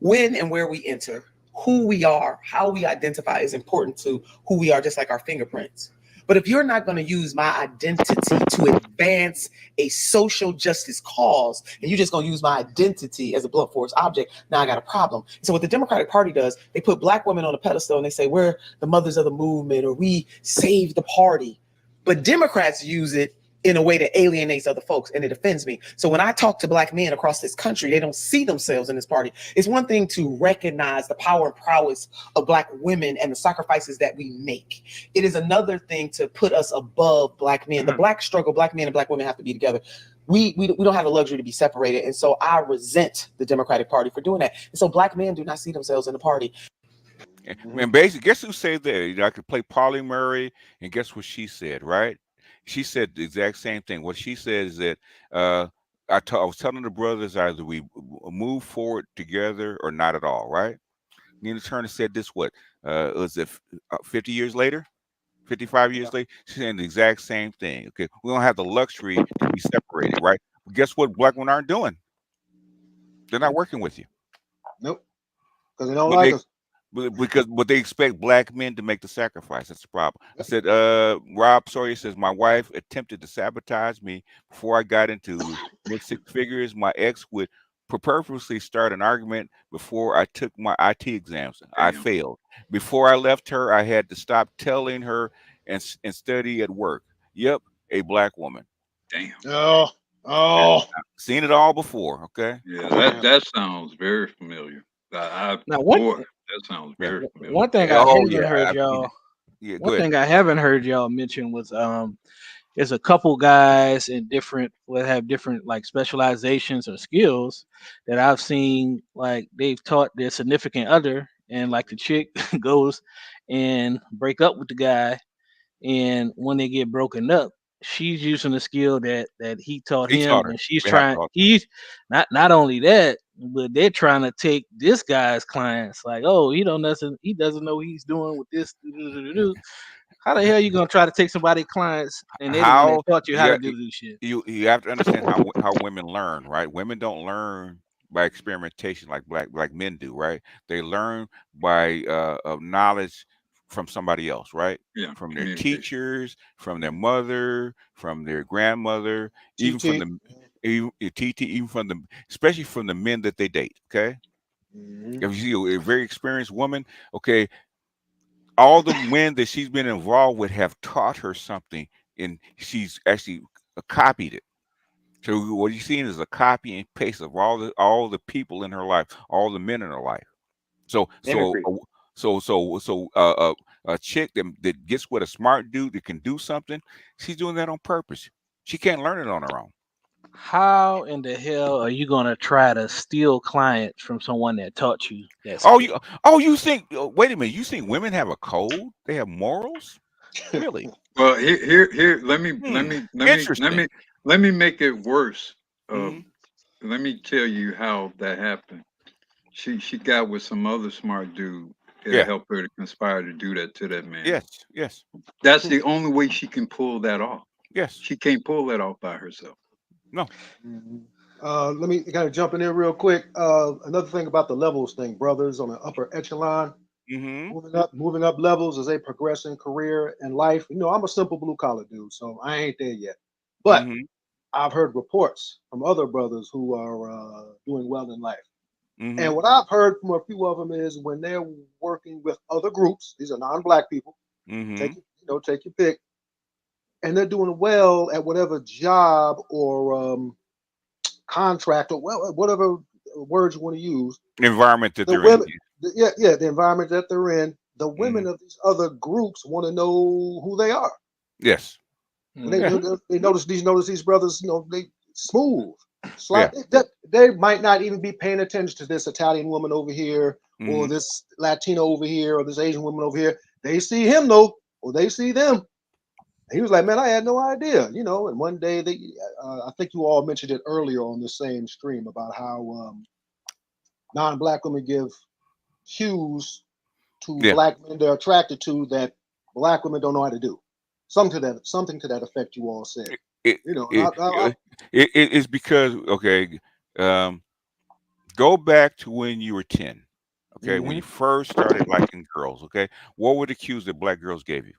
When and where we enter, who we are, how we identify is important to who we are, just like our fingerprints. But if you're not going to use my identity to advance a social justice cause, and you're just going to use my identity as a blunt force object, now I got a problem. So what the Democratic Party does, they put black women on a pedestal and they say, we're the mothers of the movement, or we saved the party. But Democrats use it in a way that alienates other folks, and it offends me. So when I talk to black men across this country, they don't see themselves in this party. It's one thing to recognize the power and prowess of black women and the sacrifices that we make. It is another thing to put us above black men. The black struggle, black men and black women have to be together. We don't have the luxury to be separated. And so I resent the Democratic Party for doing that. And so black men do not see themselves in the party. And basically, guess who said that? You know, I could play Polly Murray, and guess what she said, right? She said the exact same thing. What she said is that I was telling the brothers either we move forward together or not at all, right? Nina Turner said this, what, was it 50 years later? 55 years later? She's saying the exact same thing. Okay, we don't have the luxury to be separated, right? But guess what black women aren't doing? They're not working with you. Nope. Because they don't like us. But they expect black men to make the sacrifice. That's the problem. I said, Rob Sawyer says, my wife attempted to sabotage me before I got into mid-six figures. My ex would purposely start an argument before I took my IT exams. I failed. Before I left her, I had to stop telling her and study at work. Yep, a black woman. Damn. Oh. I've seen it all before. Okay. Yeah, that sounds very familiar. That sounds very familiar. One thing I haven't heard y'all. Yeah, one thing I haven't heard y'all mention was there's a couple guys in different have different like specializations or skills that I've seen, like they've taught their significant other, and like the chick goes and break up with the guy, and when they get broken up, she's using the skill that he taught him, and she's trying. He's not only that, but they're trying to take this guy's clients. Like, oh, he doesn't know what he's doing with this. How the hell are you gonna try to take somebody's clients and they're the one that taught you how to do this shit? You have to understand how women learn, right? Women don't learn by experimentation like black men do, right? They learn by knowledge from somebody else, right? Yeah, from their teachers, from their mother, from their grandmother, even from especially from the men that they date. Okay, if you see a very experienced woman, okay, all the men that she's been involved with have taught her something, and she's actually copied it. So what you're seeing is a copy and paste of all the people in her life, all the men in her life. So a chick that gets with a smart dude that can do something, she's doing that on purpose. She can't learn it on her own. How in the hell are you gonna try to steal clients from someone that taught you that? You think? Wait a minute. You think women have a code? They have morals? Really? Well, here. Let me make it worse. Let me tell you how that happened. She got with some other smart dude that helped her to conspire to do that to that man. Yes. That's the only way she can pull that off. Yes. She can't pull that off by herself. No. Let me kind of jump in there real quick. Another thing about the levels thing, brothers on the upper echelon, moving up levels as they progress in career and life. You know, I'm a simple blue collar dude, so I ain't there yet. But I've heard reports from other brothers who are doing well in life. And what I've heard from a few of them is when they're working with other groups, these are non-black people, take your pick, and they're doing well at whatever job or contract or whatever words you want to use. The environment that they're in. The environment that they're in. The women of these other groups want to know who they are. Yes. They notice these brothers, they smooth. They might not even be paying attention to this Italian woman over here, or this Latino over here, or this Asian woman over here. They see him though, or they see them. And he was like, "Man, I had no idea," And one day, I think you all mentioned it earlier on the same stream about how non-black women give cues to black men they're attracted to that black women don't know how to do. Something to that effect. You all said. It's because go back to when you were 10, when you first started liking girls, what were the cues that black girls gave you?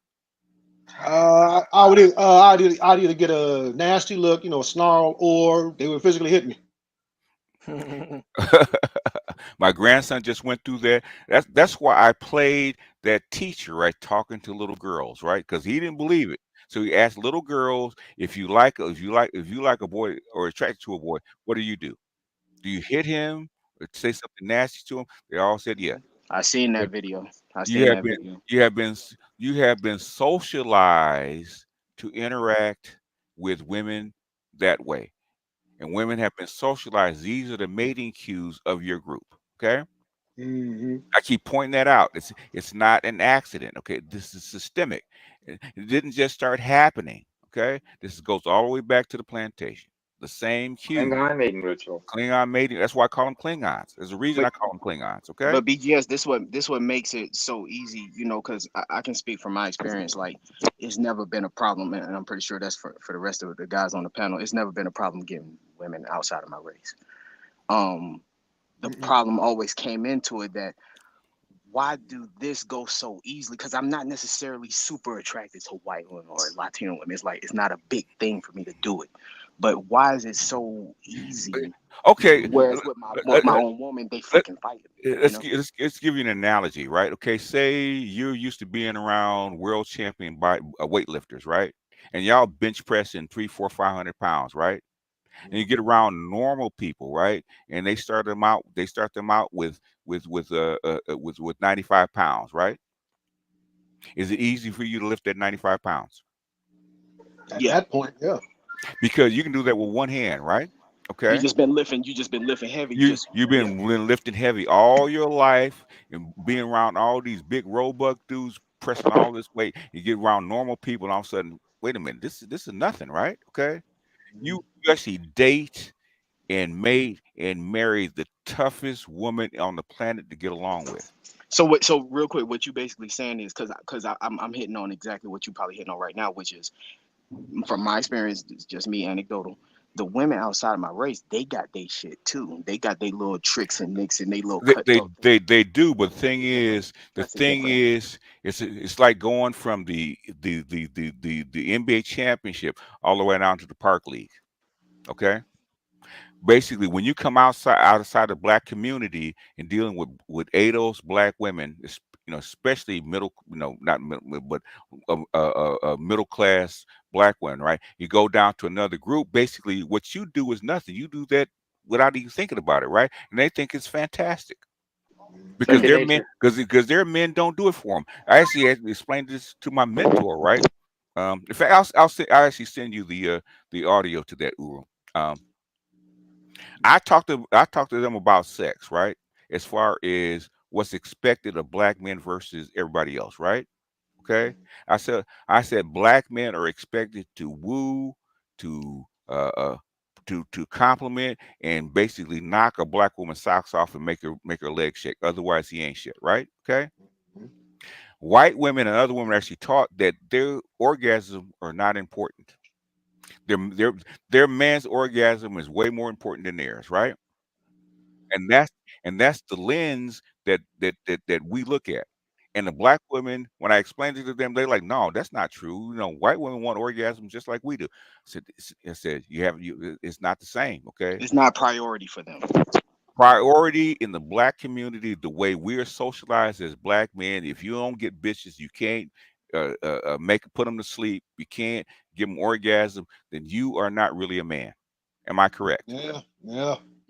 I'd either get a nasty look, a snarl, or they would physically hit me. My grandson just went through that. That's why I played that teacher, right, talking to little girls, right, because he didn't believe it. So he asked little girls, if you like a boy or attracted to a boy, what do you do? Do you hit him or say something nasty to him? They all said, yeah. I seen But that video. you have been socialized to interact with women that way. And women have been socialized. These are the mating cues of your group. Okay. Mm-hmm. I keep pointing that out. It's not an accident. Okay. This is systemic. It didn't just start happening. Okay. This goes all the way back to the plantation. The same cue. Klingon mating ritual. Klingon mating. That's why I call them Klingons. There's a reason But I call them Klingons. Okay. but BGS, this what makes it so easy, because I can speak from my experience. Like, it's never been a problem, and I'm pretty sure that's for the rest of the guys on the panel. It's never been a problem getting women outside of my race. The problem always came into it that why do this go so easily? Because I'm not necessarily super attracted to white women or Latino women. It's like it's not a big thing for me to do it. But why is it so easy? Okay. Whereas with my own woman, they fucking fight it. Let's give you an analogy, right? Okay, say you're used to being around world champion weightlifters, right? And y'all bench pressing 300, 400, 500 pounds, right? And you get around normal people, right? And they start them out with 95 pounds, right? Is it easy for you to lift that 95 pounds? At that point, yeah. Because you can do that with one hand, right? Okay. You just been lifting heavy. You've been lifting heavy all your life and being around all these big robust dudes pressing all this weight. You get around normal people, and all of a sudden, wait a minute, this is nothing, right? Okay. You actually date and mate and marry the toughest woman on the planet to get along with. So real quick, what you basically saying is because I'm hitting on exactly what you probably hitting on right now, which is, from my experience, it's just me anecdotal. The women outside of my race, they got their shit too. They got their little tricks and nicks and they little They do, but the thing is, it's like going from the NBA championship all the way down to the park league. Okay. Basically, when you come outside the black community and dealing with ADOS black women, especially middle, not middle, but middle class black women, right? You go down to another group. Basically, what you do is nothing. You do that without even thinking about it, right? And they think it's fantastic because their men, because their men don't do it for them. I actually explained this to my mentor, right? In fact, I'll actually send you the audio to that, Uru. I talked to them about sex, right? As far as what's expected of black men versus everybody else, right? Okay. I said black men are expected to woo, to compliment, and basically knock a black woman's socks off and make her legs shake. Otherwise, he ain't shit, right? Okay. White women and other women are actually taught that their orgasms are not important. Their man's orgasm is way more important than theirs, right? And that's the lens that we look at. And the black women, when I explained it to them, they're like, "No, that's not true. White women want orgasms just like we do." I said, it's not the same. Okay, it's not priority for them. Priority in the black community, the way we're socialized as black men. If you don't get bitches, you can't put them to sleep. You can't give them orgasm. Then you are not really a man. Am I correct? Yeah.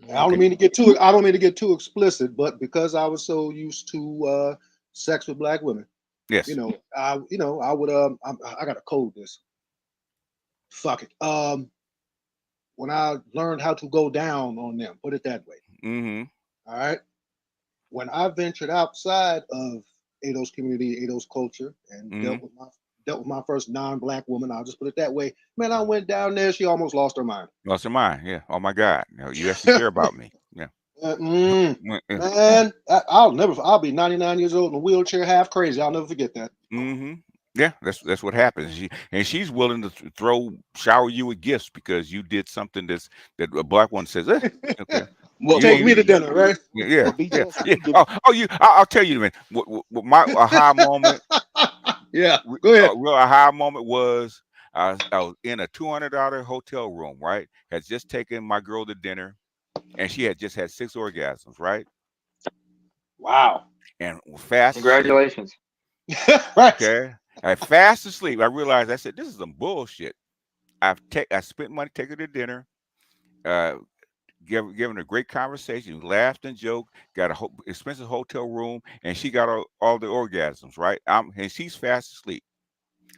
I don't mean to get too explicit, but because I was so used to sex with black women, yes, I would I gotta code this. Fuck it. When I learned how to go down on them, put it that way. Mm-hmm. All right. When I ventured outside of ADOS community, ADOS culture, and dealt with my first non-black woman, I'll just put it that way. Man, I went down there. She almost lost her mind. Lost her mind. Yeah. Oh my God. You actually care about me. Yeah. Man, I'll be 99 years old in a wheelchair, half crazy. I'll never forget that. Mm-hmm. Yeah, that's what happens. She's willing to shower you with gifts because you did something that a black one says, okay. Well, take me to dinner, right? Yeah. I'll tell you, man. What my aha moment. Yeah, go ahead. Real aha moment was I was in a $200 hotel room, right? Had just taken my girl to dinner, and she had just had 6 orgasms, right? Wow. And fast asleep. Congratulations. Right. Okay. I fast asleep. I realized, I said, this is some bullshit. I spent money to take her to dinner, given a great conversation, laughed and joked, got a expensive hotel room, and she got all the orgasms, right? And she's fast asleep.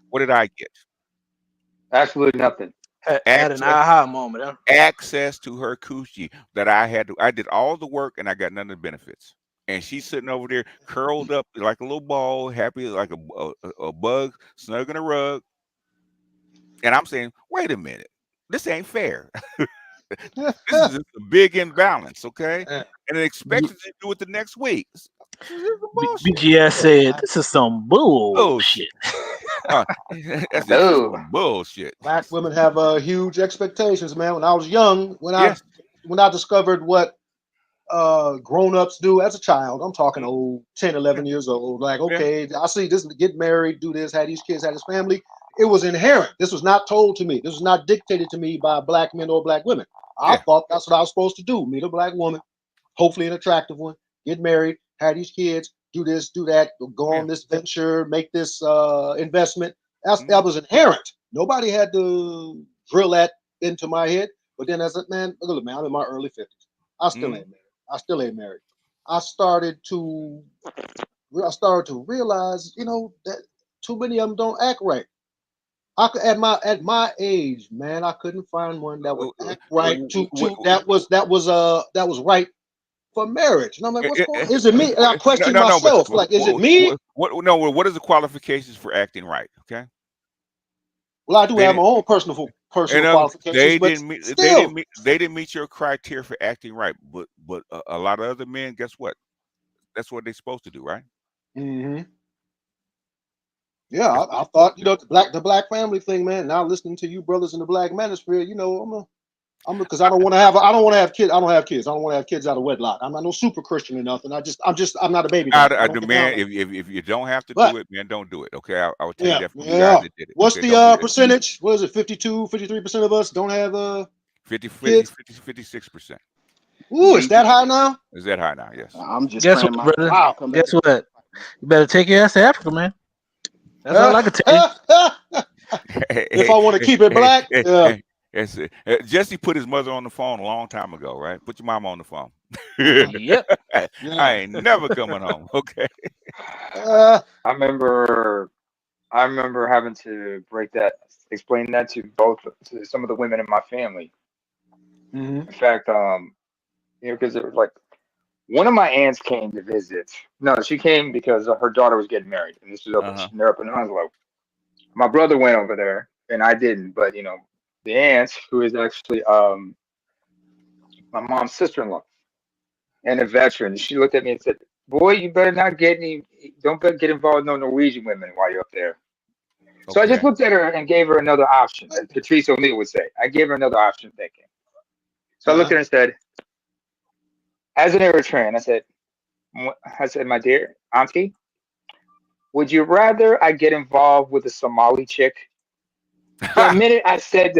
What did I get? Absolutely nothing. Had an aha moment. Huh? Access to her coochie that I did all the work and I got none of the benefits. And she's sitting over there curled up like a little ball, happy like a bug snug in a rug. And I'm saying, wait a minute, this ain't fair. This is just a big imbalance, okay? And it expects us to do it the next week. BGS said, "This is some bullshit." That's some bullshit. Black women have huge expectations, man. When I was young, when I discovered what grown-ups do as a child, I'm talking 10, 11 years old. Like, okay, I see this, get married, do this, have these kids, have this family. It was inherent. This was not told to me. This was not dictated to me by black men or black women. I thought that's what I was supposed to do. Meet a black woman, hopefully an attractive one, get married, have these kids, do this, do that, go on this venture, make this investment. That was inherent. Nobody had to drill that into my head. But then as a man, look, man, I'm in my early 50s. I still ain't married. I still ain't married. I started to realize, that too many of them don't act right. At my age, man, I couldn't find one that would act right. That was right for marriage. And I'm like, what's going on? Is it me? And I question myself, like, is it me? What is the qualifications for acting right? Okay. Well, I do have my own personal qualifications. They didn't meet your criteria for acting right. But a lot of other men, guess what? That's what they're supposed to do, right? Mm-hmm. Yeah, I thought, the black family thing, man. Now listening to you brothers in the black manosphere, I'm because I don't want to have kids. I don't have kids. I don't want to have kids out of wedlock. I'm not no super Christian or nothing. I'm not a baby. I demand if you don't have to do it, man, don't do it. Okay, I would tell you that from the guy that did it. What's the percentage? What is it? 53% of us don't have 56%. Ooh, is that high now? Is that high now? Yes. I'm just guess what, brother? Wow. Guess what? You better take your ass to Africa, man. That's all I can tell you. If I want to keep it black, Jesse put his mother on the phone a long time ago, right? Put your mom on the phone. Yep. I ain't never coming home. Okay. I remember having to explain that to some of the women in my family. Mm-hmm. In fact, because it was like one of my aunts came to visit. No, she came because her daughter was getting married, and this was up in Onslow. My brother went over there, and I didn't. But the aunt, who is actually my mom's sister-in-law and a veteran, she looked at me and said, "Boy, you better not get get involved with no Norwegian women while you're up there." Okay. So I just looked at her and gave her another option, as Patrice O'Neill would say. I gave her another option thinking. So I looked at her and said, as an Eritrean, I said, my dear auntie, would you rather I get involved with a Somali chick? The minute I said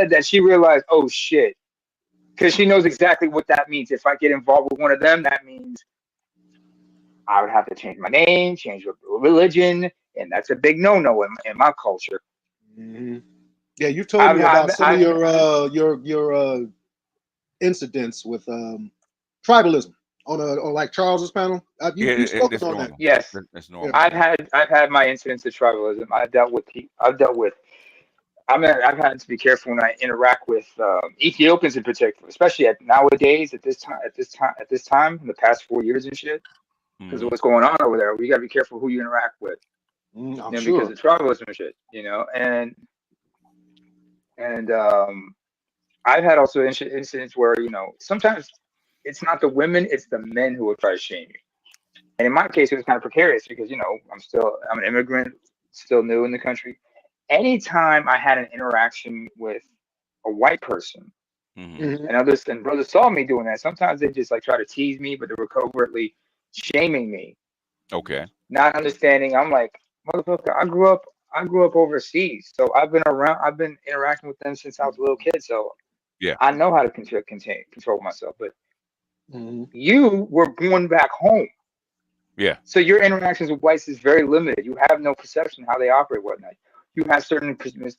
that, she realized, oh shit, because she knows exactly what that means. If I get involved with one of them, that means I would have to change my name, change religion, and that's a big no-no in my culture. Mm-hmm. Yeah, you told me about some of your incidents with tribalism on like Charles's panel. You spoke on that. Yes, that's normal. I've had my incidents of tribalism. I've had to be careful when I interact with Ethiopians in particular, especially nowadays at this time in the past 4 years and shit, because of what's going on over there. We got to be careful who you interact with, I'm because of tribalism and shit, and I've had also incidents where sometimes it's not the women, it's the men who will try to shame you. And in my case, it was kind of precarious because I'm an immigrant, still new in the country. Anytime I had an interaction with a white person, and brothers saw me doing that, sometimes they just like try to tease me, but they were covertly shaming me. Okay. Not understanding. I'm like, motherfucker, I grew up overseas, so I've been interacting with them since I was a little kid. So Yeah. I know how to control myself. But you were born back home. Yeah. So your interactions with whites is very limited. You have no perception how they operate, whatnot. You have certain opinions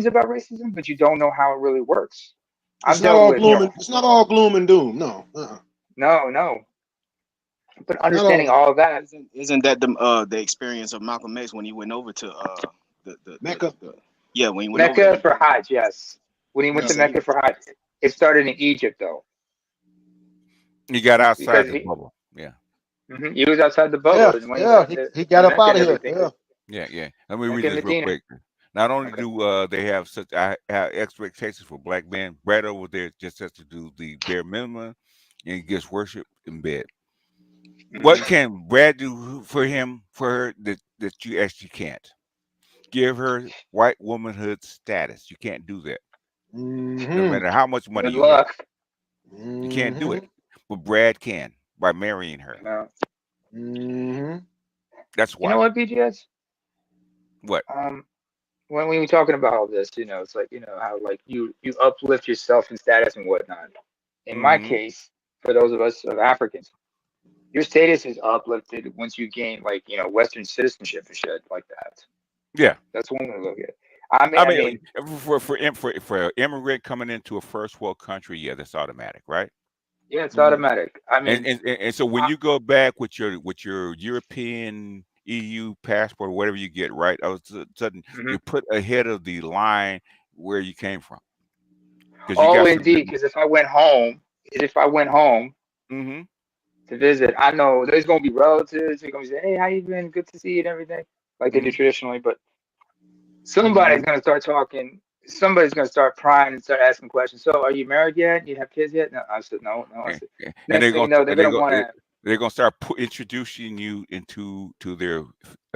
about racism, but you don't know how it really works. It's not all gloom. It's not all gloom and doom. No. No. But understanding all of that, isn't that the experience of Malcolm X when he went over to the Mecca? When he went Mecca over for Hajj, yes. When he went to Mecca for Hajj, it started in Egypt though. He got outside the bubble. Yeah. He was outside the bubble. He got up out of here. Yeah. Let me read this real quick. Not only do they have such expectations for black men, Brad over there just has to do the bare minimum, and he gets worship in bed. What can Brad do for her that you actually can't? Give her white womanhood status. You can't do that. No matter how much money you have. You can't do it. But Brad can by marrying her. That's why. You know what, BGS? What? When we were talking about all this, it's like, how like you uplift yourself in status and whatnot. In my case, for those of us of Africans, your status is uplifted once you gain Western citizenship and shit like that. Yeah, that's one way to look at it. I mean, for an immigrant coming into a first world country, yeah, that's automatic, right? Yeah, it's automatic. I mean, and so when you go back with your European EU passport or whatever you get, right, all of a sudden you're put ahead of the line where you came from. Oh, indeed. Because if I went home to visit, I know there's gonna be relatives. They're gonna say, "Hey, how you been? Good to see you," and everything, like they do traditionally. But somebody's gonna start talking. Somebody's gonna start prying and start asking questions. So, are you married yet? You have kids yet? No, I said no. I said, and they're gonna want to. They're gonna start introducing you to their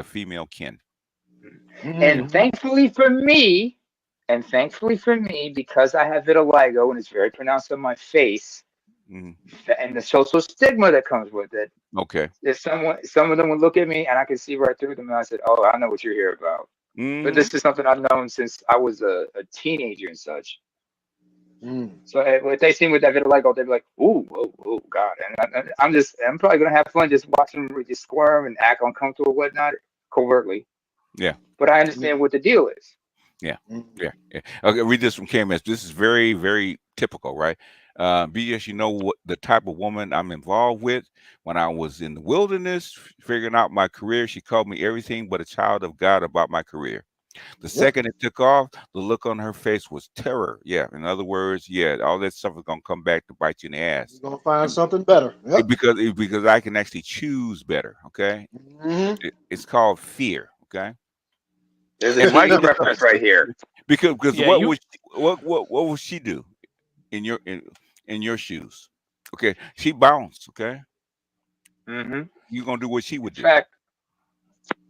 female kin. And thankfully for me, because I have vitiligo and it's very pronounced on my face, and the social stigma that comes with it. Okay. If some of them would look at me and I could see right through them, and I said, "Oh, I know what you're here about." But this is something I've known since I was a teenager and such. So if they see me with that vitiligo, they'd be like, "Ooh, oh, God!" And I'm probably gonna have fun just watching them just squirm and act uncomfortable or whatnot, covertly. Yeah. But I understand what the deal is. Yeah. Okay, read this from KMS. This is very, very typical, right? BS, you know what the type of woman I'm involved with. When I was in the wilderness, figuring out my career, she called me everything but a child of God about my career. The second it took off, the look on her face was terror. Yeah. In other words, all that stuff is gonna come back to bite you in the ass. You're gonna find something better. Because I can actually choose better. Okay. It's called fear. Okay. There's a TV reference right here. Because what would she do in your shoes? Okay, she bounced. Okay. You're gonna do what she would do.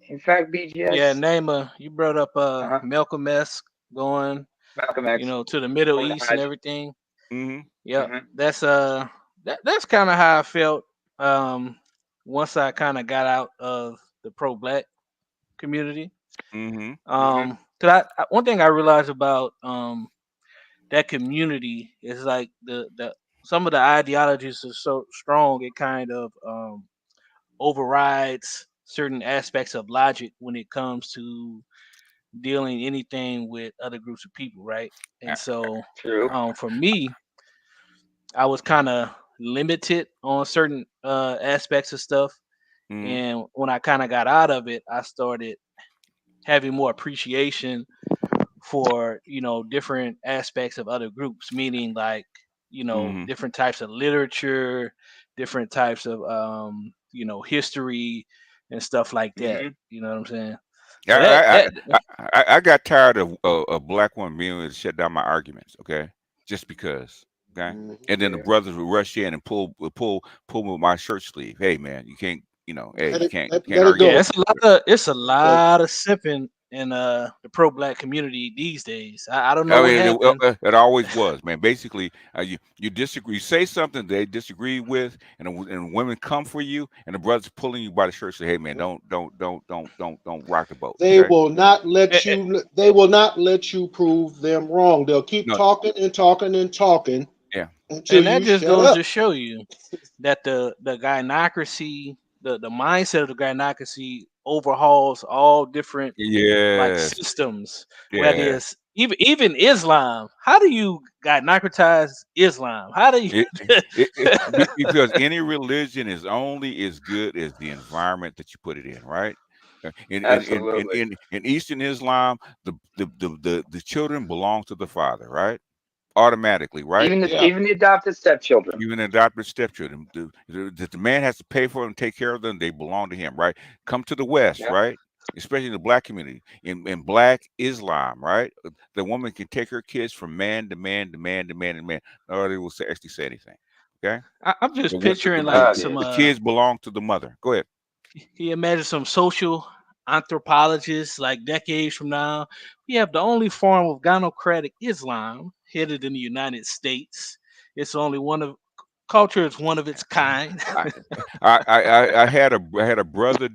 In fact, BGS. Yeah, Naima, you brought up Malcolm X going, Malcolm X, to the Middle East and everything. Mm-hmm. That's that's kind of how I felt once I kind of got out of the pro-black community. Cause one thing I realized about that community is like the some of the ideologies are so strong it kind of overrides certain aspects of logic when it comes to dealing anything with other groups of people, right? And so for me, I was kind of limited on certain aspects of stuff. And when I kind of got out of it, I started having more appreciation for different aspects of other groups, meaning like different types of literature, different types of history and stuff like that. You know what I'm saying? So I got tired of a black woman being able to shut down my arguments. Okay, just because. Okay, and then the brothers would rush in and pull with my shirt sleeve. Hey man, you can't. Hey, you can't argue. Yeah, it's a lot of simping in the pro-black community these days. I don't know I what mean, happened. it always was, man. Basically, you disagree, you say something they disagree with, and women come for you, and the brothers pulling you by the shirt, say, "Hey, man, don't rock the boat." They Okay? will not let you. They will not let you prove them wrong. They'll keep No, talking and talking and talking yeah, until And that you just shut goes up. to show you that the gynocracy, the mindset of the gynocracy overhauls all different like yes, systems, whether yeah. it's even Islam. How do you gynocratize Islam? How do you Because any religion is only as good as the environment that you put it in, right? Absolutely. In Eastern Islam, the children belong to the father, right? Automatically, right? Yeah. Even the adopted stepchildren. Even adopted stepchildren, the man has to pay for them, take care of them. They belong to him, right? Come to the West, Yeah. right? Especially in the black community, in Black Islam, right? The woman can take her kids from man to man to man to man to man. Nobody will actually say anything. Okay, I'm just the, picturing the, like the, some the kids belong to the mother. Go ahead. he imagine some social anthropologists like decades from now. We have the only form of gynocratic Islam headed in the United States. It's only one of culture is one of its kind. I had a brother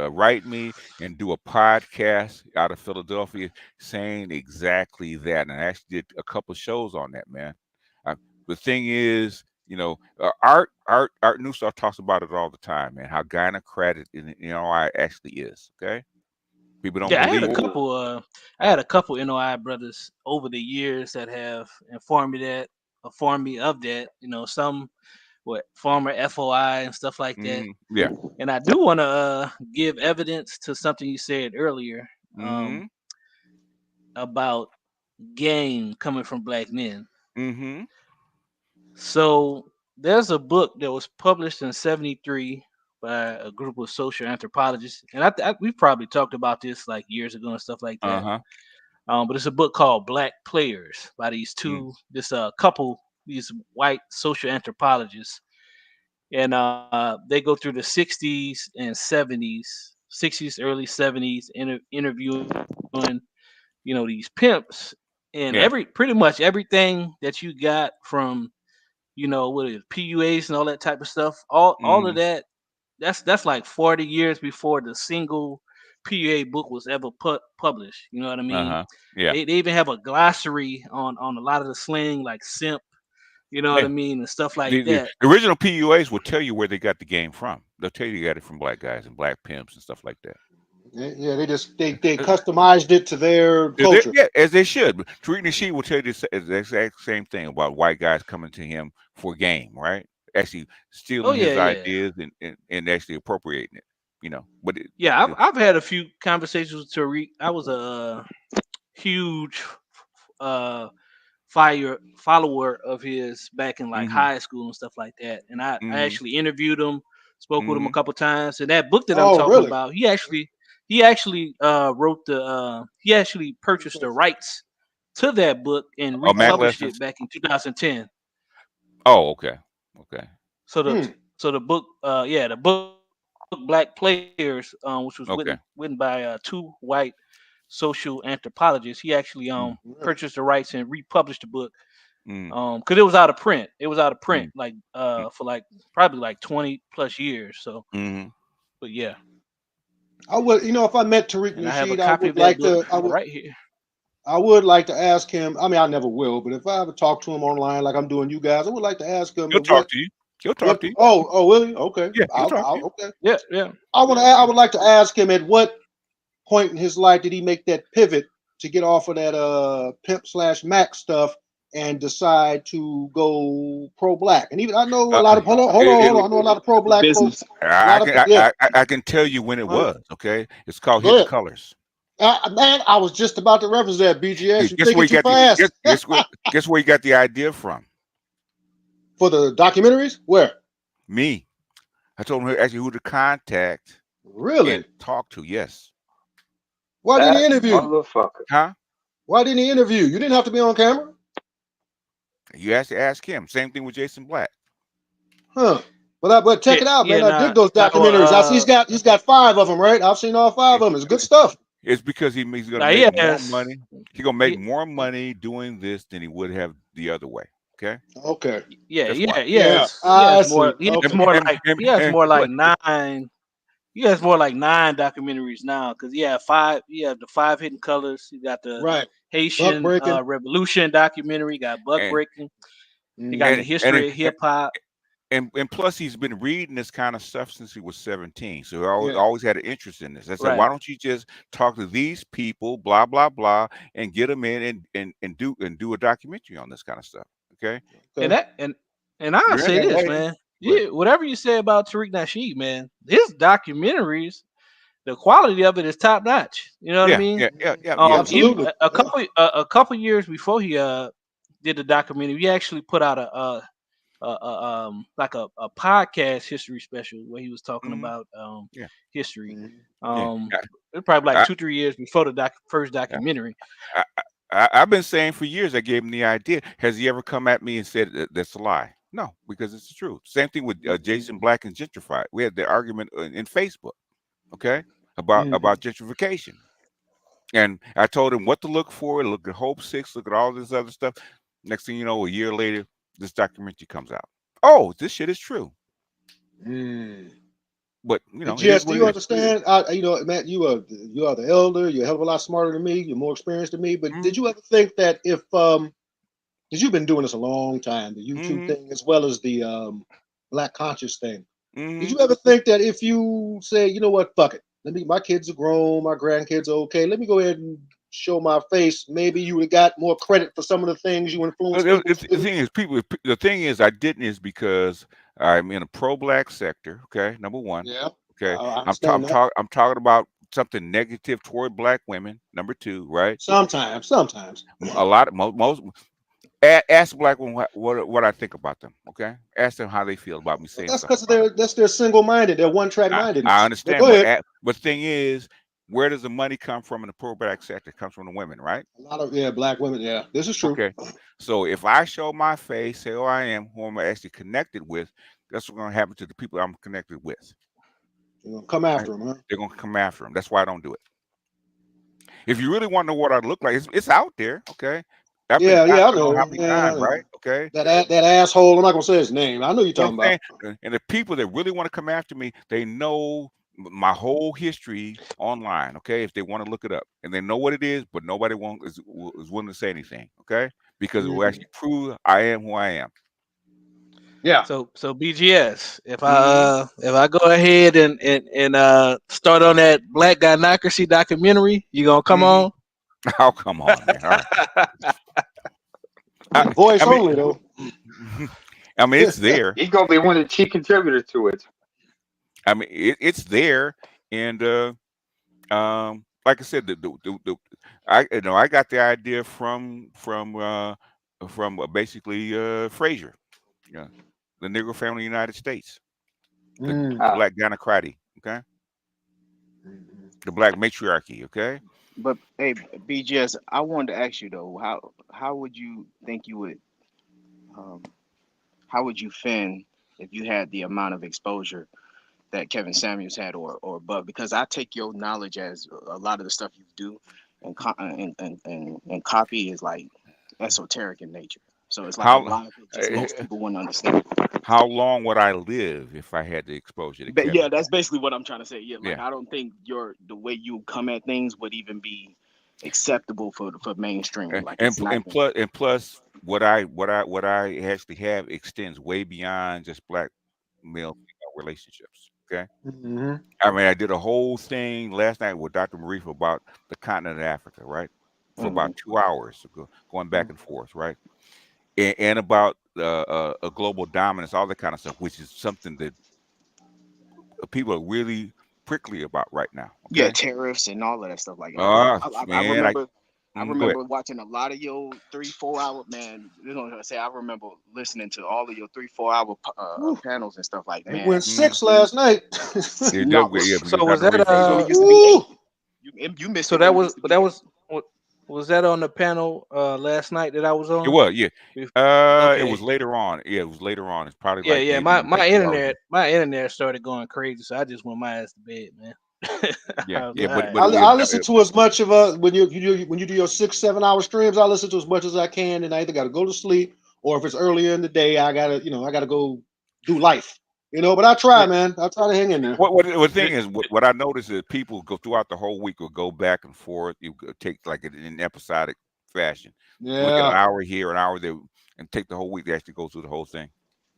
write me and do a podcast out of Philadelphia saying exactly that, and I actually did a couple shows on that, man. The thing is, Art Newstar talks about it all the time, man. How gynocratic NOI actually is. Okay, people don't Yeah, believe it. I had a couple NOI brothers over the years that have informed me of that. You know, some former FOI and stuff like that. Yeah. And I do want to give evidence to something you said earlier Mm-hmm. about game coming from black men. Mm-hmm. So there's a book that was published in '73 by a group of social anthropologists, and we've probably talked about this like years ago and stuff like that. Uh-huh. But it's a book called Black Players by these this couple, these white social anthropologists, and they go through the '60s and '70s, '60s, early '70s, interviewing these pimps, and Yeah. pretty much everything that you got from what is PUAs and all that type of stuff. All of Mm-hmm. that. That's like 40 years before the single PUA book was ever published. You know what I mean? Uh-huh. Yeah. They even have a glossary on a lot of the slang like simp. You know what Yeah. I mean, and stuff like The that. original PUAs will tell you where they got the game from. They'll tell you they got it from black guys and black pimps and stuff like that. Yeah, they customized it to their culture. Yeah, as they should. Tariq Nasheed will tell you the exact same thing about white guys coming to him for game, right? Actually stealing his Yeah. ideas and actually appropriating it. But I've had a few conversations with Tariq. I was a huge uh follower of his back in like Mm-hmm. high school and stuff like that. And I Mm-hmm. actually interviewed him, spoke with him a Mm-hmm. couple times. And that book that I'm Oh, talking really? about, he actually wrote he actually purchased the rights to that book and Oh, Mac republished it lessons. back in 2010. Oh, okay. Okay. So the book, the book Black Players, which was Okay. written by two white social anthropologists. He actually purchased the rights and republished the book. Because it was out of print. It was out of print like for like probably like 20 plus years. So but yeah. I would, if I met Tariq And I have a Nasheed, I copy would of that like book to. right here. I would like to ask him. I mean, I never will, but if I ever talk to him online, like I'm doing you guys, I would like to ask him. He'll talk to you. He'll talk to you. Oh, will he? Okay. Yeah, he'll talk to you. Okay. Yeah. I would like to ask him at what point in his life did he make that pivot to get off of that pimp/Mac stuff and decide to go pro-black. And even I know a lot of hold on. I know a lot of pro-black folks. I can tell you when it was. Okay, it's called Hidden Colors. Man, I was just about to reference that, BGS. You thinking too fast. Guess where you got the idea from? For the documentaries? Where? Me. I told him actually who to contact. Really? And talk to. Yes. Why didn't he interview? Motherfucker. Huh? Why didn't he interview? You didn't have to be on camera. You have to ask him. Same thing with Jason Black. Huh. But check it out, man. I dig those documentaries. He's got 5 of them, right? I've seen all 5 of them. It's good stuff. It's because he's going to Now, make more yes, money. He's going to make more money doing this than he would have the other way. Okay. Okay. yeah, That's why. I see. more. He has Okay. more like And, he has and more like plus, 9. He has more like 9 documentaries now because he had 5. He have the 5 Hidden Colors. He got the Right. Buck Haitian breaking. Revolution documentary. Got Buck and Breaking. He got the and history of hip hop. and plus he's been reading this kind of stuff since he was 17, so he Yeah. always had an interest in this. I said, Right. why don't you just talk to these people, blah blah blah, and get them in and do a documentary on this kind of stuff. Okay. And that and I'll You're in say this, LA. man. But Yeah, whatever you say about Tariq Nasheed, man, his documentaries, the quality of it is top notch. You know what I mean? yeah. Absolutely. Even a couple years before he did the documentary, he actually put out like a podcast history special where he was talking about Yeah. history. Yeah. It probably I- like 2-3 years before the first documentary. I've been saying for years. I gave him the idea. Has he ever come at me and said that's a lie? No, because it's the truth. Same thing with Jason Black and Gentrified. We had the argument in Facebook, okay, about gentrification, and I told him what to look for. Look at Hope 6. Look at all this other stuff. Next thing you know, a year later, this documentary comes out. Oh, this shit is true. But you know, Jess, do you understand? You know, Matt, you are the elder. You're a hell of a lot smarter than me. You're more experienced than me. But did you ever think that if because you've been doing this a long time, the YouTube thing as well as the Black conscious thing. Did you ever think that if you say, you know what, fuck it, my kids are grown, my grandkids are okay, let me go ahead and show my face, maybe you would have got more credit for some of the things you influenced? The thing is, I didn't is because I'm in a pro-black sector. Okay, number one. Yeah. Okay, I'm talking about something negative toward black women. Number two, right? Sometimes. A lot of most. Ask black women what I think about them. Okay, ask them how they feel about me saying that's something. because they're single-minded. They're one-track minded. I understand. Go ahead. But the thing is, where does the money come from in the pro-black sector? It comes from the women, right? A lot of black women. Yeah, this is true. Okay, so if I show my face, say who I am, who I'm actually connected with, that's what's going to happen to the people I'm connected with. They're going to come after them, huh? They're going to come after them. That's why I don't do it. If you really want to know what I look like, it's out there. Okay. I know. How many times, right? Okay. That asshole. I'm not gonna say his name. I know you're talking about. And the people that really want to come after me, they know my whole history online. Okay, if they want to look it up, and they know what it is, but nobody is willing to say anything. Okay, because it will actually prove I am who I am. Yeah. So BGS, if I go ahead and start on that Black Gynocracy documentary, you gonna come on? I'll come on, man. All right. Voice only though. I mean, it's there. He's gonna be one of the chief contributors to it. I mean, it's there, and like I said, I got the idea from basically Frazier, the Negro family of the United States, the Black Gynocracy, okay, the Black matriarchy, okay. But hey, BGS, I wanted to ask you though, how would you think you would, how would you fend if you had the amount of exposure that Kevin Samuels had or Bud? Because I take your knowledge as a lot of the stuff you do and copy is like esoteric in nature. So it's like a lot of it just most people wouldn't understand. How long would I live if I had the exposure to Kevin? Yeah, that's basically what I'm trying to say. Yeah, like I don't think the way you come at things would even be acceptable for mainstream. Like and plus what I actually have extends way beyond just black male female relationships. Okay. I mean, I did a whole thing last night with Dr. Marifa about the continent of Africa, right? For about 2 hours, going back and forth, right? And about a global dominance, all that kind of stuff, which is something that people are really prickly about right now. Okay? Yeah, tariffs and all of that stuff like that. I remember watching a lot of your 3-4 hour, man. You know what I'm saying? I remember listening to all of your 3-4 hour panels and stuff like that. It went 6 last night. So was that it used to be 8. You missed so it. Was that on the panel last night that I was on? It was, yeah. Okay. It was later on. Yeah, it was later on. It's probably my internet started going crazy, so I just went my ass to bed, man. Yeah, Yeah, but I listen to as much of when you do your 6-7 hour streams. I listen to as much as I can, and I either got to go to sleep or if it's earlier in the day, I gotta go do life. But I try, man. I try to hang in there. What thing is, what I notice is people go throughout the whole week will go back and forth. You take like in an episodic fashion. Look at an hour here, an hour there, and take the whole week to actually go through the whole thing.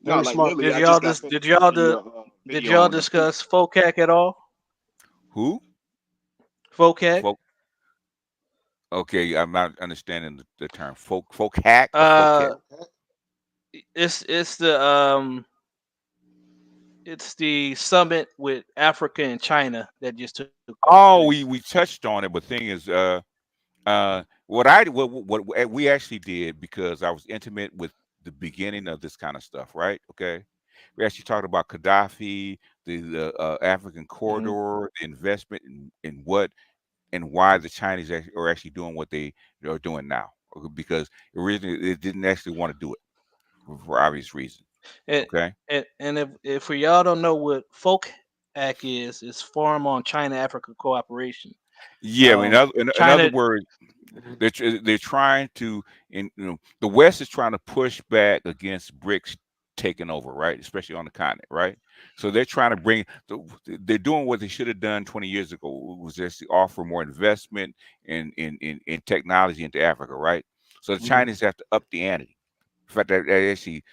No, like literally, Did I y'all just got did finished y'all watching your did video y'all on the discuss FOCAC at all? Who? FOCAC. Okay, I'm not understanding the term. Folk hack or FOCAC? It's the summit with Africa and China that just took. Oh, we touched on it, but thing is, what we actually did, because I was intimate with the beginning of this kind of stuff, right? Okay, we actually talked about Gaddafi, the African corridor, the investment in what and why the Chinese are actually doing what they are doing now, because originally it didn't actually want to do it for obvious reasons. Okay. And if for y'all don't know what FOCAC is, it's Forum on China-Africa Cooperation. Yeah, in other words, they're trying to, the West is trying to push back against BRICS taking over, right? Especially on the continent, right? So they're trying to they're doing what they should have done 20 years ago, was just to offer more investment in technology into Africa, right? So the Chinese have to up the ante. In fact, I actually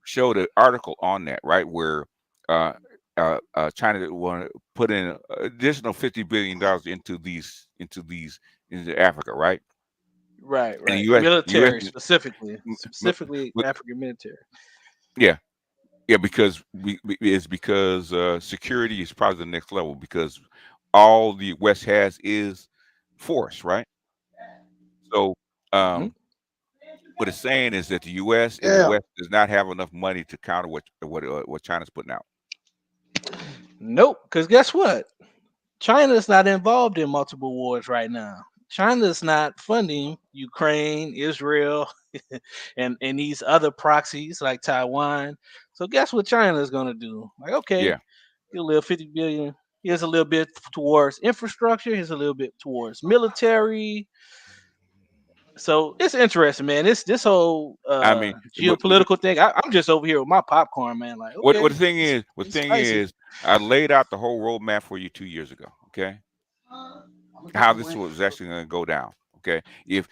showed an article on that, right, where China want to put in additional $50 billion into Africa, right? Right. And the US, military specifically African military. Yeah, because security is probably the next level, because all the West has is force, right? So what it's saying is that the U.S. and the West does not have enough money to counter what China's putting out. Nope, because guess what? China's not involved in multiple wars right now. China's not funding Ukraine, Israel, and these other proxies like Taiwan. So guess what China's gonna do? Like, okay, Yeah, a little 50 billion. Here's a little bit towards infrastructure. Here's a little bit towards military. So it's interesting, man. This whole I mean, geopolitical thing. I'm just over here with my popcorn, man. Like, okay, what the thing is, I laid out the whole roadmap for you 2 years ago. Okay, how this was actually going to go down. Okay, if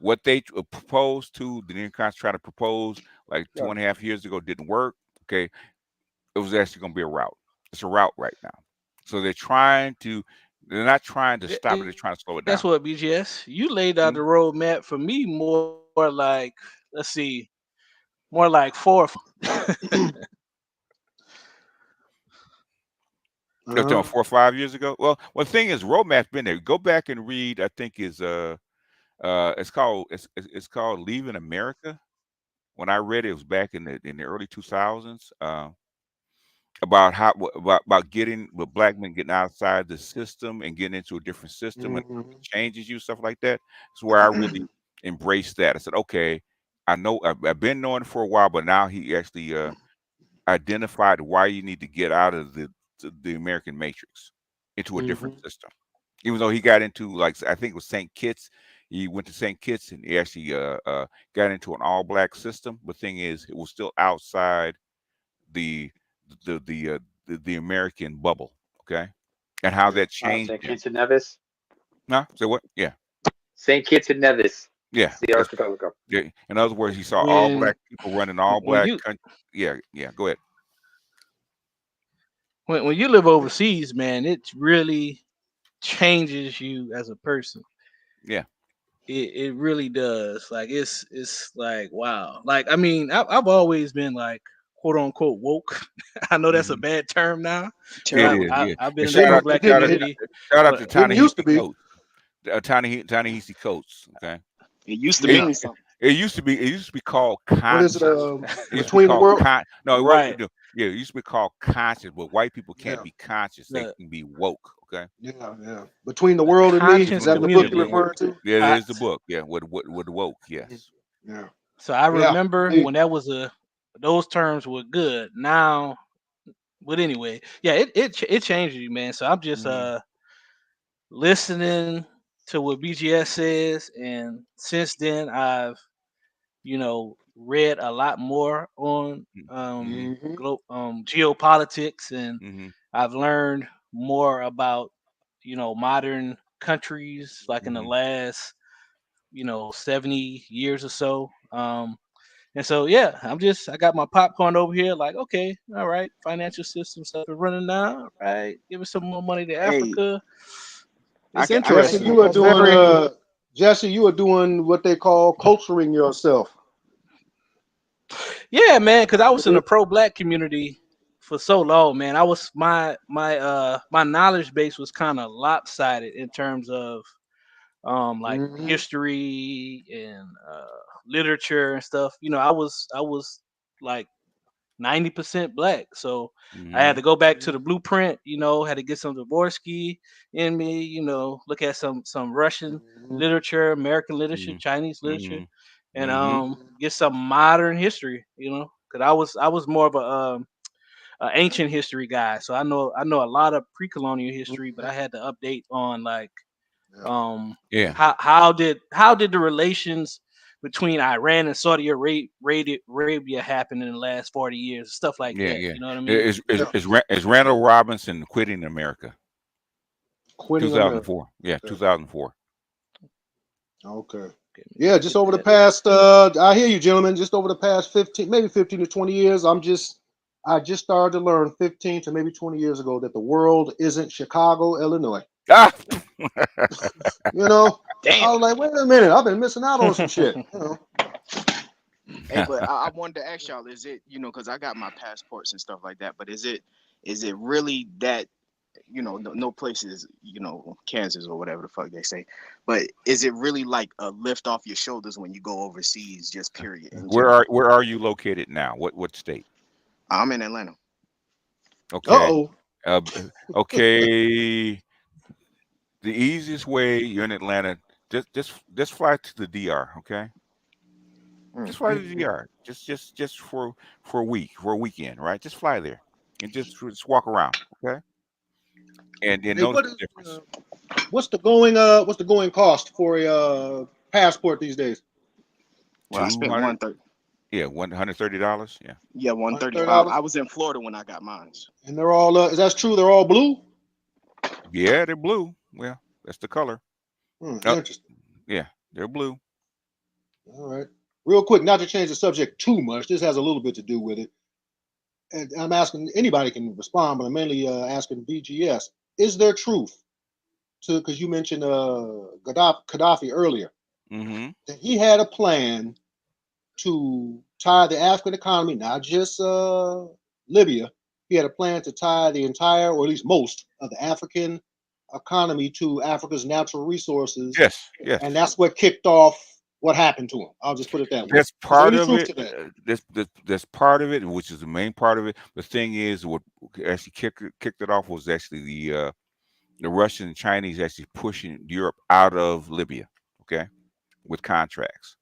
what they proposed to the Democrats try to propose like 2.5 years ago didn't work, okay, it was actually going to be a route. It's a route right now. So they're not trying to stop it. They're trying to slow it down. That's what BGS. You laid out the roadmap for me more like, let's see, more like 4. You're talking 4 or 5 years ago. Well, the thing is, roadmap's been there. Go back and read. I think it's called Leaving America. When I read it, it was back in the early 2000s. About getting with black men getting outside the system and getting into a different system and changes you, stuff like that. It's where I really embraced that. I said, okay, I know I've been knowing it for a while, but now he actually identified why you need to get out of the American matrix into a different system. Even though he got into, like, I think it was St. Kitts, he went to St. Kitts and he actually got into an all-black system. The thing is, it was still outside the American bubble, okay, and how that changed. St. Kitts and Nevis. Huh? So what? Yeah. St. Kitts and Nevis. Yeah. The archipelago. Yeah. In other words, he saw all black people running all black country. Yeah. Go ahead. When you live overseas, man, it really changes you as a person. Yeah. It really does. Like it's like, wow. Like, I mean, I've always been like, quote unquote, woke. I know that's a bad term now. I've been in the black community. Shout out to Ta-Nehisi Coates. Ta-Nehisi Coates. Okay. It used to mean something. It used to be called conscious. What is it? Between the world? Right. Yeah, it used to be called conscious, but white people can't be conscious. They can be woke. Okay. Yeah. Between the world and me. Is that the book you're referring to? Yeah, it is the book. Yeah, with woke. Yes. Yeah. So I remember when that was those terms were good. Now But anyway, yeah, it changes you, man. So I'm just listening to what BGS says, and since then I've read a lot more on geopolitics, and I've learned more about modern countries like in the last 70 years or so. And so yeah, I got my popcorn over here, like, okay, all right, financial system stuff is running now. All right, give us some more money to Hey, Africa. It's I Jesse, interesting. you are that's very doing Jesse, you are doing what they call culturing yourself. Yeah, man, because I was in the pro-black community for so long, man. I was my knowledge base was kind of lopsided in terms of like history and literature and stuff. I was like 90% black, so I had to go back to the blueprint. Had to get some Dvorsky in me. Look at some Russian literature, American literature, Chinese literature, and get some modern history. Because I was more of a ancient history guy, so I know a lot of pre-colonial history, but I had to update on like how did the relations between Iran and Saudi Arabia happen in the last 40 years, stuff like that. You know what I mean? Is Randall Robinson quitting America? Quitting 2004. America. Yeah, 2004. Okay. Yeah, just over the past I hear you, gentlemen, just over the past 15 to 20 years, I just started to learn 15 to maybe 20 years ago that the world isn't Chicago, Illinois. Ah! I was like, wait a minute, I've been missing out on some shit. Hey, but I wanted to ask y'all, is it, because I got my passports and stuff like that, but is it really that, no places, Kansas or whatever the fuck they say, but is it really like a lift off your shoulders when you go overseas, just period? Where are you located now? What state? I'm in Atlanta. Okay. Okay. The easiest way, you're in Atlanta, just fly to the DR, okay? Just fly to the DR. Just for a weekend, right? Just fly there and just walk around, okay? And then notice the difference. What's the going cost for a passport these days? Well, I spent $130. Yeah, $130. Yeah. Yeah, $135. I was in Florida when I got mine. And they're all is that true? They're all blue? Yeah, they're blue. Well, that's the color. Interesting. Yeah, they're blue. All right. Real quick, not to change the subject too much. This has a little bit to do with it. And I'm asking, anybody can respond, but I'm mainly asking BGS. Is there truth to, because you mentioned Gaddafi earlier, that he had a plan to tie the African economy, not just Libya. He had a plan to tie the entire, or at least most, of the African economy to Africa's natural resources. Yes. And that's what kicked off what happened to him. I'll just put it that way. That's part of it. That's part of it, which is the main part of it. The thing is, what actually kicked it off was actually the Russians and Chinese actually pushing Europe out of Libya, okay, with contracts.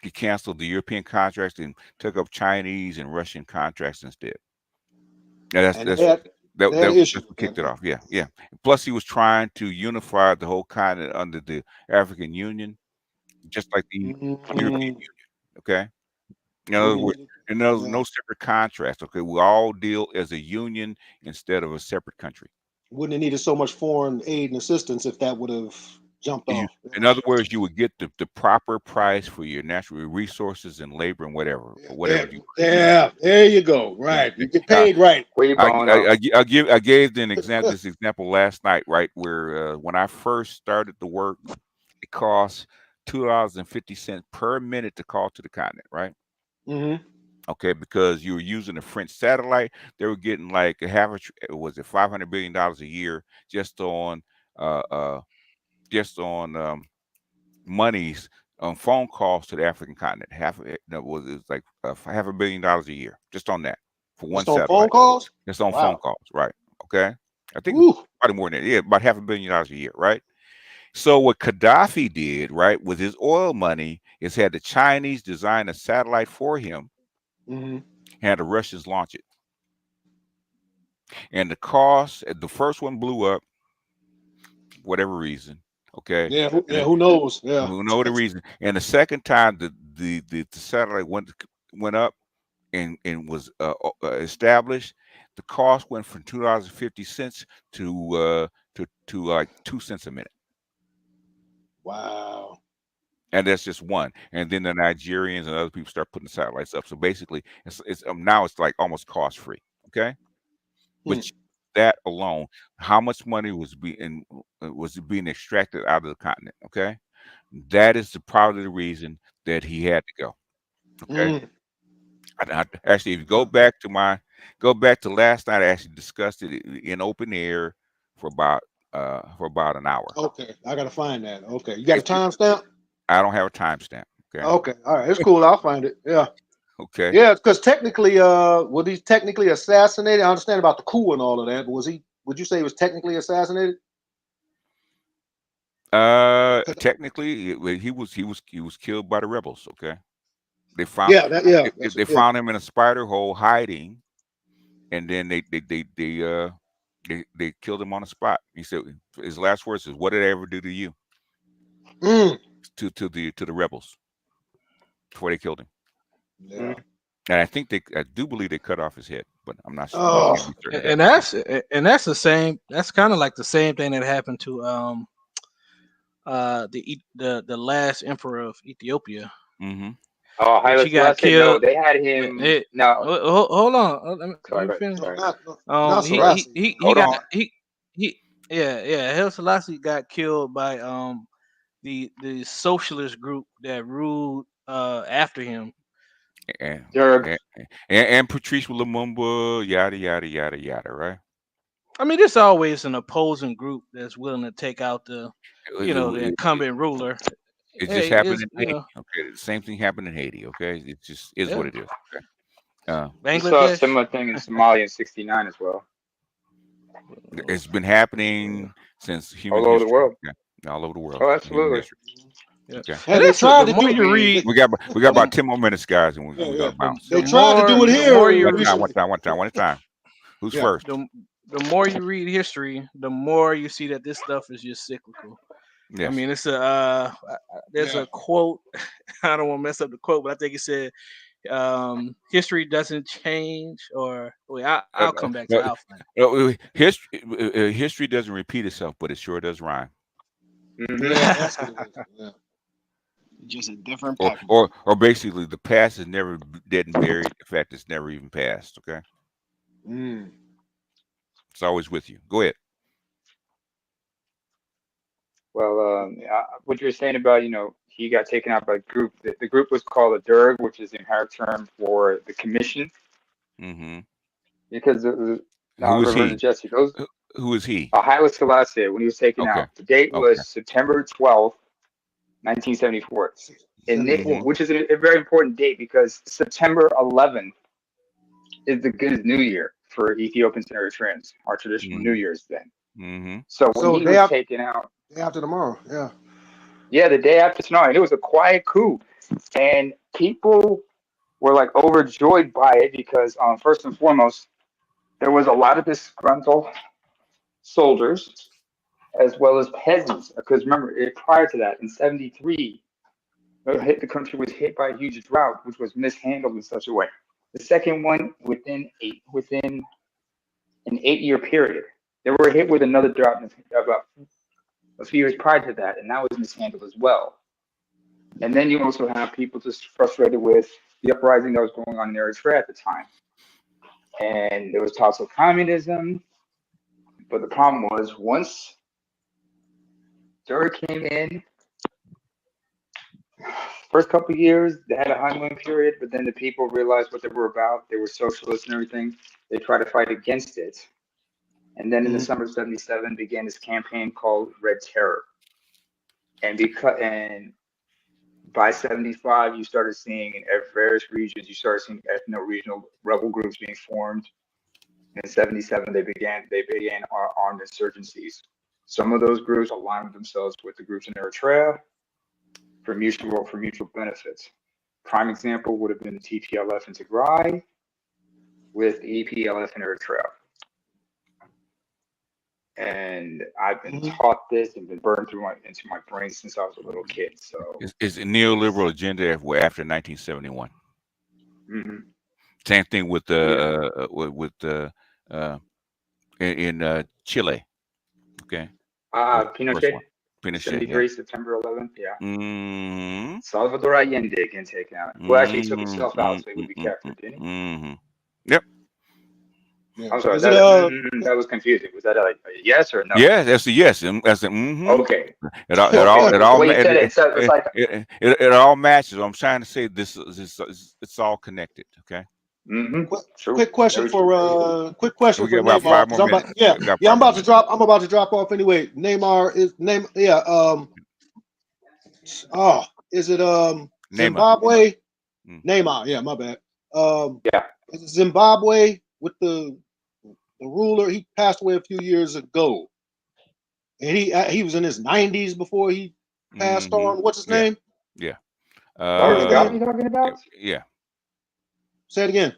He canceled the European contracts and took up Chinese and Russian contracts instead. Yeah, that's what kicked it off. Yeah. Plus, he was trying to unify the whole continent under the African Union, just like the European Union. Okay. In other words, and there's no separate contracts. Okay, we all deal as a union instead of a separate country. Wouldn't have needed so much foreign aid and assistance if that would have jumped off. In other words, you would get the proper price for your natural resources and labor and whatever. There you go. Right, you get paid right. I gave this example last night, right, where when I first started the work, it cost $2.50 per minute to call to the continent, right? Okay, because you were using a French satellite, they were getting like $500 billion a year just on monies on phone calls to the African continent. It's like $500 million a year just on that for one satellite. Phone calls? It's on phone calls, right? Okay, I think it's probably more than that. Yeah, about $500 million a year, right? So what Gaddafi did, right, with his oil money, is had the Chinese design a satellite for him, had the Russians launch it. And the cost, the first one blew up, whatever reason. Okay. Yeah, And then, who knows? Yeah. who know the reason? And the second time the satellite went up and was established, the cost went from $2.50 to like 2 cents a minute. Wow. And that's just one. And then the Nigerians and other people start putting the satellites up. So basically, it's now it's like almost cost free. Okay, but that alone, how much money was being extracted out of the continent? Okay, that is probably the reason that he had to go. Okay. Actually, if you go back to last night, I actually discussed it in open air for about an hour. Okay, I gotta find that. Okay, you got a timestamp? I don't have a timestamp. Okay. Okay, all right, it's cool. I'll find it. Yeah. Okay. Yeah, because technically, was he technically assassinated? I understand about the coup and all of that, but would you say he was technically assassinated? Technically, he was killed by the rebels. Okay. They found they found him in a spider hole hiding, and then they killed him on the spot. He said his last words is, "What did I ever do to you?" To the rebels before they killed him. Yeah. And I do believe they cut off his head, but I'm not sure. Oh. And that's the same. That's kind of like the same thing that happened to the last emperor of Ethiopia. Mm-hmm. Oh, Which he got killed. No, they had him. No, hold on. Let me finish. Haile Selassie got killed by the socialist group that ruled after him. And Patrice Lumumba, yada yada yada yada, right? I mean, there's always an opposing group that's willing to take out the incumbent ruler. It just happened in Haiti. Okay, the same thing happened in Haiti. Okay, it just is what it is. Okay. We saw a similar thing in Somalia in '69 as well. It's been happening since human all over history. the world. Yeah, all over the world. Oh, absolutely. Yeah. Okay. And they tried to do read. We got about 10 more minutes, guys, and we're gonna bounce. They tried to do it here. One time. Who's first? The more you read history, the more you see that this stuff is just cyclical. Yes. I mean, it's there's a quote. I don't want to mess up the quote, but I think it said, "History doesn't change." Or wait, I'll come back to it. History doesn't repeat itself, but it sure does rhyme. Yeah. Just a different package. Or basically, the past is never dead and buried. In fact, it's never even passed. Okay. It's always with you. Go ahead. Well, what you're saying about, he got taken out by a group. The group was called a Derg, which is the Amharic term for the commission. Mm-hmm. Because who is he? Jesse, who is he? Haile Selassie, when he was taken out. The date was September 12th, 1974. Which is a very important date because September 11th is the good New Year for Ethiopians and Eritreans, our traditional New Year's then. Mm-hmm. So when he was taken out, day after tomorrow, the day after tomorrow, and it was a quiet coup, and people were like overjoyed by it because, first and foremost, there was a lot of disgruntled soldiers as well as peasants. Because remember, prior to that, in '73, the country was hit by a huge drought, which was mishandled in such a way. The second one within an 8-year period, they were hit with another drought about a few years prior to that, and that was mishandled as well. And then you also have people just frustrated with the uprising that was going on in Eritrea at the time. And there was talks of communism, but the problem was once Derg came in, first couple of years, they had a honeymoon period, but then the people realized what they were about. They were socialists and everything. They tried to fight against it. And then in the summer of '77 began this campaign called Red Terror. And by '75, you started seeing in various regions, ethno-regional rebel groups being formed. In '77, they began armed insurgencies. Some of those groups aligned themselves with the groups in Eritrea for mutual benefits. Prime example would have been the TPLF in Tigray with the EPLF in Eritrea. and I've been taught this and been burned into my brain since I was a little kid. So it's a neoliberal agenda after 1971. Same thing with in Chile. Okay. Pinochet. Pinochet. 73, Yeah. September 11th. Yeah. Salvador Allende getting taken out. Well, actually, he took himself out, so he would be captured, didn't he? Yep. Yeah. I'm sorry. Is That was confusing. Was that a yes or a no? Yeah, that's a yes. That's a Okay. It all matches. I'm trying to say it's all connected. Okay. Quick question for We got about Neymar. 5 more minutes. I'm about to drop off anyway. Neymar is is it Zimbabwe? Neymar, yeah, my bad. Is it Zimbabwe with the ruler? He passed away a few years ago, and he was in his 90s before he passed on. What's his name? Yeah. Robert Mugabe you talking about? Yeah. Say it again.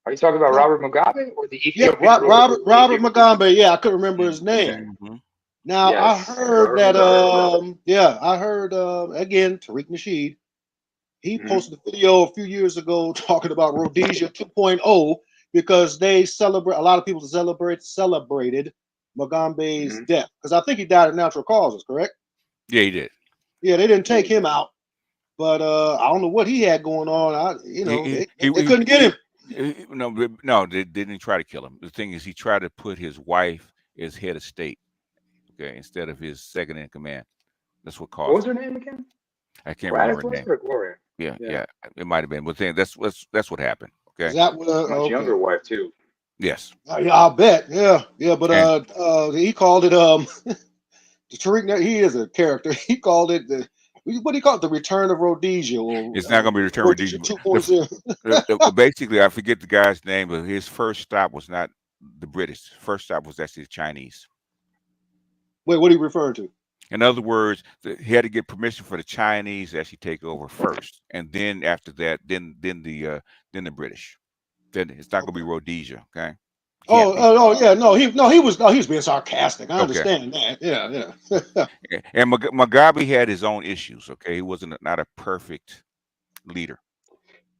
Are you talking about Robert Mugabe or the Ethiopian? Yeah, Robert Mugabe. Yeah, I couldn't remember his name. Now I heard that I heard again Tariq Nasheed. He posted a video a few years ago talking about Rhodesia 2.0 because they celebrate. A lot of people celebrated Mugabe's death because I think he died of natural causes. Correct? Yeah, he did. Yeah, they didn't take him out, but I don't know what he had going on. They couldn't get him. No, they didn't try to kill him. The thing is, he tried to put his wife as head of state, okay, instead of his second in command. That's what caused. What was her name again? I can't remember her name. Or Gloria? Yeah, it might have been. But that's what happened. Okay. Is that what? Much younger wife too. Yes. Yeah, I'll bet. Yeah. But he called it Tariq. He is a character. He called it what do you call it? The Return of Rhodesia. It's not going to be Return of Rhodesia. 2.0. Basically, I forget the guy's name, but his first stop was not the British. First stop was actually the Chinese. Wait, what are you referring to? In other words, he had to get permission for the Chinese to actually take over first, and then after that, then the British. Then it's not going to be Rhodesia. Okay. He was being sarcastic. I understand that. Yeah. And Mugabe had his own issues. Okay, he wasn't not a perfect leader.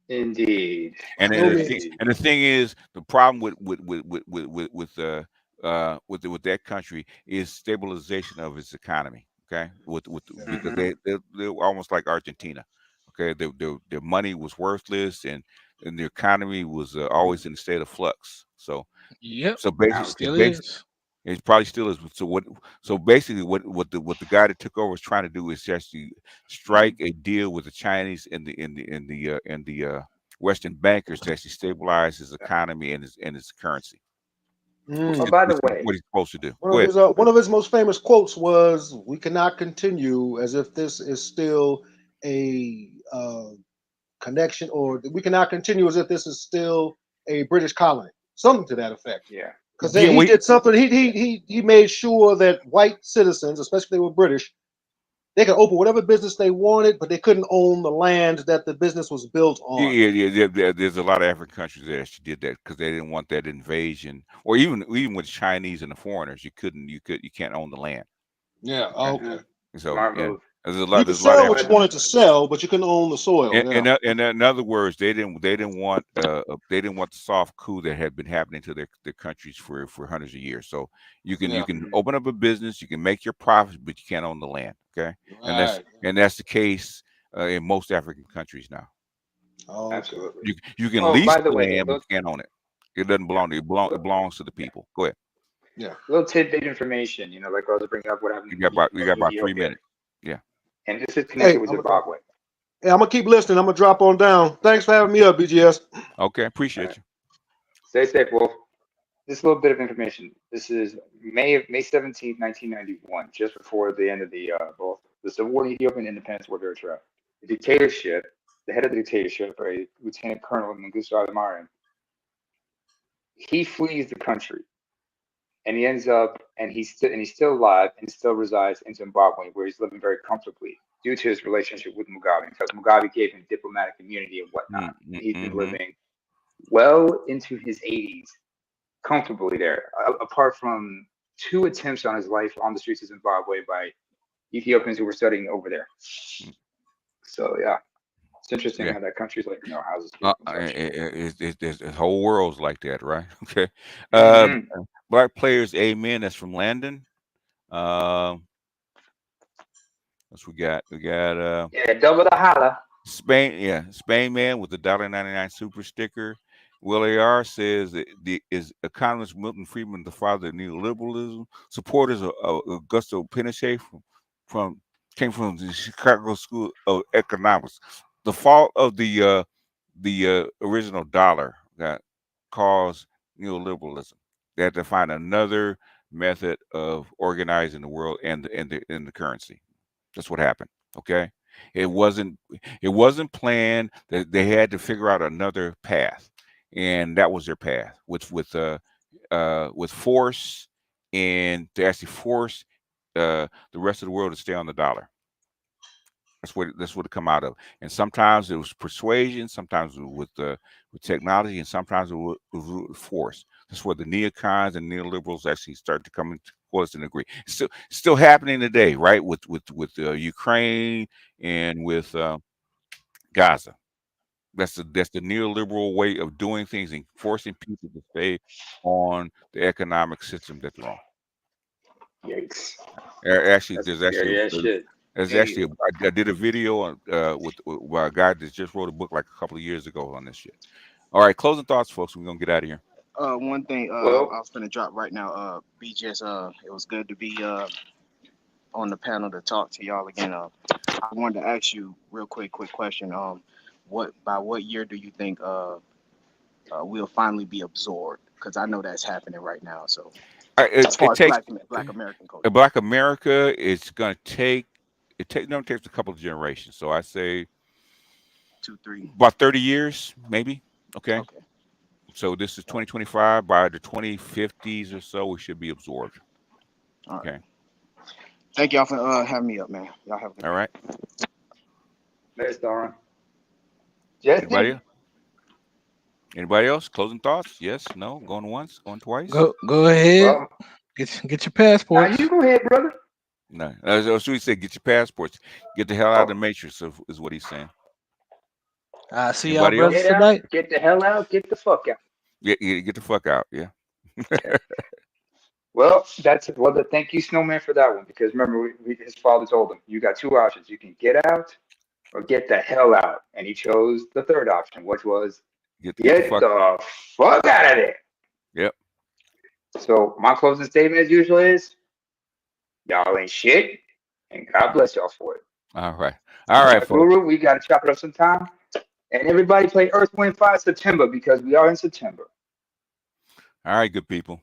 Indeed. And the thing is, the problem with that country is stabilization of its economy. Okay, because they're almost like Argentina. Okay, their money was worthless and the economy was always in a state of flux. So basically, it probably still is. So basically, what the guy that took over was trying to do is actually strike a deal with the Chinese and the Western bankers to actually stabilize his economy and his currency. By the way, what he's supposed to do. One of his most famous quotes was, "We cannot continue as if this is still a connection, or we cannot continue as if this is still a British colony." Something to that effect. Yeah. Because he did something. He made sure that white citizens, especially if they were British, they could open whatever business they wanted, but they couldn't own the land that the business was built on. Yeah. There's a lot of African countries that actually did that because they didn't want that invasion, or even with Chinese and the foreigners, you can't own the land. Yeah. Okay. So there's a You lot. could sell what you wanted to sell, but you couldn't own the soil. In other words, they didn't want the soft coup that had been happening to their countries for hundreds of years. So you can open up a business, you can make your profits, but you can't own the land. Okay, and that's the case in most African countries now. Oh, absolutely. You can lease the land, but you can't own it. It doesn't belong to you. It belongs to the people. Go ahead. Yeah. Little tidbit information, like I was bringing up what happened. We got about 3 minutes. Yeah. And this is connected with Zimbabwe. Hey, I'm gonna keep listening. I'm gonna drop on down. Thanks for having me up, BGS. Okay, appreciate you. Stay safe, Wolf. Just a little bit of information. This is May 17th, 1991, just before the end of the both the Civil War in Ethiopian Independence War of Eritrea. The dictatorship, the head of the dictatorship, Lieutenant Colonel Mengistu Haile he flees the country. And he ends up, and he's still alive and still resides in Zimbabwe, where he's living very comfortably due to his relationship with Mugabe, because Mugabe gave him diplomatic immunity and whatnot. He's been living well into his 80s comfortably there. Apart from 2 attempts on his life on the streets of Zimbabwe by Ethiopians who were studying over there. So yeah, it's interesting how that country's like, houses people and such. The whole world's like that, right? Okay. Black players, amen. That's from Landon. What's we got? We got yeah, double the holla. Spain, Spain man with the $1.99 super sticker. Will AR says is economist Milton Friedman the father of neoliberalism. Supporters of Augusto Pinochet came from the Chicago School of Economics. The fault of the original dollar that caused neoliberalism. They had to find another method of organizing the world and the currency. That's what happened. Okay, it wasn't planned. That they had to figure out another path, and that was their path with force, and to actually force the rest of the world to stay on the dollar. That's what it come out of. And sometimes it was persuasion, sometimes with technology, and sometimes it was with force. That's where the neocons and neoliberals actually start to come into course and agree. It's still happening today, right? With Ukraine and with Gaza. That's the neoliberal way of doing things and forcing people to stay on the economic system that they're on. Yikes! Actually, shit. There's actually I did a video on with a guy that just wrote a book like a couple of years ago on this shit. All right, closing thoughts, folks. We're gonna get out of here. One thing I was gonna drop right now. It was good to be on the panel to talk to y'all again. I wanted to ask you real quick question. By what year do you think we'll finally be absorbed? Because I know that's happening right now. So as far as Black American culture, Black America is gonna take. It takes a couple of generations. So I say 2-3, about 30 years, maybe. Okay. So this is 2025. By the 2050s or so, we should be absorbed. All right. Okay. Thank y'all for having me up, man. Y'all have a good All right. Thanks, Darren. Anybody else? Closing thoughts? Yes, no, going once, going twice. Go ahead. Well, get your passports. You go ahead, brother. No, that's what he said. Get your passports. Get the hell out of the matrix. Is what he's saying. I see y'all brothers tonight. Get the hell out. Get the fuck out. Yeah, get the fuck out. Yeah. Well, thank you, Snowman, for that one. Because remember, his father told him, you got 2 options. You can get out or get the hell out. And he chose the third option, which was get the fuck out of there. Yep. So my closing statement, as usual, is y'all ain't shit, and God bless y'all for it. All right, folks. Guru, we got to chop it up sometime. And everybody play Earth, Wind, Fire September because we are in September. All right, good people.